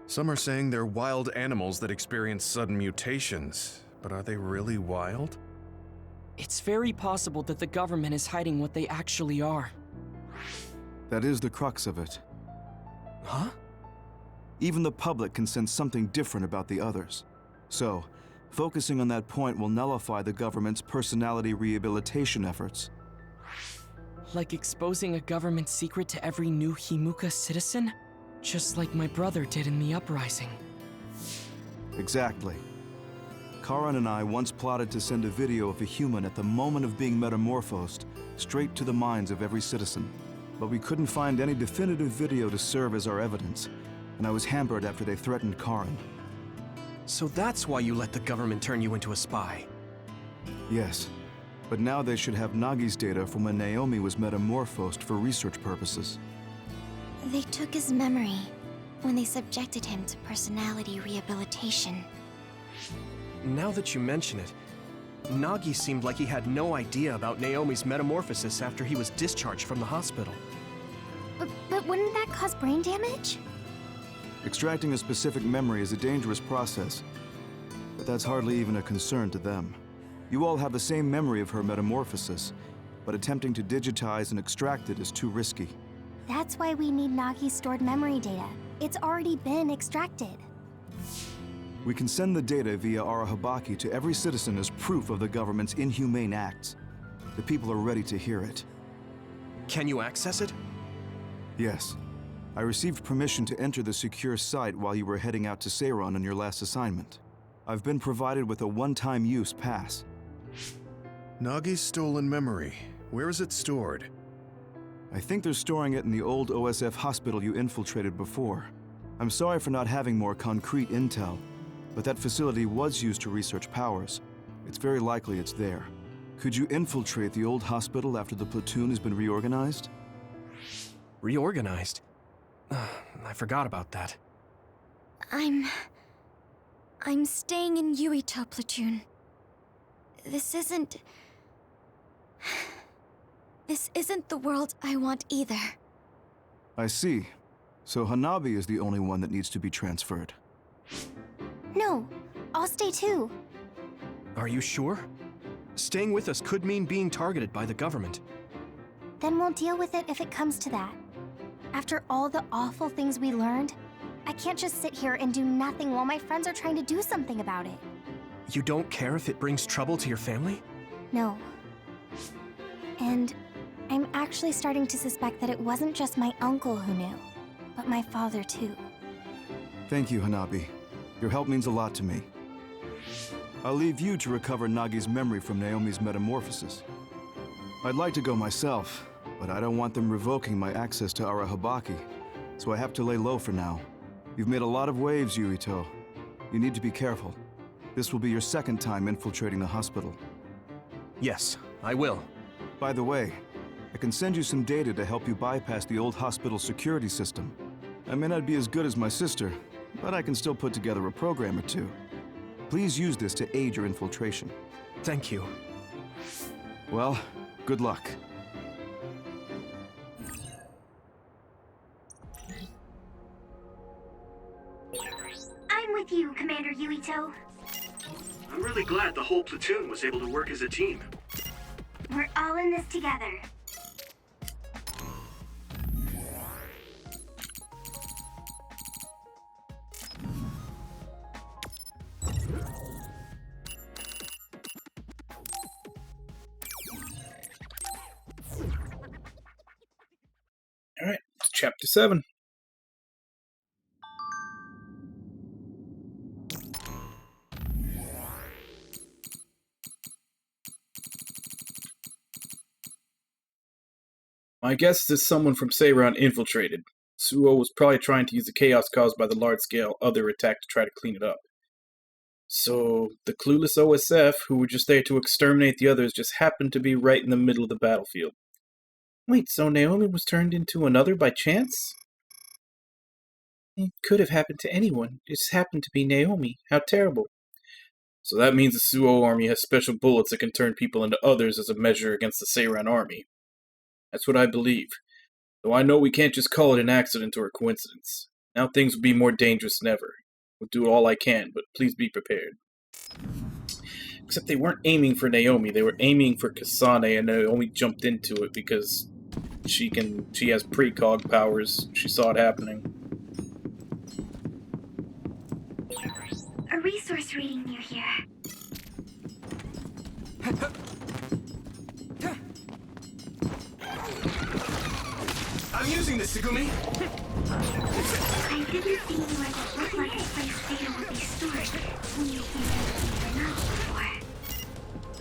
Some are saying they're wild animals that experience sudden mutations, but are they really wild? It's very possible that the government is hiding what they actually are. That is the crux of it. Huh? Even the public can sense something different about the others. So, focusing on that point will nullify the government's personality rehabilitation efforts. Like exposing a government secret to every new Himuka citizen? Just like my brother did in the uprising. Exactly. Karan and I once plotted to send a video of a human at the moment of being metamorphosed straight to the minds of every citizen. But we couldn't find any definitive video to serve as our evidence, and I was hampered after they threatened Karan. So that's why you let the government turn you into a spy? Yes. But now they should have Nagi's data from when Naomi was metamorphosed for research purposes. They took his memory when they subjected him to personality rehabilitation. Now that you mention it, Nagi seemed like he had no idea about Naomi's metamorphosis after he was discharged from the hospital. But wouldn't that cause brain damage? Extracting a specific memory is a dangerous process, but that's hardly even a concern to them. You all have the same memory of her metamorphosis, but attempting to digitize and extract it is too risky. That's why we need Nagi's stored memory data. It's already been extracted. We can send the data via Arahabaki to every citizen as proof of the government's inhumane acts. The people are ready to hear it. Can you access it? Yes. I received permission to enter the secure site while you were heading out to Seiran on your last assignment. I've been provided with a one-time use pass. Nagi's stolen memory. Where is it stored? I think they're storing it in the old OSF hospital you infiltrated before. I'm sorry for not having more concrete intel, but that facility was used to research powers. It's very likely it's there. Could you infiltrate the old hospital after the platoon has been reorganized? Reorganized? I forgot about that. I'm staying in Yuito platoon. This isn't the world I want either. I see. So Hanabi is the only one that needs to be transferred. No, I'll stay too. Are you sure? Staying with us could mean being targeted by the government. Then we'll deal with it if it comes to that. After all the awful things we learned, I can't just sit here and do nothing while my friends are trying to do something about it. You don't care if it brings trouble to your family? No. And I'm actually starting to suspect that it wasn't just my uncle who knew, but my father too. Thank you, Hanabi. Your help means a lot to me. I'll leave you to recover Nagi's memory from Naomi's metamorphosis. I'd like to go myself, but I don't want them revoking my access to Arahabaki, so I have to lay low for now. You've made a lot of waves, Yuito. You need to be careful. This will be your second time infiltrating the hospital. Yes, I will. By the way, I can send you some data to help you bypass the old hospital security system. I may not be as good as my sister, but I can still put together a program or two. Please use this to aid your infiltration. Thank you. Well, good luck. I'm with you, Commander Yuito. I'm really glad the whole platoon was able to work as a team. We're all in this together. Alright, chapter 7. My guess is someone from Seiran infiltrated. Suo was probably trying to use the chaos caused by the large-scale other attack to try to clean it up. So, the clueless OSF, who were just there to exterminate the others, just happened to be right in the middle of the battlefield. Wait, so Naomi was turned into another by chance? It could have happened to anyone. It just happened to be Naomi. How terrible. So that means the Suo army has special bullets that can turn people into others as a measure against the Seiran army. That's what I believe. Though I know we can't just call it an accident or a coincidence. Now things will be more dangerous than ever. We'll do all I can, but please be prepared. Except they weren't aiming for Naomi, they were aiming for Kasane, and Naomi jumped into it because she has precog powers. She saw it happening. A resource reading near here. I'm using this, Tsugumi. I didn't see anywhere that looked like a place data would be stored when you came into the novel before.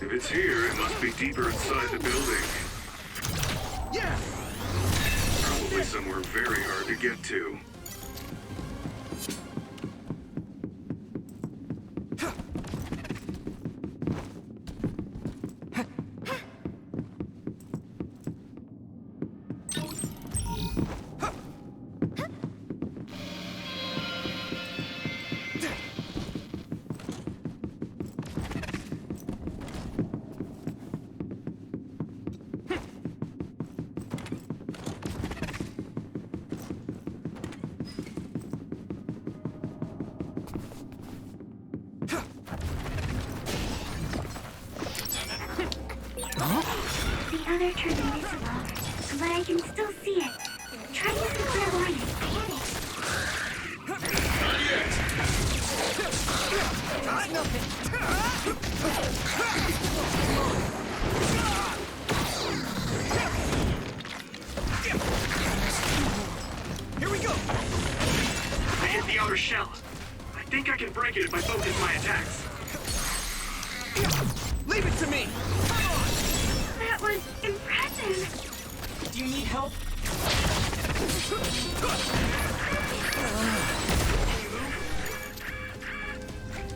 If it's here, it must be deeper inside the building. Yeah! Probably somewhere very hard to get to. The other turned invisible, but I can still see it. Try using clairvoyance. Here we go! I hit the outer shell. I think I can break it if I focus my attacks. Leave it to me! That was impressive. Do you need help?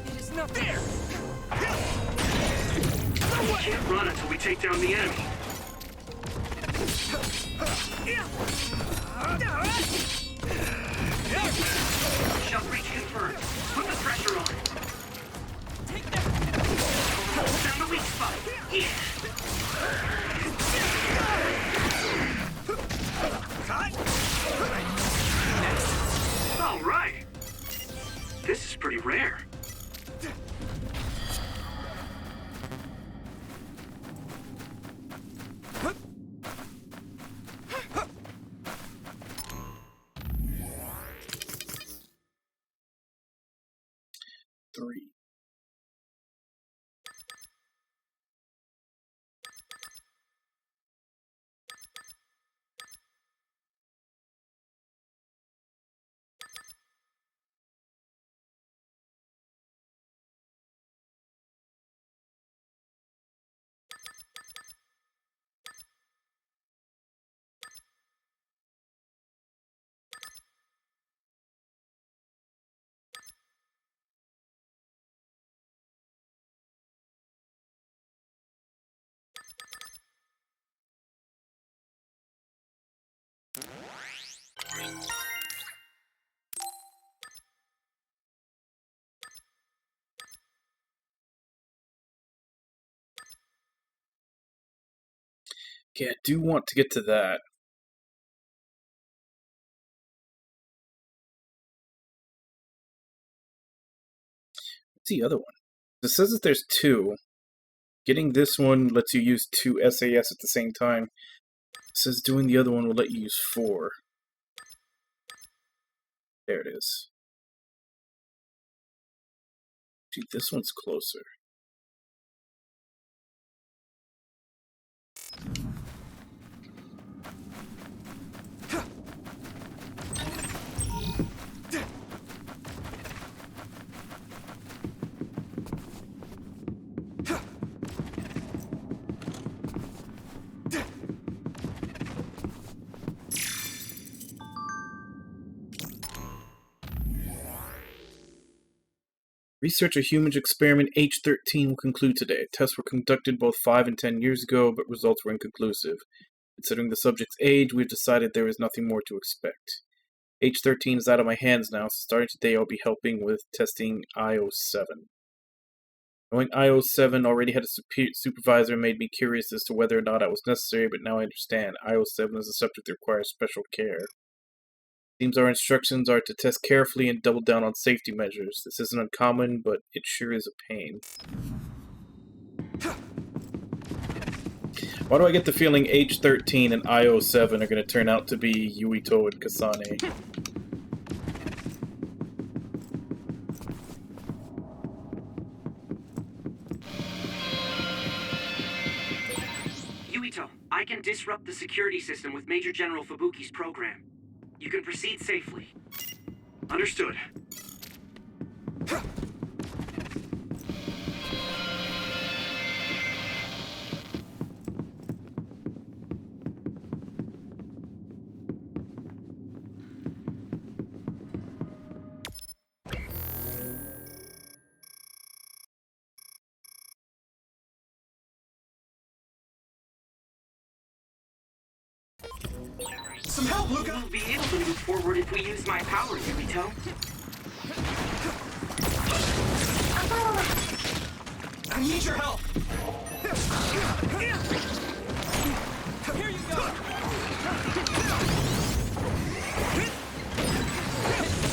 It is not there! We can't run until we take down the enemy. Shell breach confirmed. Put the pressure on. Hold down the weak spot. All right. This is pretty rare. Three. Okay, I do want to get to that. What's the other one? It says that there's two. Getting this one lets you use 2 SAS at the same time. It says doing the other one will let you use 4. There it is. Gee, this one's closer. Research a human experiment H13 will conclude today. Tests were conducted both 5 and 10 years ago, but results were inconclusive. Considering the subject's age, we've decided there is nothing more to expect. H13 is out of my hands now, so starting today I'll be helping with testing IO7. Knowing IO7 already had a supervisor made me curious as to whether or not that was necessary, but now I understand. IO7 is a subject that requires special care. Seems our instructions are to test carefully and double down on safety measures. This isn't uncommon, but it sure is a pain. Why do I get the feeling H13 and IO7 are going to turn out to be Yuito and Kasane? Yuito, I can disrupt the security system with Major General Fubuki's program. You can proceed safely. Understood. Some help, Luca! We'll be able to move forward if we use my power, Yumito. I need your help! Here you go!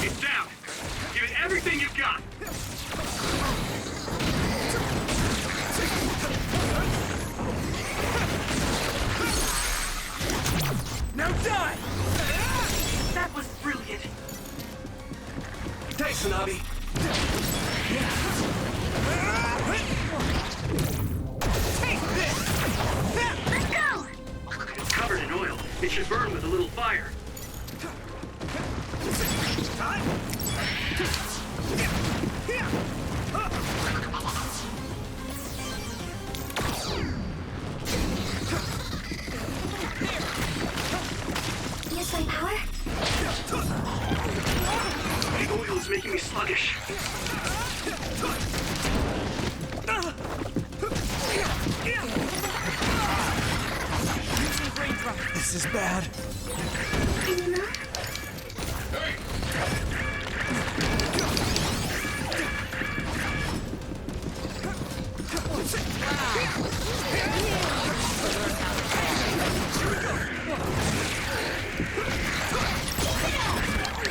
It's down. Give it everything you've got. Now die! That was brilliant. Thanks, Hanabi. Take this! Let's go! It's covered in oil. It should burn with a little fire. Use my power? The oil is making me sluggish. This is bad.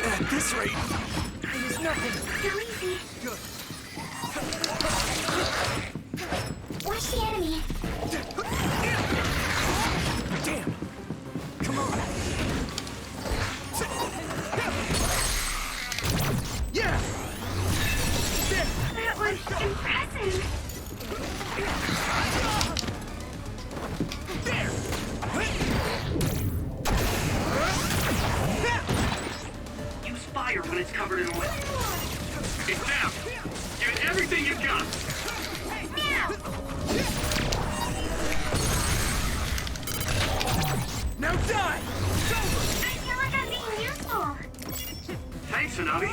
At this rate, I use nothing. Go easy. good. Watch the enemy. Damn! Come on! Yeah! That was impressive. Use fire when it's covered in oil. It's down. Give it everything you've got. Now die! I feel like I'm being useful. Thanks, Hanabi.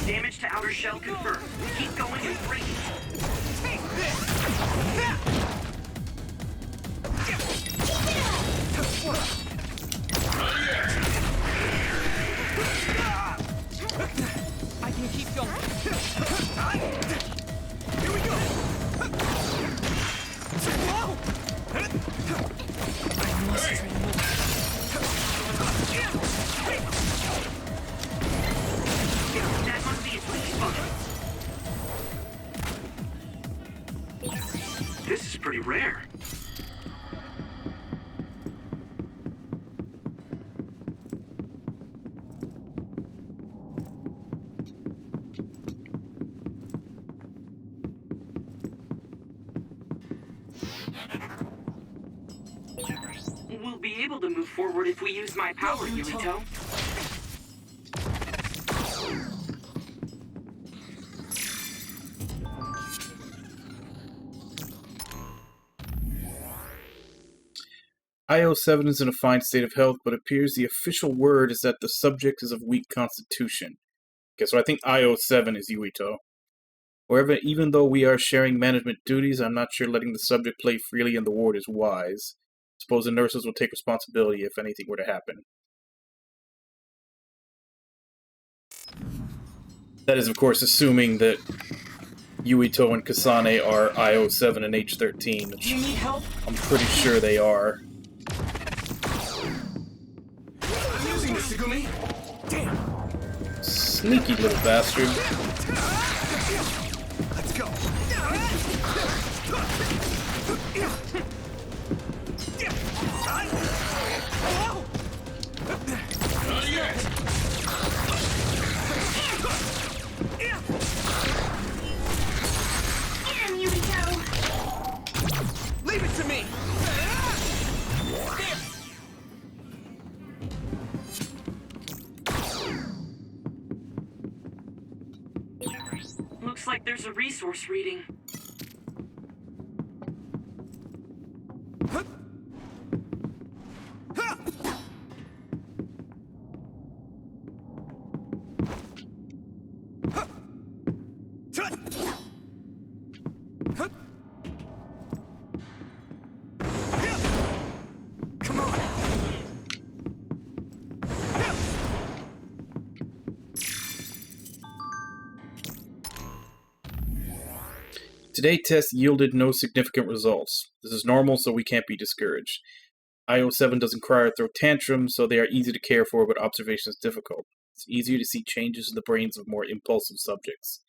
Damage to outer shell confirmed. Keep going and break it. Take this! I can keep going. Here we go! Whoa! I must train more. That must be its weak spot. This is pretty rare. We'll be able to move forward if we use my power, Yumito. IO7 is in a fine state of health, but appears the official word is that the subject is of weak constitution. Okay, so I think IO7 is Yuito. However, even though we are sharing management duties, I'm not sure letting the subject play freely in the ward is wise. Suppose the nurses will take responsibility if anything were to happen. That is, of course, assuming that Yuito and Kasane are IO7 and H13. Do you need help? I'm pretty sure they are. I'm using this, Segumi! Damn! Sneaky little bastard. Let's go! Get him, Yumito. Leave it to me! like there's a resource reading. Today's test yielded no significant results. This is normal, so we can't be discouraged. IO7 doesn't cry or throw tantrums, so they are easy to care for, but observation is difficult. It's easier to see changes in the brains of more impulsive subjects.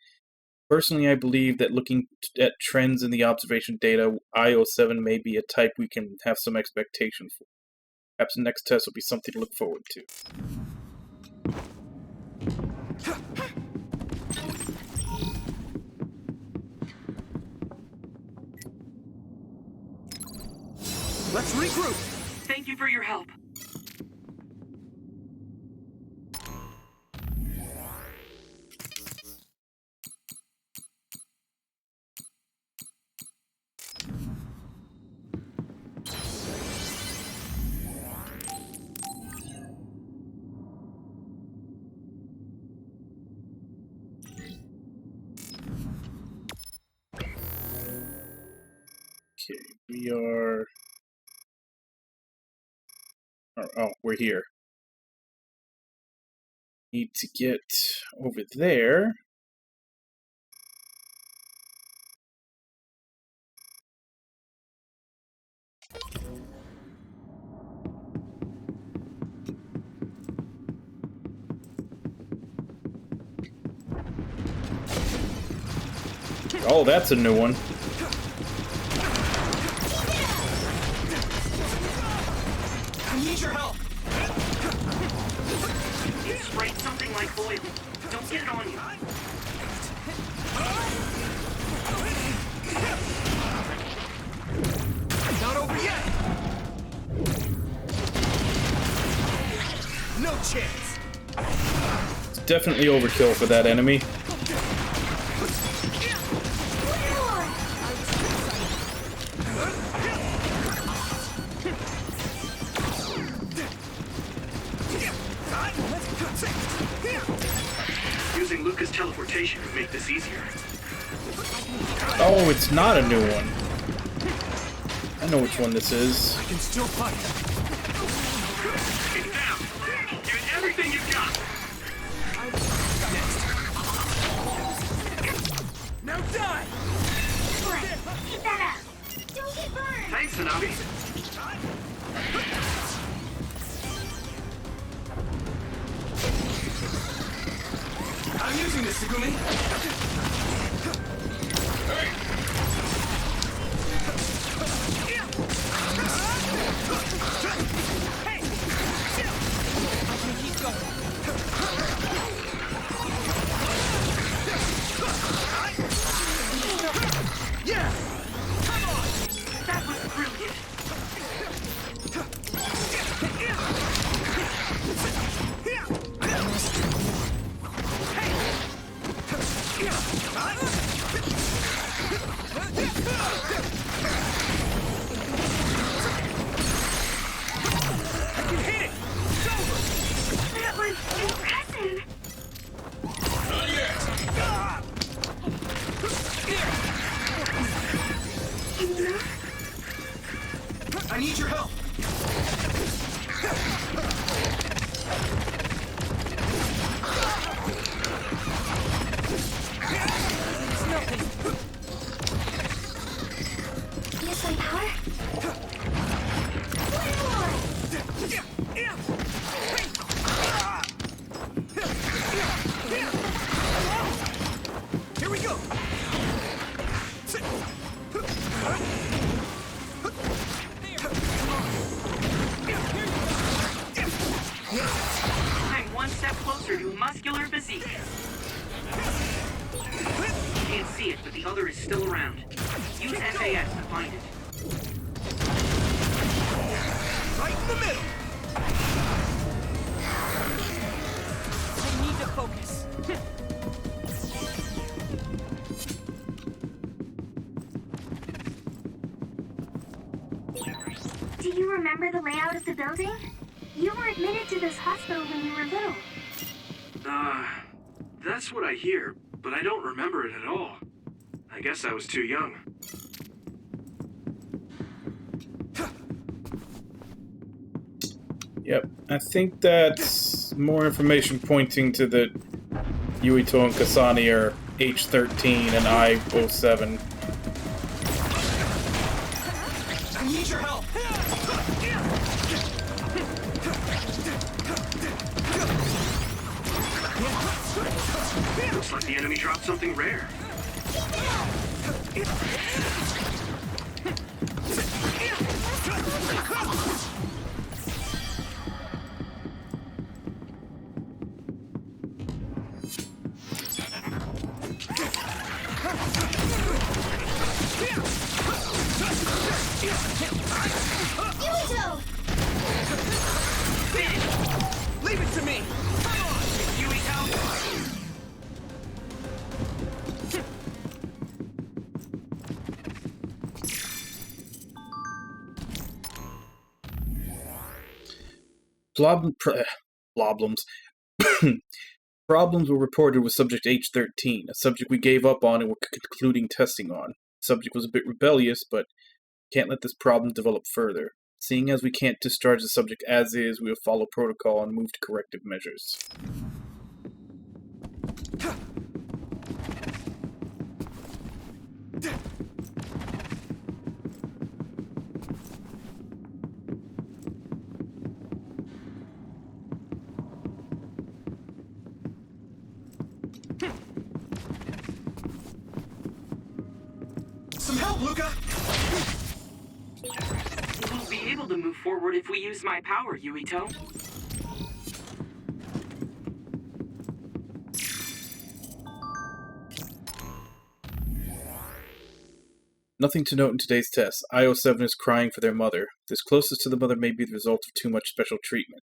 Personally, I believe that looking at trends in the observation data, IO7 may be a type we can have some expectation for. Perhaps the next test will be something to look forward to. Let's regroup! Thank you for your help. Okay, we are... Oh, we're here. Need to get over there. Oh, that's a new one. I need your help! You sprayed something like oil. Don't get it on you. Not over yet! No chance! It's definitely overkill for that enemy. Using Luca's teleportation would make this easier. Oh, it's not a new one. I know which one this is. I can still fight. Get down! Give it everything you've got! Now die! Keep that up! Don't get burned! Thanks, Tsunami. I'm using this, Segumi! Yeah! Come on! That was brilliant! That was impressive! I need your help! Use some power? Here we go! I'm one step closer to a muscular physique. Can't see it, but the other is still around. Use SAS to find it. Right in the middle! I need to focus. Do you remember the layout of the building? You were admitted to this hospital when you were little. That's what I hear, but I don't remember it at all. I guess I was too young. Yep, I think that's more information pointing to the Yuito and Kasane are H13 and I-07. I need your help! Looks like the enemy dropped something rare. Yuito! Leave it to me! Come on, Yuito! Problems. Problems were reported with subject H13, a subject we gave up on and were concluding testing on. The subject was a bit rebellious, but can't let this problem develop further. Seeing as we can't discharge the subject as is, we will follow protocol and move to corrective measures. Some help, Luca! We'll be able to move forward if we use my power, Yuito. Nothing to note in today's test. I-07 is crying for their mother. This closest to the mother may be the result of too much special treatment.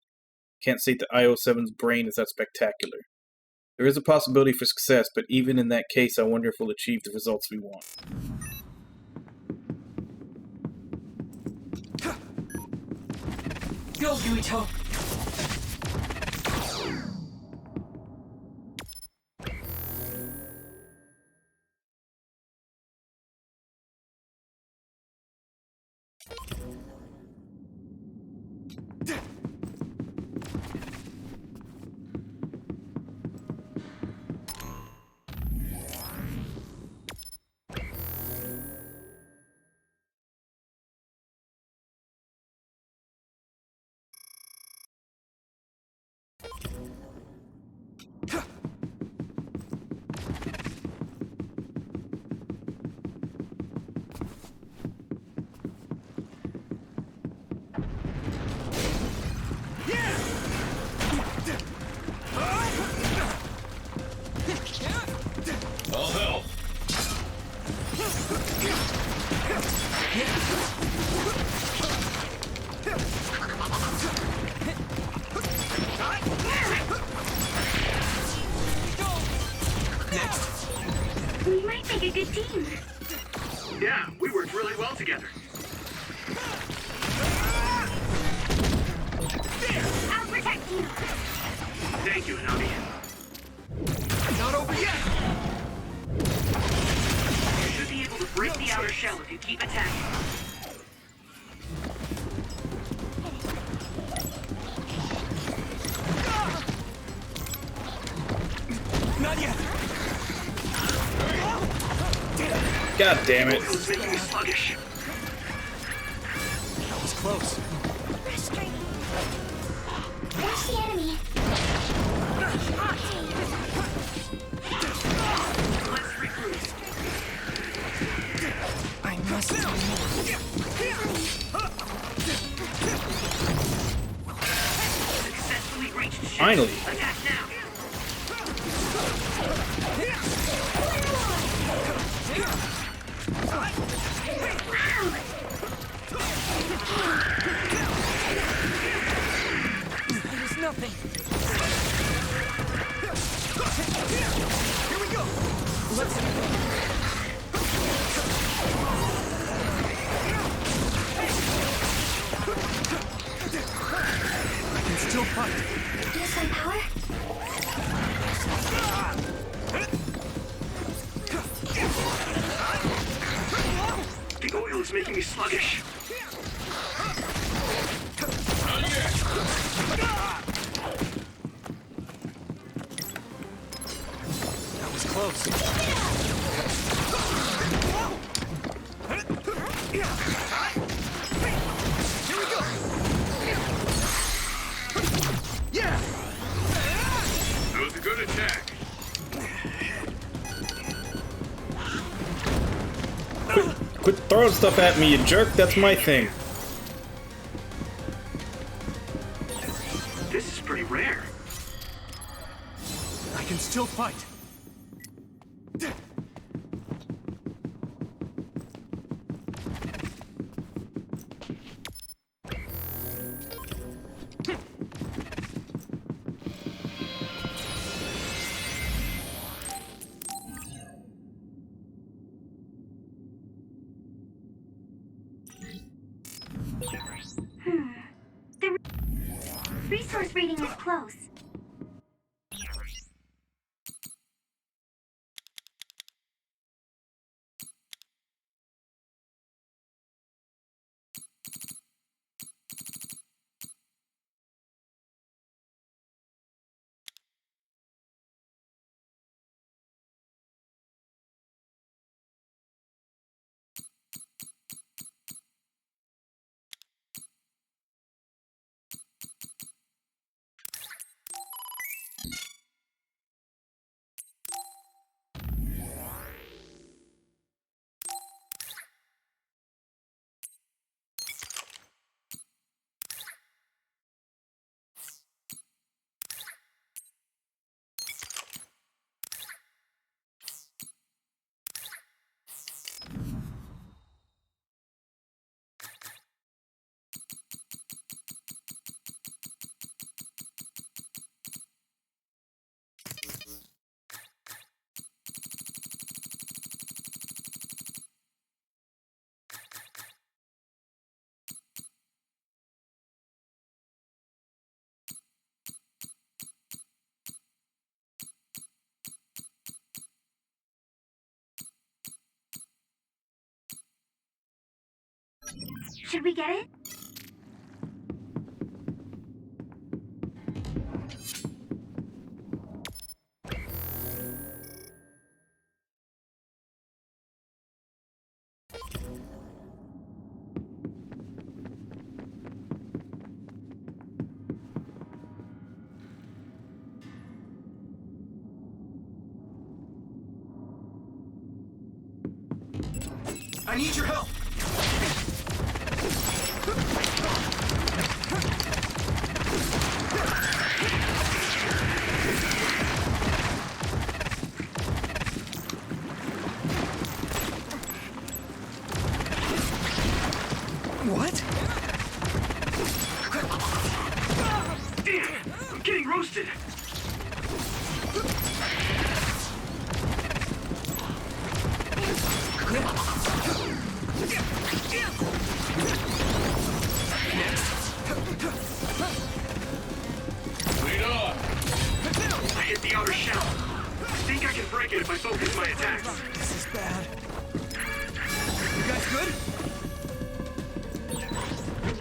Can't state that I-07's brain is that spectacular. There is a possibility for success, but even in that case, I wonder if we'll achieve the results we want. Go, Yuito! I'll help. We might make a good team. Yeah, we worked really well together. I'll protect you. Thank you, Hanami. Not over yet! You should be able to break the outer shell if you keep attacking. Not yet! God damn it. It was making me sluggish. That was close. Frustrating. Where's the enemy? Let's regroup. I must do Successfully reached ship. Finally. Attack now. There's nothing. Here we go! Let's still fight. Use some power? The oil is making me sluggish. That was close. Here we go. Yeah. That was a good attack. Quit throwing stuff at me, you jerk. That's my thing. This is pretty rare. I can still fight. The resource reading is close. Should we get it? I need your help. What? Damn! I'm getting roasted! Lead on. I hit the outer shell. I think I can break it if I focus my attacks. This is bad. You guys good?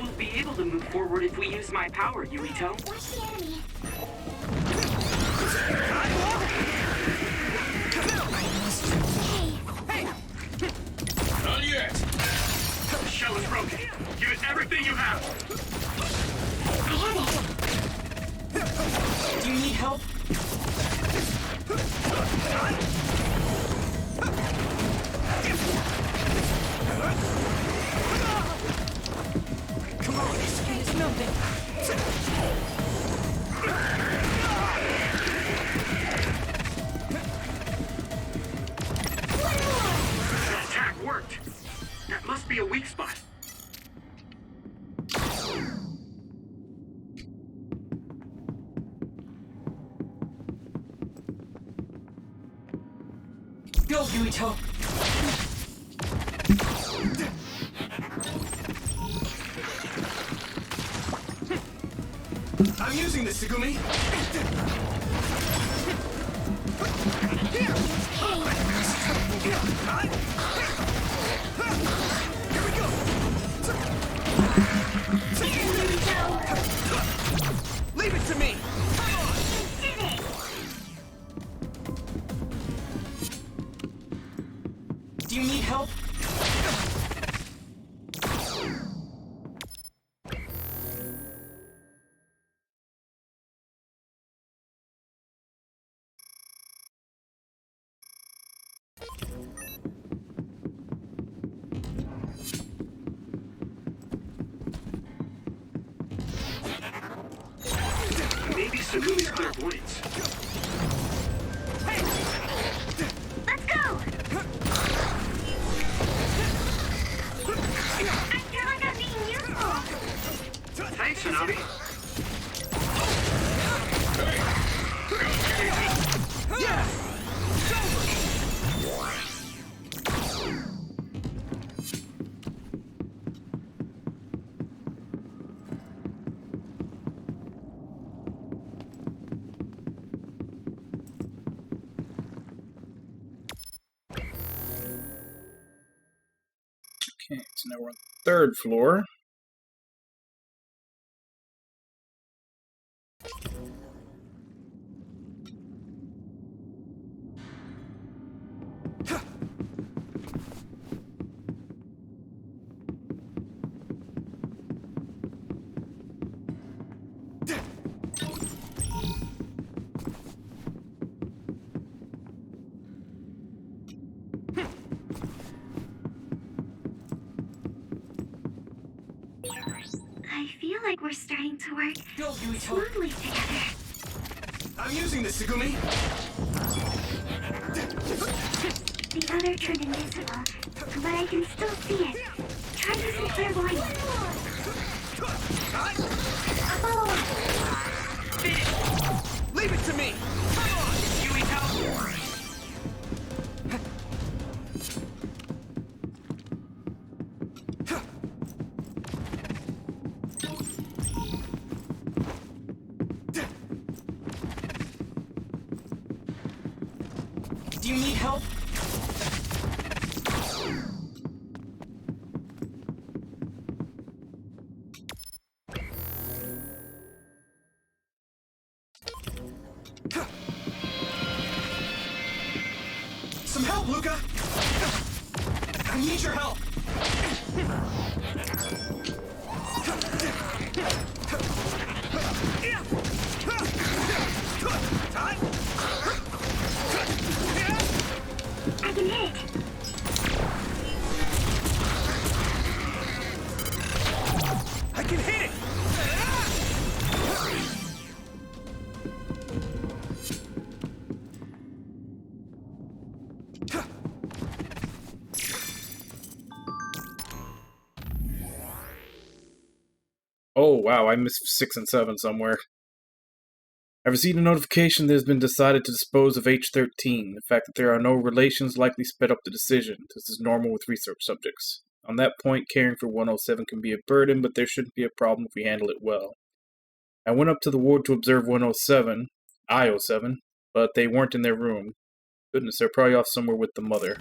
We'll be able to move forward if we use my power, Yuito. Watch the enemy. Not yet. The shell is broken. Give it everything you have. Do you need help? Come on, this is melting. That attack worked. That must be a weak spot. Go, Yuito. I'm using this, Segumi. Here we go. Leave it to me. Do you need help? Maybe Segumi's clairvoyance. Let's go! I feel like I'm being useful. Thanks, Tsunami. Yeah! Okay, so now we're on the 3rd floor. I feel like we're starting to work smoothly together. I'm using this, Segumi. The other turned invisible, but I can still see it. Try using clairvoyance. Leave it to me. Come on, Yuito. Do you need help? Some help, Luca. I need your help. I can hit it. I can hit it. Oh wow, I missed 6 and 7 somewhere. I've received a notification that it has been decided to dispose of H-13. The fact that there are no relations likely sped up the decision. This is normal with research subjects. On that point, caring for 107 can be a burden, but there shouldn't be a problem if we handle it well. I went up to the ward to observe 107, I-07, but they weren't in their room. Goodness, they're probably off somewhere with the mother.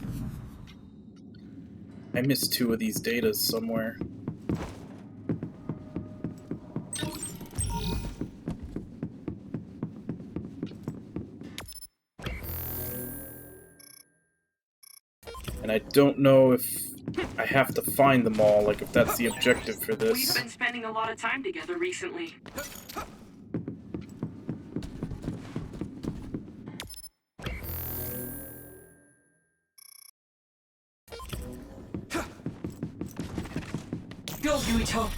I missed 2 of these datas somewhere. And I don't know if I have to find them all, like if that's the objective for this. We've been spending a lot of time together recently. Go, Yuito.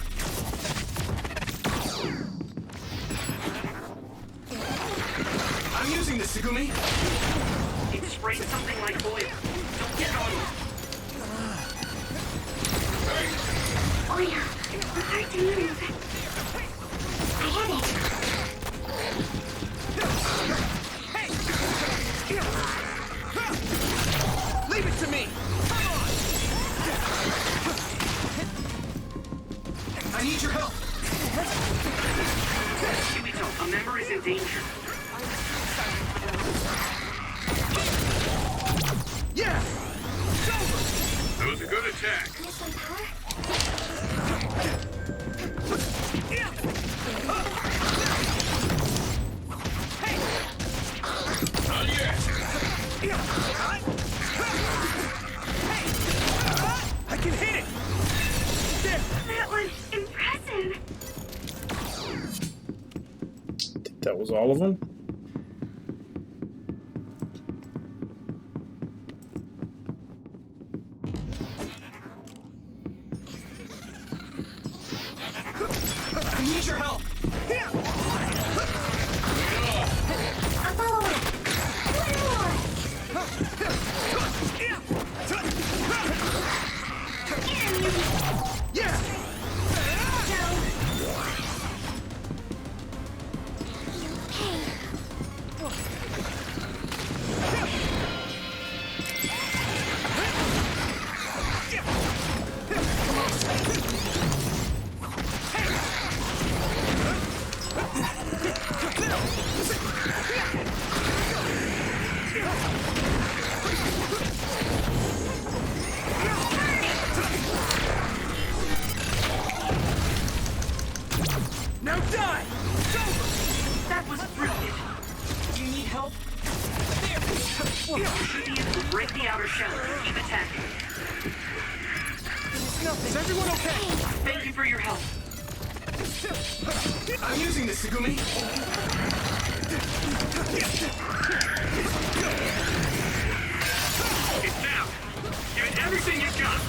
I'm using this, Segumi. It sprayed something like oil. Don't get on it. Oil. It's hard to move. I hit it. Leave it to me. Come on. I need your help. A member is in danger. Yeah! That was a good attack. Not yet. I can hit it! That was impressive. That was all of them? I need your help! A follower. One more. Yeah! Now die! It's over! That was brilliant. Do you need help? You should be able to break the outer shell and keep attacking. Is everyone okay? Thank you for your help. I'm using this, Segumi. It's down. Give it everything you've got.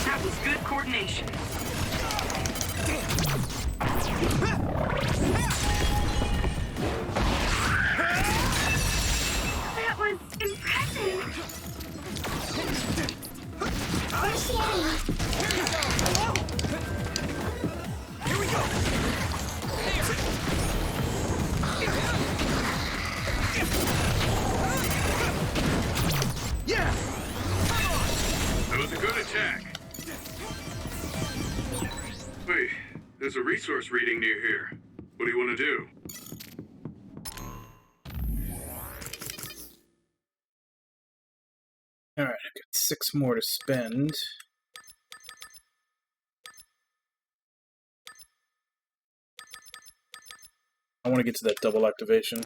That was good coordination. That was impressive. Where's the enemy? Here we go! Yeah! That was a good attack. Wait, there's a resource reading near here. What do you want to do? Alright, I've got 6 more to spend. I want to get to that double activation.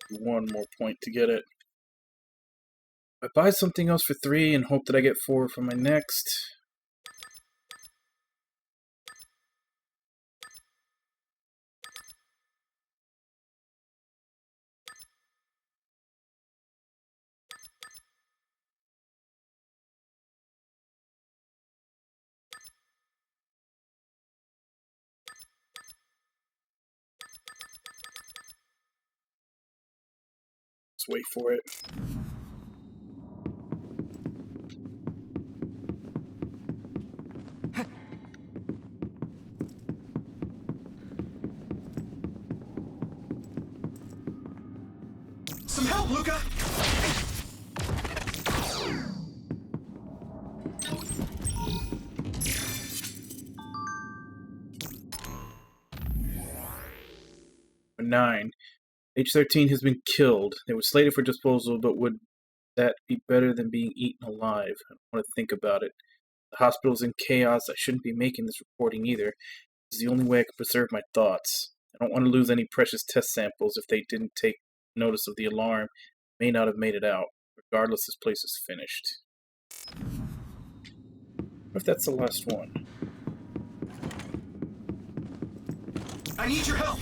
1 more point to get it. I buy something else for 3 and hope that I get 4 for my next. Let's wait for it. Some help, Luca! Nine. H-13 has been killed. They were slated for disposal, but would that be better than being eaten alive? I want to think about it. The hospital's in chaos. I shouldn't be making this reporting either. It's the only way I can preserve my thoughts. I don't want to lose any precious test samples if they didn't take notice of the alarm. May not have made it out. Regardless, this place is finished. What if that's the last one? I need your help!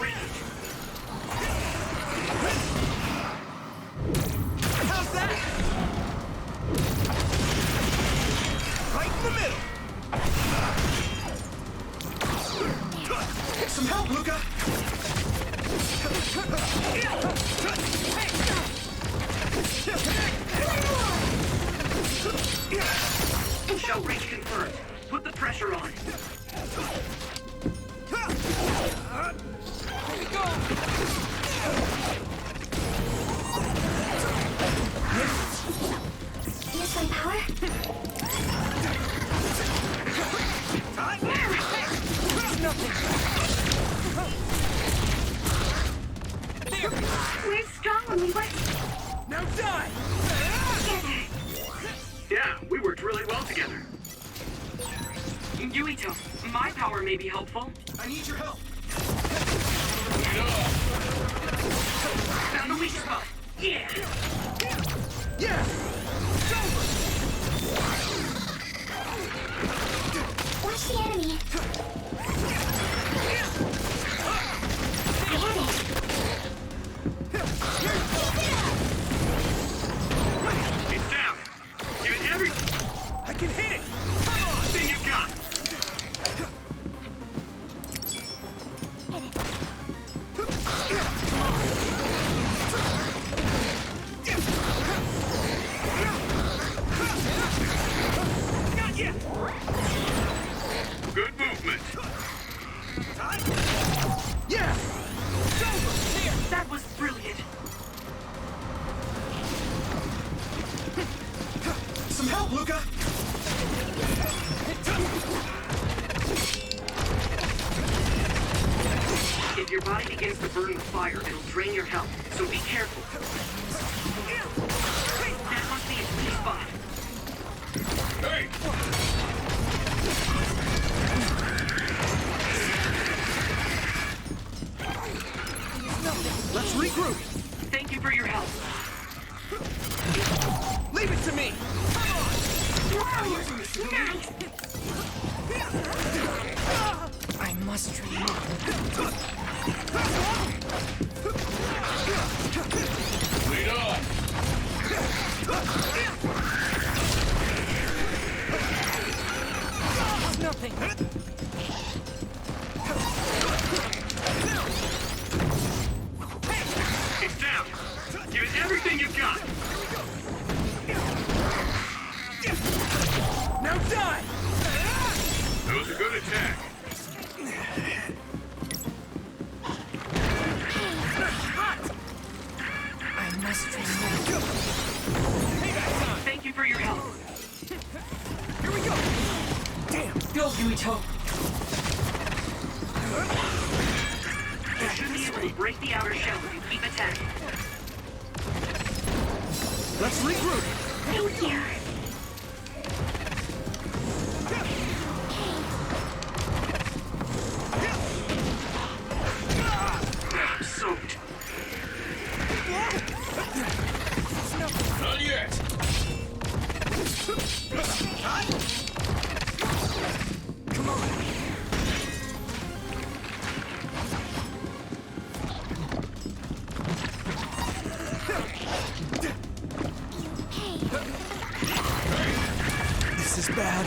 break it. How's that? Right in the middle. Some help, Luca. Shell breach confirmed. Put the pressure on. Here we go. Use my power? We're strong when we work Now die! together. Yeah, we worked really well together. Yuito, my power may be helpful. I need your help. Found the weak spot. Yeah. Yeah! Watch the enemy. I have it. It's down. Give it every I can hit it! thing you've got. Not yet! Good movement. Yeah! That was brilliant. Some help, Luca! If your body begins to burn with fire, it'll drain your health, so be careful. That must be its weak spot. Hey! Let's regroup! Thank you for your help. Leave it to me! I must remove. Lead on. Nothing. It's down. Give it everything you've got. Now die! That was a good attack. I must remove. Thank you for your help. Here we go! Damn! Go, Yuito. You should be able to break the outer shell if you keep attacking. Let's regroup! Thank you. I'm soaked. Not yet. Come on! This is bad.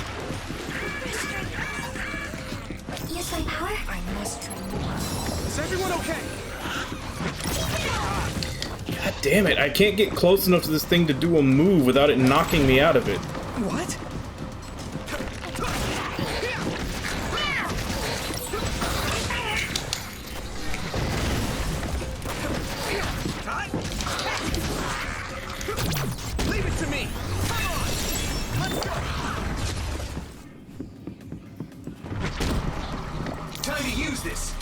Use my power? I must remove. Is everyone okay? God damn it, I can't get close enough to this thing to do a move without it knocking me out of it. What? Leave it to me! Come on! Let's go! Time to use this!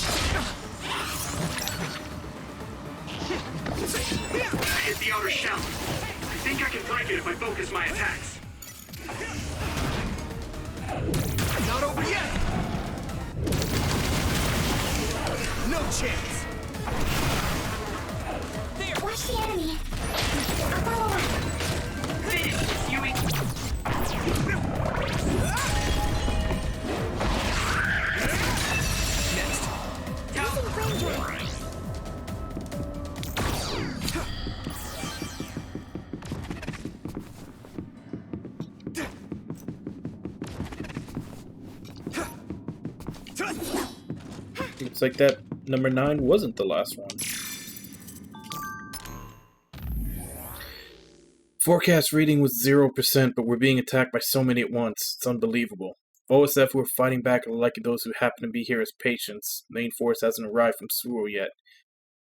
I hit the outer shell. I think I can break it if I focus my attacks. Not over yet! No chance! Watch the enemy. I'll follow up. Finish this, Yui. Next. Using flame drill. like that number 9 wasn't the last one. Forecast reading was 0%, but we're being attacked by so many at once. It's unbelievable. OSF who are fighting back are like those who happen to be here as patients. Main force hasn't arrived from Suro yet.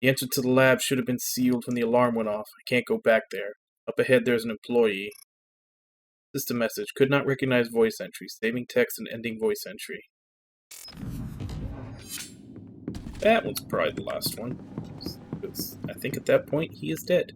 The entrance to the lab should have been sealed when the alarm went off. I can't go back there. Up ahead there's an employee. System message. Could not recognize voice entry. Saving text and ending voice entry. That one's probably the last one. Because I think at that point he is dead.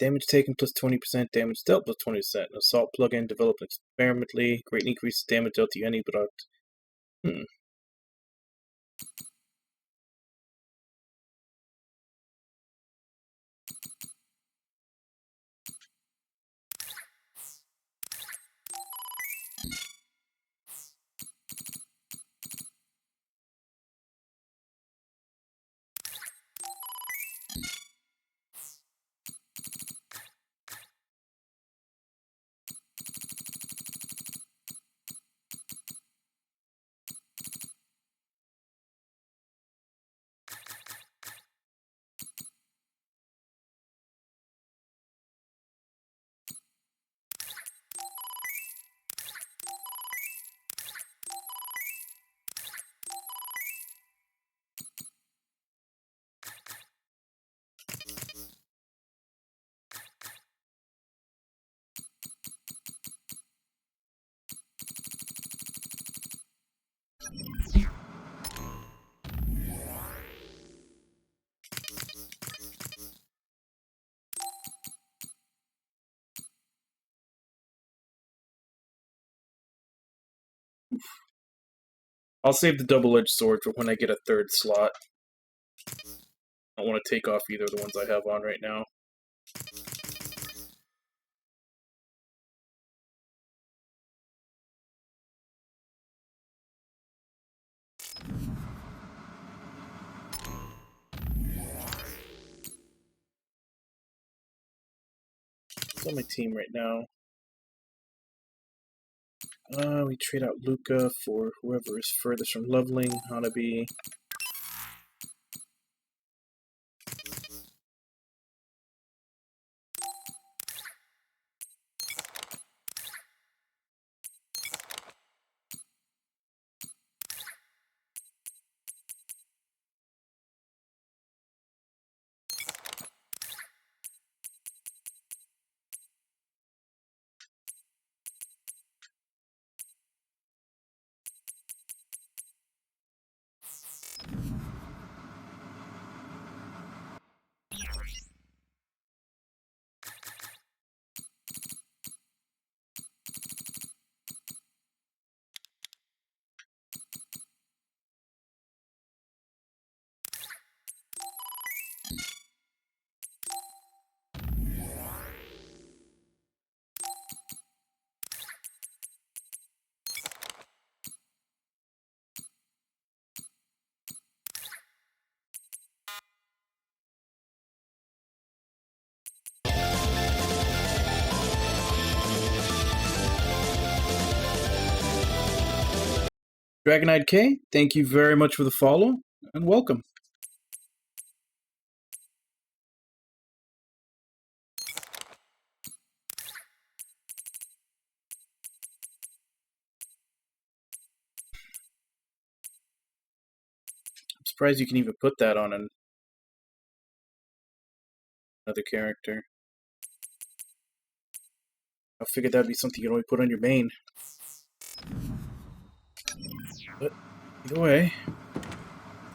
Damage taken plus 20%, damage dealt plus 20%. An assault plugin developed experimentally. Greatly increases damage dealt to any product. I'll save the double-edged sword for when I get a third slot. I don't want to take off either of the ones I have on right now. It's on my team right now. We trade out Luca for whoever is furthest from leveling. Hanabi. Dragonite K, thank you very much for the follow, and welcome. I'm surprised you can even put that on another character. I figured that'd be something you'd only put on your main. But either way,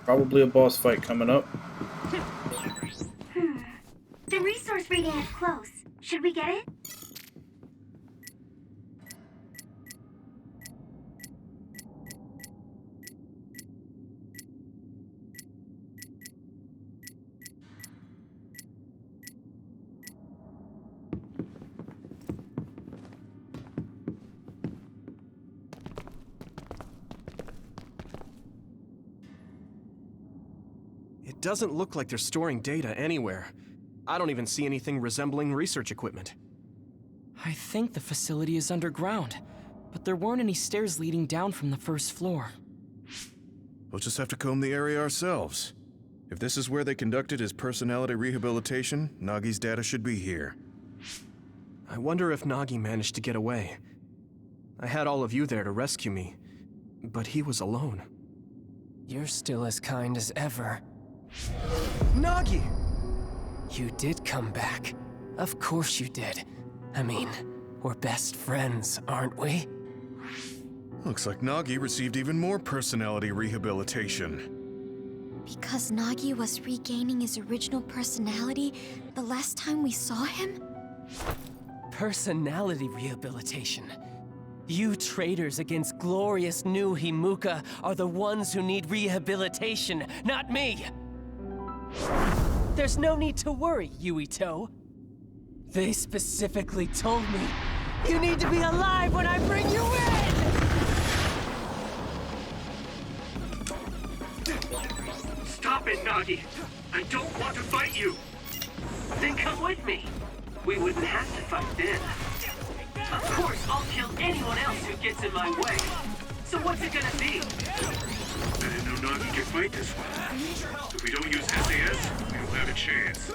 probably a boss fight coming up. The resource reading is close. Should we get it? It doesn't look like they're storing data anywhere. I don't even see anything resembling research equipment. I think the facility is underground, but there weren't any stairs leading down from the first floor. We'll just have to comb the area ourselves. If this is where they conducted his personality rehabilitation, Nagi's data should be here. I wonder if Nagi managed to get away. I had all of you there to rescue me, but he was alone. You're still as kind as ever. Nagi! You did come back. Of course you did. I mean, we're best friends, aren't we? Looks like Nagi received even more personality rehabilitation. Because Nagi was regaining his original personality the last time we saw him? Personality rehabilitation. You traitors against glorious new Himuka are the ones who need rehabilitation, not me! There's no need to worry, Yuito. They specifically told me you need to be alive when I bring you in! Stop it, Nagi! I don't want to fight you! Then come with me. We wouldn't have to fight then. Of course, I'll kill anyone else who gets in my way. So what's it gonna be? I didn't know Nagi could fight this well. If we don't use SAS, we don't have a chance.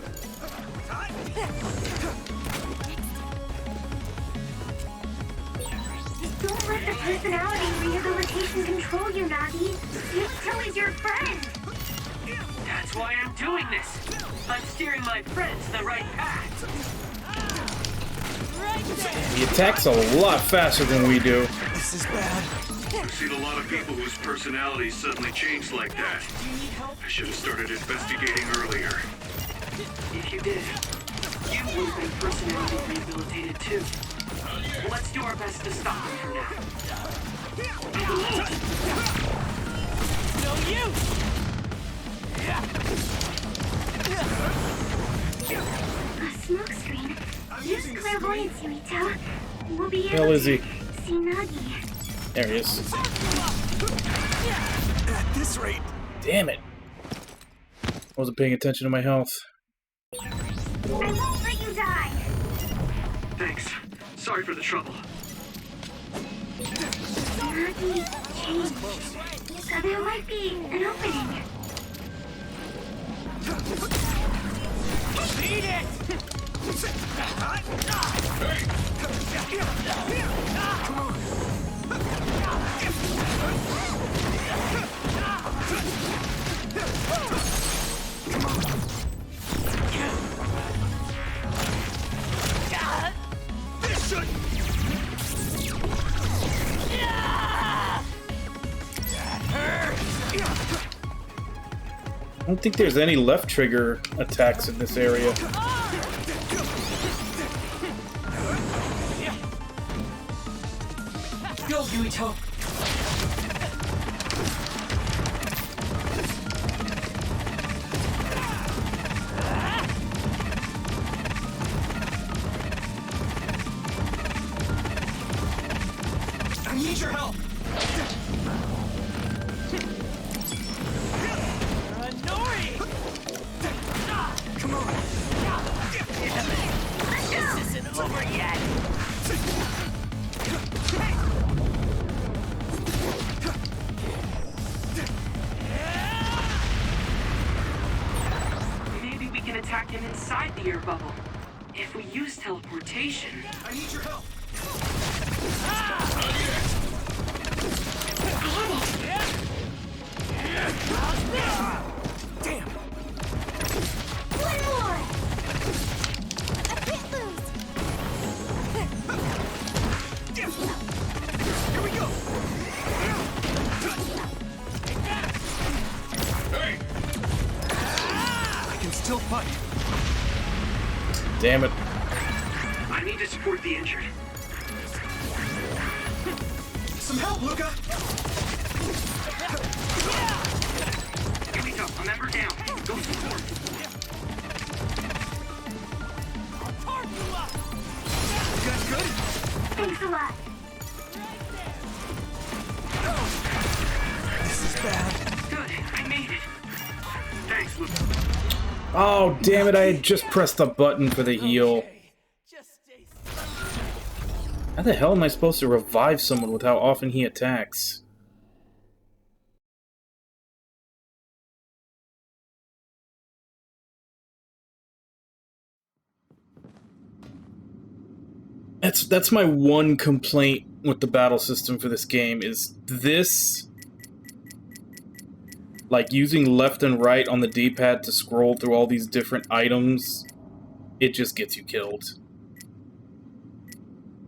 Don't let the personality rehabilitation control you, Nagi. Yuito is your friend. That's why I'm doing this. I'm steering my friends the right path. He attacks a lot faster than we do. This is bad. I've seen a lot of people whose personalities suddenly changed like that. I should have started investigating earlier. If you did, you would have been personality rehabilitated too. Let's do our best to stop him for now. No use! A smoke screen. Use clairvoyance, Yuito. We'll be Hell able is he? to see Nagi. There he is. At this rate. Damn it. I wasn't paying attention to my health. I won't let you die. Thanks. Sorry for the trouble. Nagi changed. So there might be an opening. Beat it! This should... I don't think there's any left trigger attacks in this area. Go, Yuito! I need your help! Nori! Come on! This isn't over yet! attack him inside the air bubble. If we use teleportation... I need your help! Damn! One more! I can't lose! Here we go! Hey! I can still fight. Damn it. I need to support the injured. Some help, Luca! Here we go, a member down. Go support. You guys good? Thanks a lot. This is bad. Good, I made it. Thanks, Luke. Oh, damn it, I had just pressed the button for the heal. How the hell am I supposed to revive someone with how often he attacks? That's my one complaint with the battle system for this game, is this... like, using left and right on the D-pad to scroll through all these different items, it just gets you killed.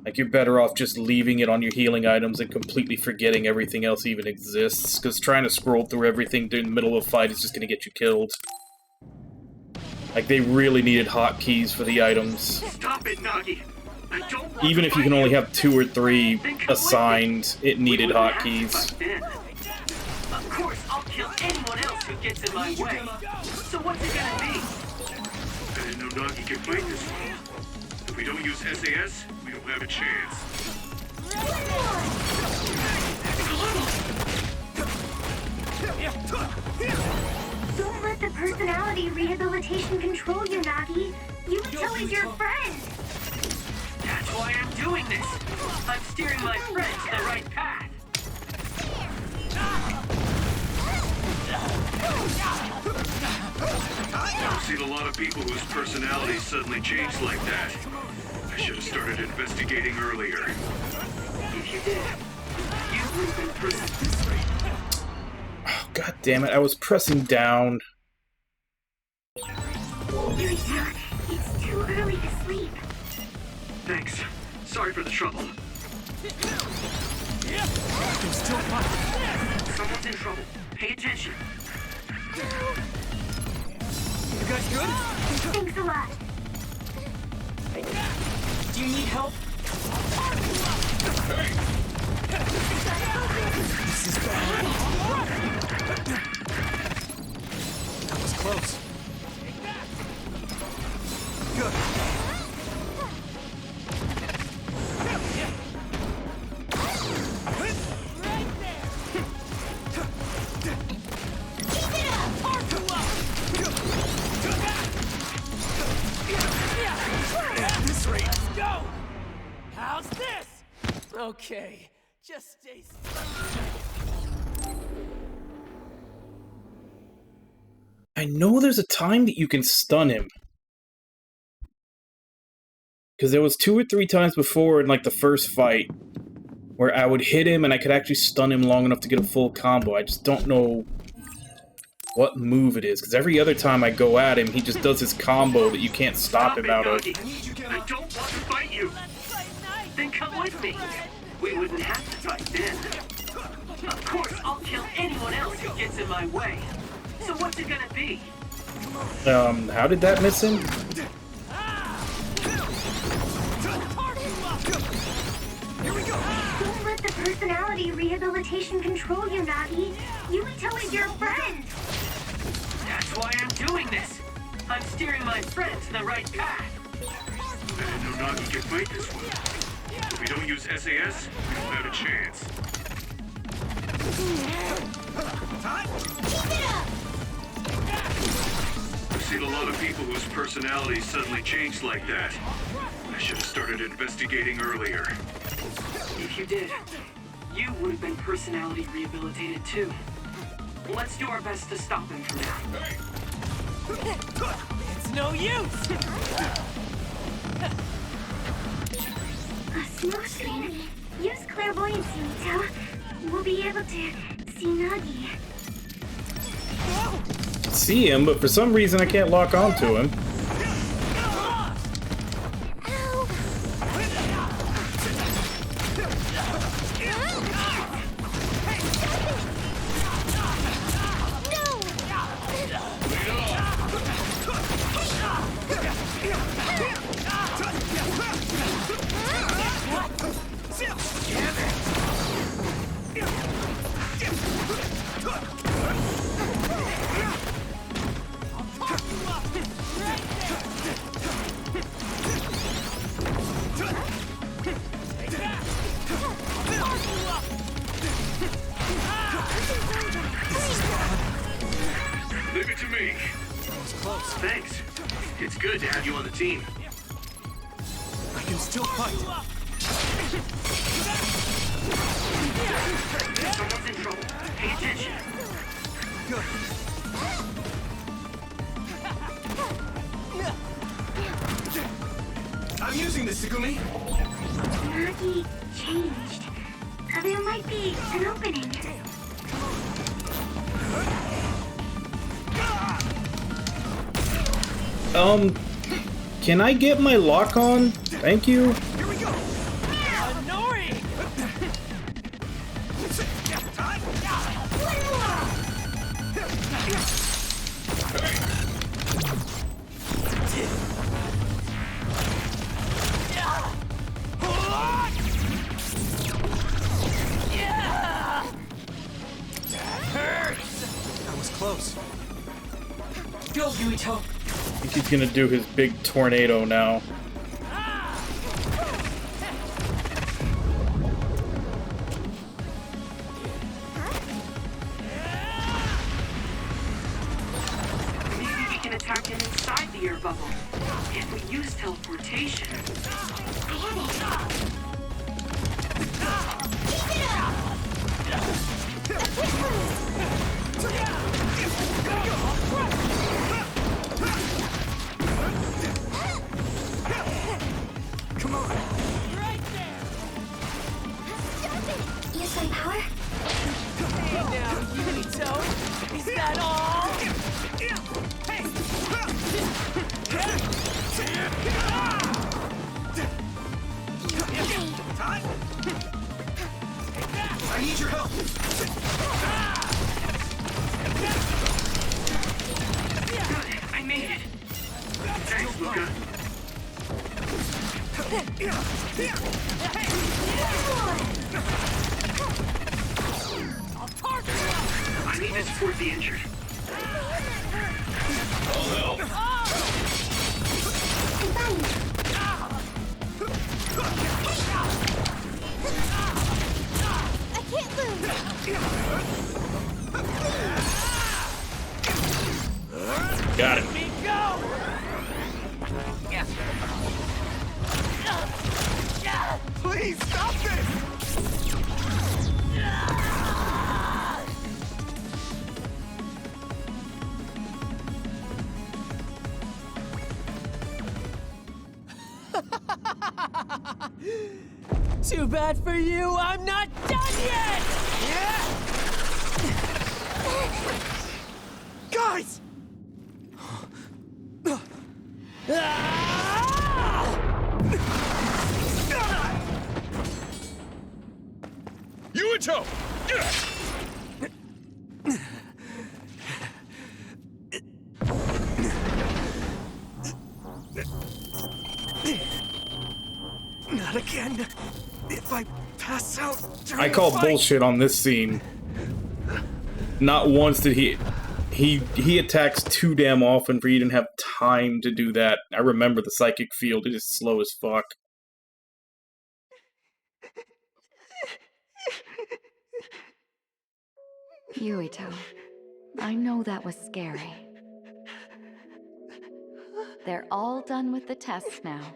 Like, you're better off just leaving it on your healing items and completely forgetting everything else even exists, because trying to scroll through everything during the middle of a fight is just going to get you killed. Like, they really needed hotkeys for the items. Stop it, Nagi. I don't want Even to if you fight can only have 2 or 3 assigned, it needed hotkeys. Of course, I'll kill anyone else who gets in my way. So what's it gonna be? I didn't know Nagi could fight this well. If we don't use SAS, we don't have a chance. Don't let the personality rehabilitation control you, Nagi. Yuito is your friend. That's why I'm doing this. I'm steering my friend to the right path. I've seen a lot of people whose personalities suddenly changed like that. I should have started investigating earlier. If you did, you would have been prison. Oh, God damn it, I was pressing down. Yuito, it's too early to sleep. Thanks. Sorry for the trouble. Someone's in trouble. Pay attention. You guys good? Thanks a lot. Do you need help? This is bad. That was close. Good. How's this? Okay, just stay. I know there's a time that you can stun him. Because there was 2 or 3 times before in, like, the first fight where I would hit him and I could actually stun him long enough to get a full combo. I just don't know what move it is, because every other time I go at him, he just does his combo that you can't stop him out of. I don't want to fight you. Then come with me. We wouldn't have to fight then. Of course, I'll kill anyone else who gets in my way. So what's it gonna be? How did that miss him? Here we go. Don't let the personality rehabilitation control you, Nagi. Yuito is your friend. That's why I'm doing this. I'm steering my friend to the right path. I didn't know Nagi could fight this well. If we don't use SAS, we don't have a chance. I've seen a lot of people whose personalities suddenly changed like that. I should have started investigating earlier. If you did, you would have been personality rehabilitated too. Let's do our best to stop him for now. It's no use! A smoke screen. Use clairvoyancy, Mito. We'll be able to see Nagi. See him, but for some reason I can't lock onto him. Leave it to me. Thanks. It's good to have you on the team. I can still fight. Someone's in trouble. Pay attention. Good. I'm using this, Segumi. Nagi changed. There might be an opening. Can I get my lock on? Thank you. Here we go. Annoying! That was close. Go, Yuito. I think he's gonna do his big tornado now. Maybe we can attack him inside the air bubble. If we use teleportation. Come on. Use my power? Hey now, Yuito! Is that all? I need your help. Good, I made it. Thanks, Luca. I need to support the injured. I can't lose. Got it. Please stop this. Too bad for you, I'm not done yet! Guys! Yuito! Not again. If I pass out during I call the fight- bullshit on this scene. Not once did he attacks too damn often for you didn't have time to do that. I remember the psychic field, it is slow as fuck. Yuito, I know that was scary. They're all done with the tests now.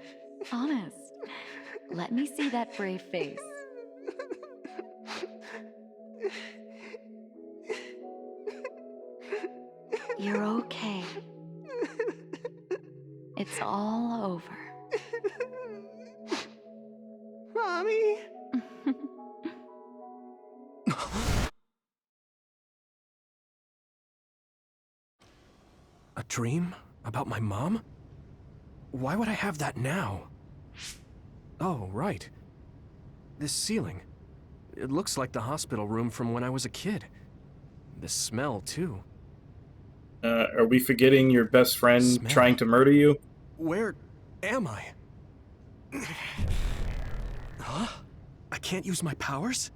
Honest. Let me see that brave face. You're okay. It's all over. Mommy! A dream? About my mom? Why would I have that now? Oh, right. This ceiling. It looks like the hospital room from when I was a kid. The smell, too. Are we forgetting your best friend trying to murder you? Where am I? Huh? I can't use my powers?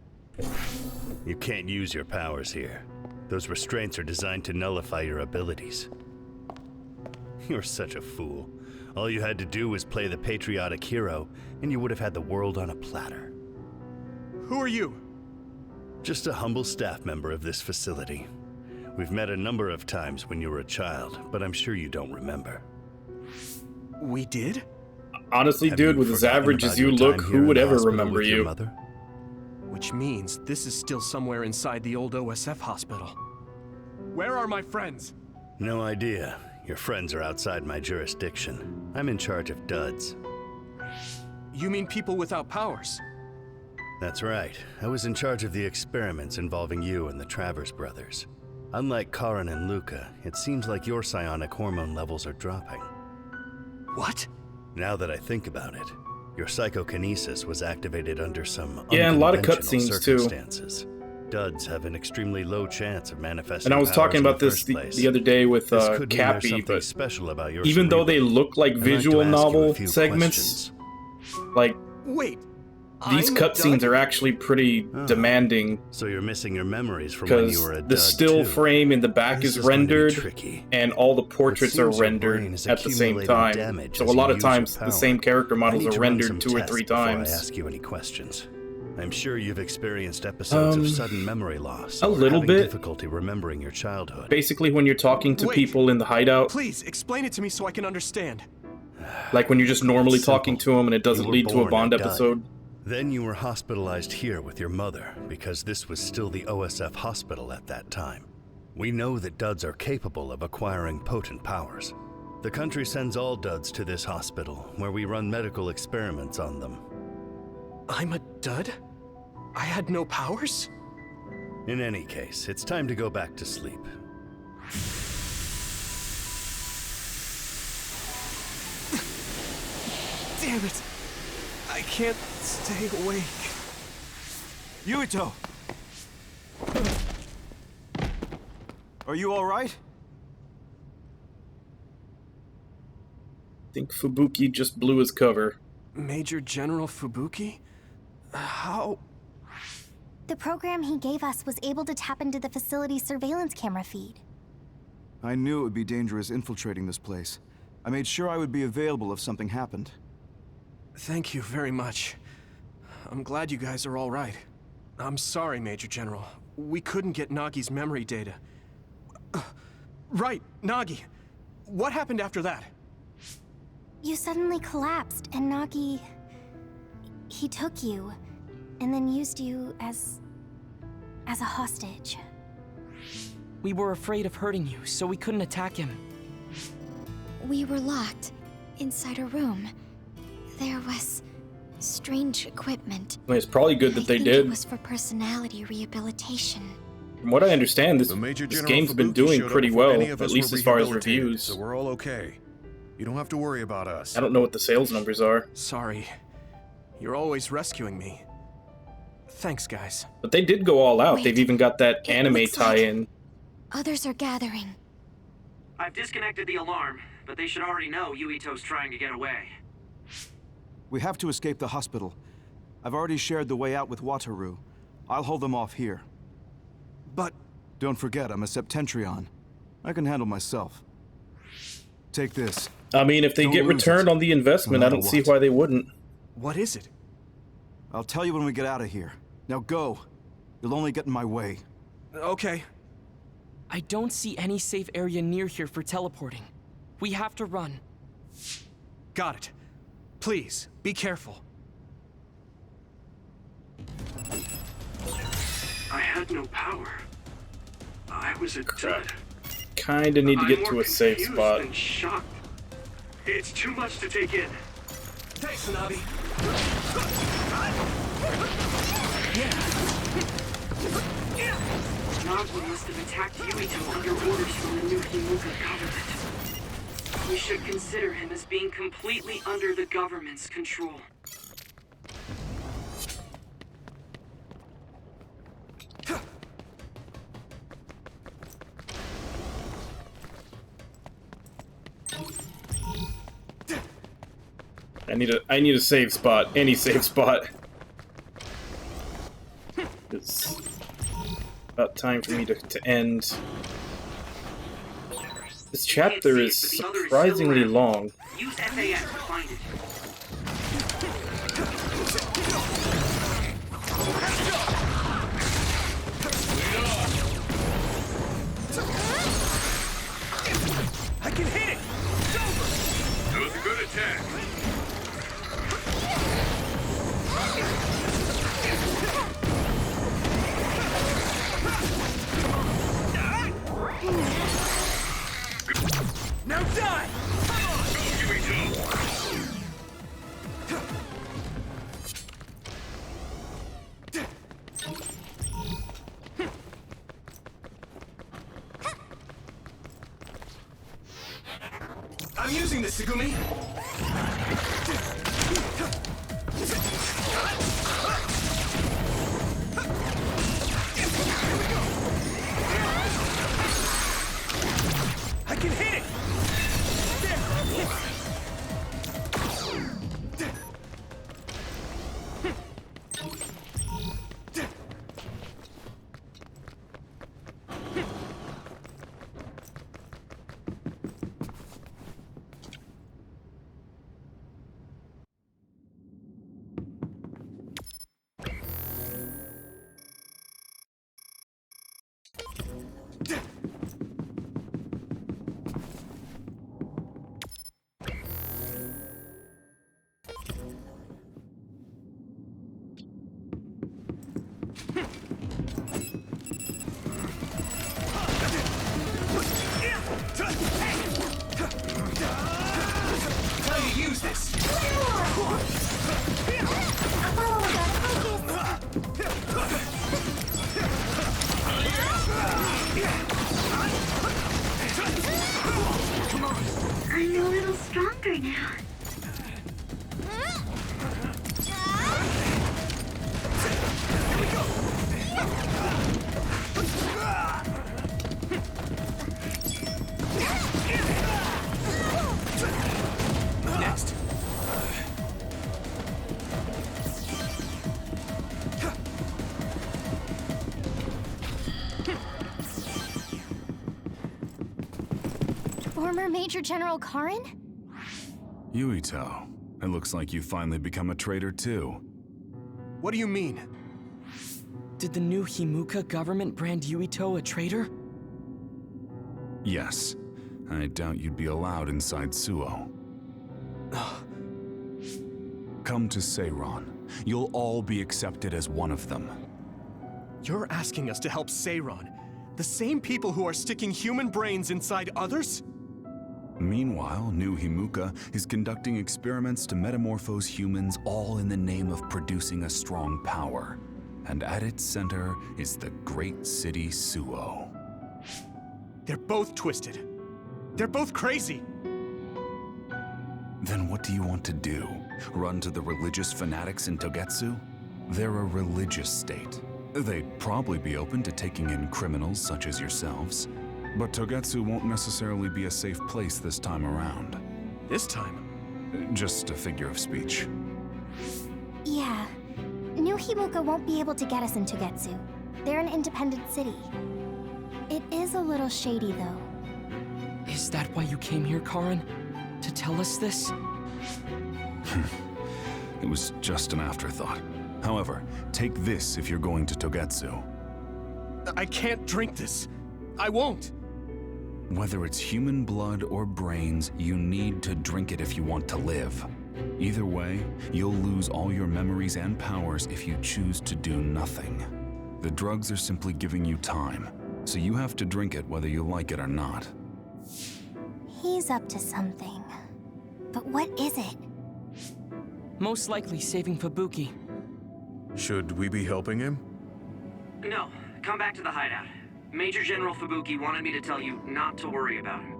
You can't use your powers here. Those restraints are designed to nullify your abilities. You're such a fool. All you had to do was play the patriotic hero, and you would have had the world on a platter. Who are you? Just a humble staff member of this facility. We've met a number of times when you were a child, but I'm sure you don't remember. We did? Honestly, dude, with as average as you look, who would ever remember you? Mother? Which means this is still somewhere inside the old OSF hospital. Where are my friends? No idea. Your friends are outside my jurisdiction. I'm in charge of duds. You mean people without powers? That's right. I was in charge of the experiments involving you and the Travers brothers. Unlike Karin and Luca, it seems like your psionic hormone levels are dropping. What? Now that I think about it, your psychokinesis was activated under some a lot of unconventional cutscenes too. circumstances. Duds have an extremely low chance of manifesting. And I was talking about this the other day with Cappy, but special about your even though they look like visual novel segments, like wait, these cutscenes are actually pretty demanding. So you're missing your memories from when you were a dud, the still too. frame in the back This is going to be rendered, tricky. and all the portraits are seems your rendered brain is at the same accumulating time. damage So as a you lot of use your times the power. same character I models need are to run rendered some 2 or tests 3 before I times. ask you any questions. I'm sure you've experienced episodes of sudden memory loss. A or little having bit. difficulty remembering your childhood. Basically, when you're talking to Wait. people in the hideout, Please, explain it to me so I can understand. like when you're just normally talking to them and it doesn't You were lead to a born Bond a dud. episode. Then you were hospitalized here with your mother, because this was still the OSF hospital at that time. We know that duds are capable of acquiring potent powers. The country sends all duds to this hospital, where we run medical experiments on them. I'm a dud? I had no powers? In any case, it's time to go back to sleep. Damn it! I can't stay awake. Yuito! Are you alright? I think Fubuki just blew his cover. Major General Fubuki? How? The program he gave us was able to tap into the facility's surveillance camera feed. I knew it would be dangerous infiltrating this place. I made sure I would be available if something happened. Thank you very much. I'm glad you guys are all right. I'm sorry, Major General. We couldn't get Nagi's memory data. Right, Nagi. What happened after that? You suddenly collapsed, and Nagi... he took you, and then used you as a hostage. We were afraid of hurting you, so we couldn't attack him. We were locked inside a room. There was strange equipment. I mean, it's probably good that they I think did. It was for personality rehabilitation. From what I understand, this Major this General game's been Fubuki doing showed up pretty before well, any of at us least were as far as rehabilitated, reviews. So we're all okay. You don't have to worry about us. I don't know what the sales numbers are. Sorry. You're always rescuing me. Thanks, guys. But they did go all out. Wait. They've even got that anime looks like- tie-in. Others are gathering. I've disconnected the alarm, but they should already know Yuito's trying to get away. We have to escape the hospital. I've already shared the way out with Wataru. I'll hold them off here. But... Don't forget, I'm a Septentrion. I can handle myself. Take this. I mean, if they Don't get lose returned it, on the investment, no I matter don't see what. why they wouldn't. What is it? I'll tell you when we get out of here. Now go. You'll only get in my way. Okay. I don't see any safe area near here for teleporting. We have to run. Got it. Please, be careful. I had no power. I was a dud. Kinda need to I'm get more to a safe confused spot. than shocked. It's too much to take in. Thanks, Hanabi. Nagla must have attacked Yuito under orders from the new Himuka government. We should consider him as being completely under the government's control. I need a save spot. Any save spot. It's about time for me to end. This chapter is surprisingly long. Use FAS to find it. I can hit it! It's over! That was a good attack. Now die! Come on! Go, Yuito! I'm using this, Segumi! I can hit it! How do you use this? I'm a little stronger now. Next. Former Major General Karin? Yuito, it looks like you finally become a traitor too. What do you mean? Did the new Himuka government brand Yuito a traitor? Yes. I doubt you'd be allowed inside Suo. Come to Seiron. You'll all be accepted as one of them. You're asking us to help Seiron? The same people who are sticking human brains inside others? Meanwhile, New Himuka is conducting experiments to metamorphose humans, all in the name of producing a strong power. And at its center is the great city Suo. They're both twisted. They're both crazy. Then what do you want to do? Run to the religious fanatics in Togetsu? They're a religious state. They'd probably be open to taking in criminals such as yourselves. But Togetsu won't necessarily be a safe place this time around. This time? Just a figure of speech. Yeah. New Himuka won't be able to get us in Togetsu. They're an independent city. It is a little shady, though. Is that why you came here, Karin? To tell us this? It was just an afterthought. However, take this if you're going to Togetsu. I can't drink this. I won't. Whether it's human blood or brains, you need to drink it if you want to live. Either way, you'll lose all your memories and powers if you choose to do nothing. The drugs are simply giving you time, so you have to drink it whether you like it or not. He's up to something. but what is it? Most likely saving Fubuki. Should we be helping him? No, come back to the hideout. Major General Fubuki wanted me to tell you not to worry about him.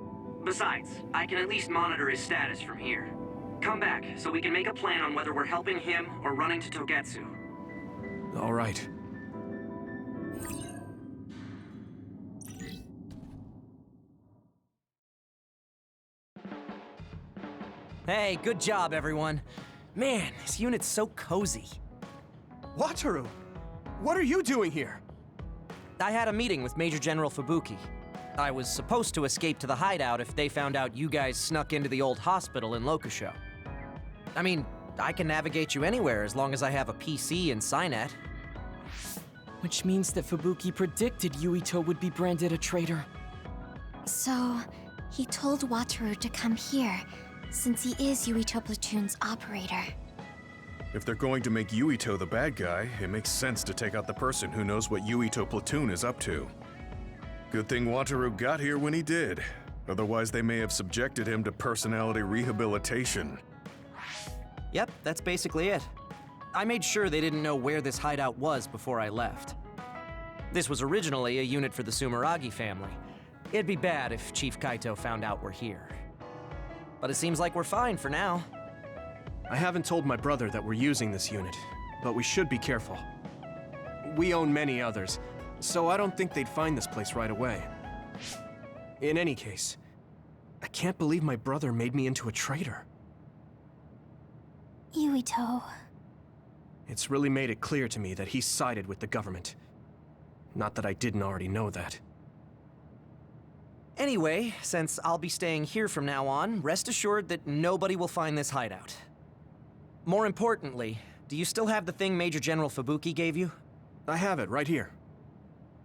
Besides, I can at least monitor his status from here. Come back, so we can make a plan on whether we're helping him or running to Togetsu. All right. Hey, good job, everyone. Man, this unit's so cozy. Wataru! What are you doing here? I had a meeting with Major General Fubuki. I was supposed to escape to the hideout if they found out you guys snuck into the old hospital in Lokusho. I mean, I can navigate you anywhere as long as I have a PC and Cynet. Which means that Fubuki predicted Yuito would be branded a traitor. So, he told Wataru to come here, since he is Yuito Platoon's operator. If they're going to make Yuito the bad guy, it makes sense to take out the person who knows what Yuito Platoon is up to. Good thing Wataru got here when he did. Otherwise, they may have subjected him to personality rehabilitation. Yep, that's basically it. I made sure they didn't know where this hideout was before I left. This was originally a unit for the Sumeragi family. It'd be bad if Chief Kaito found out we're here. But it seems like we're fine for now. I haven't told my brother that we're using this unit, but we should be careful. We own many others, so I don't think they'd find this place right away. In any case, I can't believe my brother made me into a traitor. Yuito. It's really made it clear to me that he sided with the government. Not that I didn't already know that. Anyway, since I'll be staying here from now on, rest assured that nobody will find this hideout. More importantly, do you still have the thing Major General Fubuki gave you? I have it right here.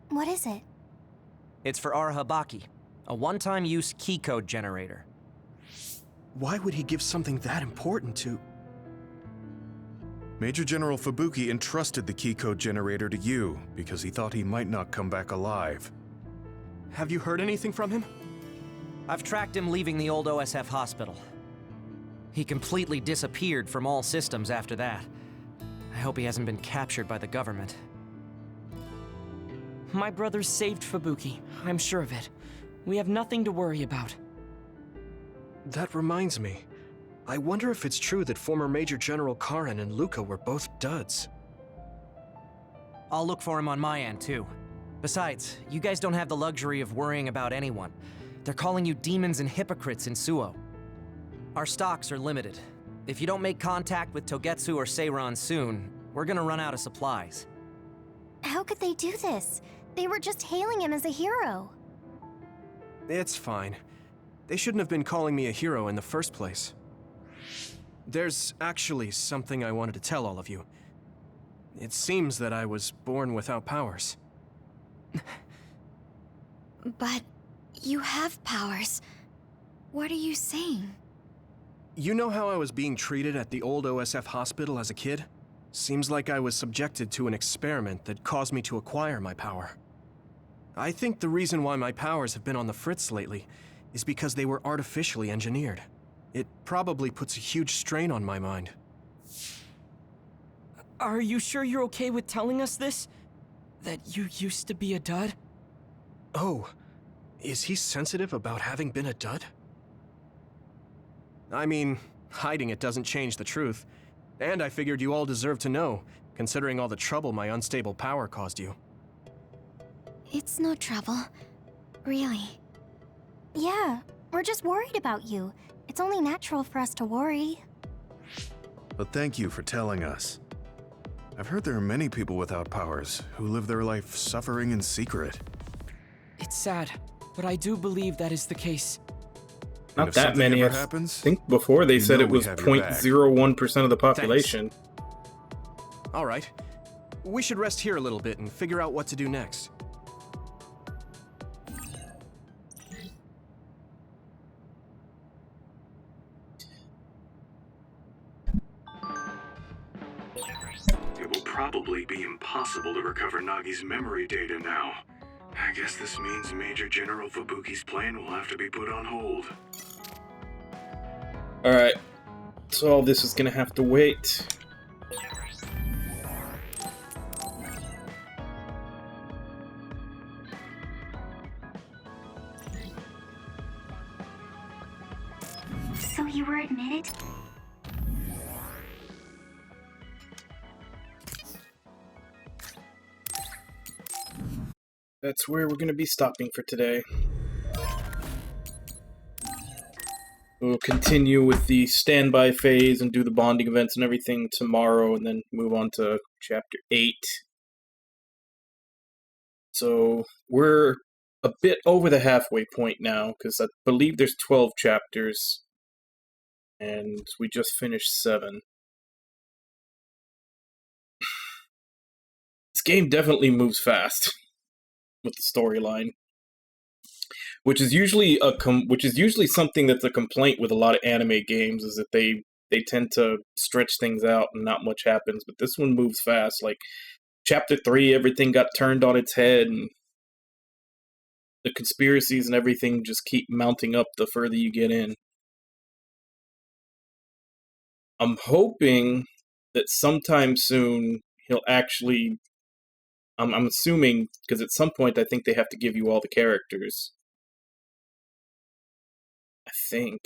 What is it? It's for Arahabaki, a one-time use key code generator. Why would he give something that important to... Major General Fubuki entrusted the key code generator to you because he thought he might not come back alive. Have you heard anything from him? I've tracked him leaving the old OSF hospital. He completely disappeared from all systems after that. I hope he hasn't been captured by the government. My brother saved Fubuki, I'm sure of it. We have nothing to worry about. That reminds me. I wonder if it's true that former Major General Karen and Luca were both duds. I'll look for him on my end, too. Besides, you guys don't have the luxury of worrying about anyone. They're calling you demons and hypocrites in Suo. Our stocks are limited. If you don't make contact with Togetsu or Seiran soon, we're gonna run out of supplies. How could they do this? They were just hailing him as a hero. It's fine. They shouldn't have been calling me a hero in the first place. There's actually something I wanted to tell all of you. It seems that I was born without powers. But you have powers. What are you saying? You know how I was being treated at the old OSF hospital as a kid? Seems like I was subjected to an experiment that caused me to acquire my power. I think the reason why my powers have been on the fritz lately is because they were artificially engineered. It probably puts a huge strain on my mind. Are you sure you're okay with telling us this? That you used to be a dud? Oh, is he sensitive about having been a dud? I mean, hiding it doesn't change the truth. And I figured you all deserve to know, considering all the trouble my unstable power caused you. It's no trouble. Really. Yeah, we're just worried about you. It's only natural for us to worry. But thank you for telling us. I've heard there are many people without powers who live their life suffering in secret. It's sad, but I do believe that is the case. Not that many. I think before they said it was 0.01% of the population. All right. We should rest here a little bit and figure out what to do next. It will probably be impossible to recover Nagi's memory data now. I guess this means Major General Fubuki's plan will have to be put on hold. Alright, so all this is gonna have to wait. So you were admitted? That's where we're gonna be stopping for today. We'll continue with the standby phase and do the bonding events and everything tomorrow, and then move on to Chapter 8. So we're a bit over the halfway point now, because I believe there's 12 chapters, and we just finished 7. This game definitely moves fast with the storyline, which is usually something that's a complaint with a lot of anime games, is that they tend to stretch things out and not much happens. But this one moves fast. Like Chapter 3, everything got turned on its head, and the conspiracies and everything just keep mounting up the further you get in. I'm hoping that sometime soon he'll actually... I'm assuming, because at some point I think they have to give you all the characters. I think.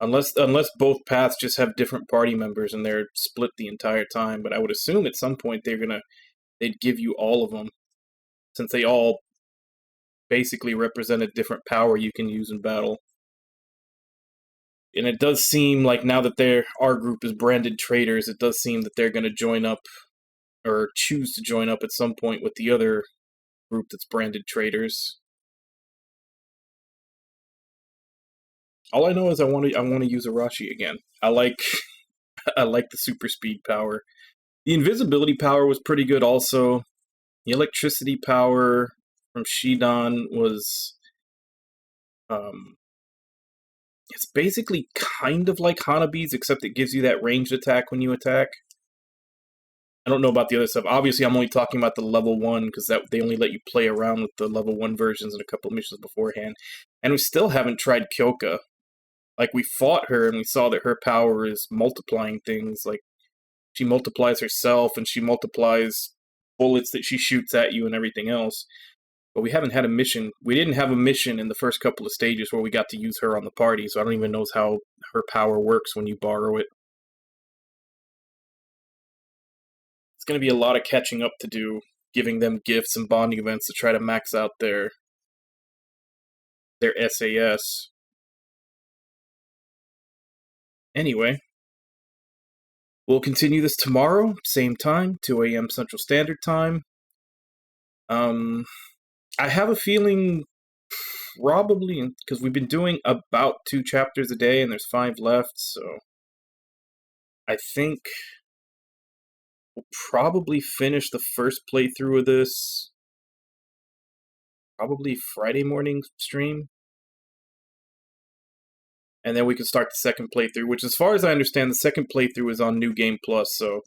Unless both paths just have different party members and they're split the entire time. But I would assume at some point they'd give you all of them, since they all basically represent a different power you can use in battle. And it does seem like now that our group is branded traitors, it does seem that they're going to join up, or choose to join up at some point with the other group that's branded traitors. All I know is I want to use Arashi again. I like the super speed power. The invisibility power was pretty good also. The electricity power from Shidan was it's basically kind of like Hanabi's, except it gives you that ranged attack when you attack. I don't know about the other stuff. Obviously, I'm only talking about the level 1, because they only let you play around with the level 1 versions in a couple missions beforehand. And we still haven't tried Kyoka. Like, we fought her, and we saw that her power is multiplying things. Like, she multiplies herself, and she multiplies bullets that she shoots at you and everything else. But we haven't had a mission. We didn't have a mission in the first couple of stages where we got to use her on the party, so I don't even know how her power works when you borrow it. It's going to be a lot of catching up to do, giving them gifts and bonding events to try to max out their SAS. Anyway, we'll continue this tomorrow, same time, 2 a.m. Central Standard Time. I have a feeling probably, because we've been doing about 2 chapters a day and there's 5 left, so I think we'll probably finish the first playthrough of this probably Friday morning stream. And then we can start the second playthrough, which, as far as I understand, the second playthrough is on New Game Plus, so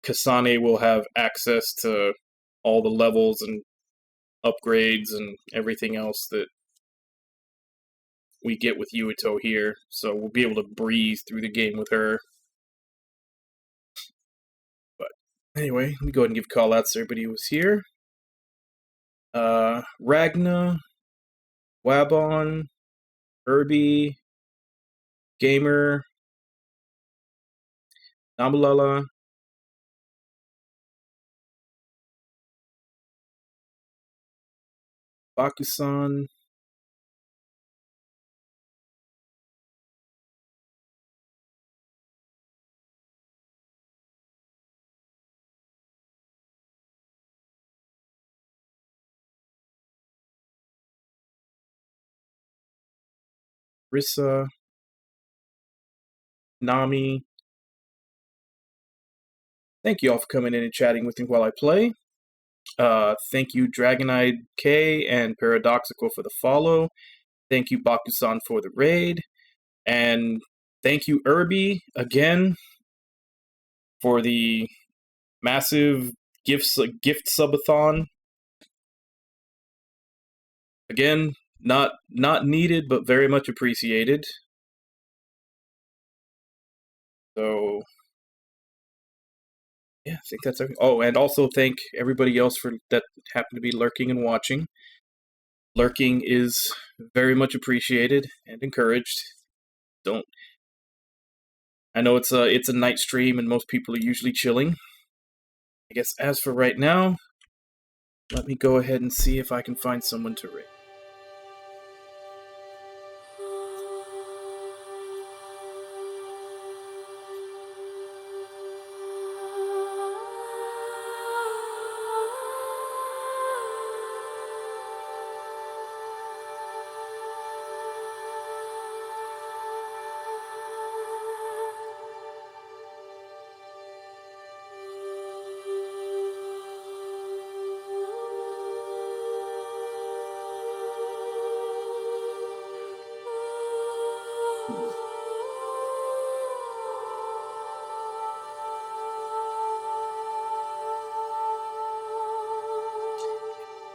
Kasane will have access to all the levels and upgrades and everything else that we get with Yuito here, so we'll be able to breeze through the game with her. But anyway, let me go ahead and give call-outs to everybody who was here. Ragna, Wabon, Herbie, Gamer, Namulala, Bakusan, Rissa, Nami. Thank you all for coming in and chatting with me while I play. Thank you, Dragonide K and Paradoxical, for the follow. Thank you, Bakusan, for the raid. And thank you, Irby, again, for the massive gift subathon. Again, Not needed, but very much appreciated. So, yeah, I think that's everything. Oh, and also thank everybody else for that happened to be lurking and watching. Lurking is very much appreciated and encouraged. I know it's a night stream and most people are usually chilling. I guess as for right now, let me go ahead and see if I can find someone to raid.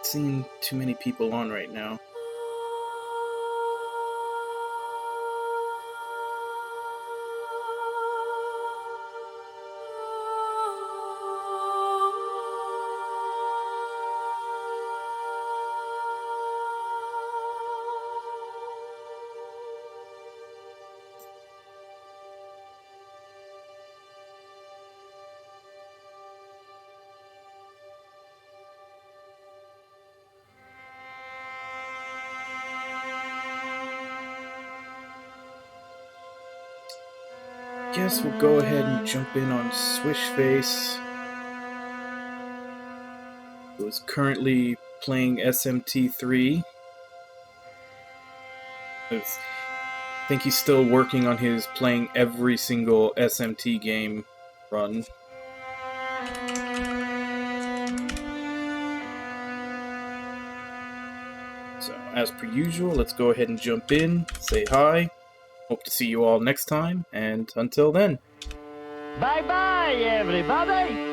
Seeing too many people on right now. Guess we'll go ahead and jump in on Swishface, who is currently playing SMT3. I think he's still working on his playing every single SMT game run. So, as per usual, let's go ahead and jump in, say hi. Hope to see you all next time, and until then. Bye-bye, everybody!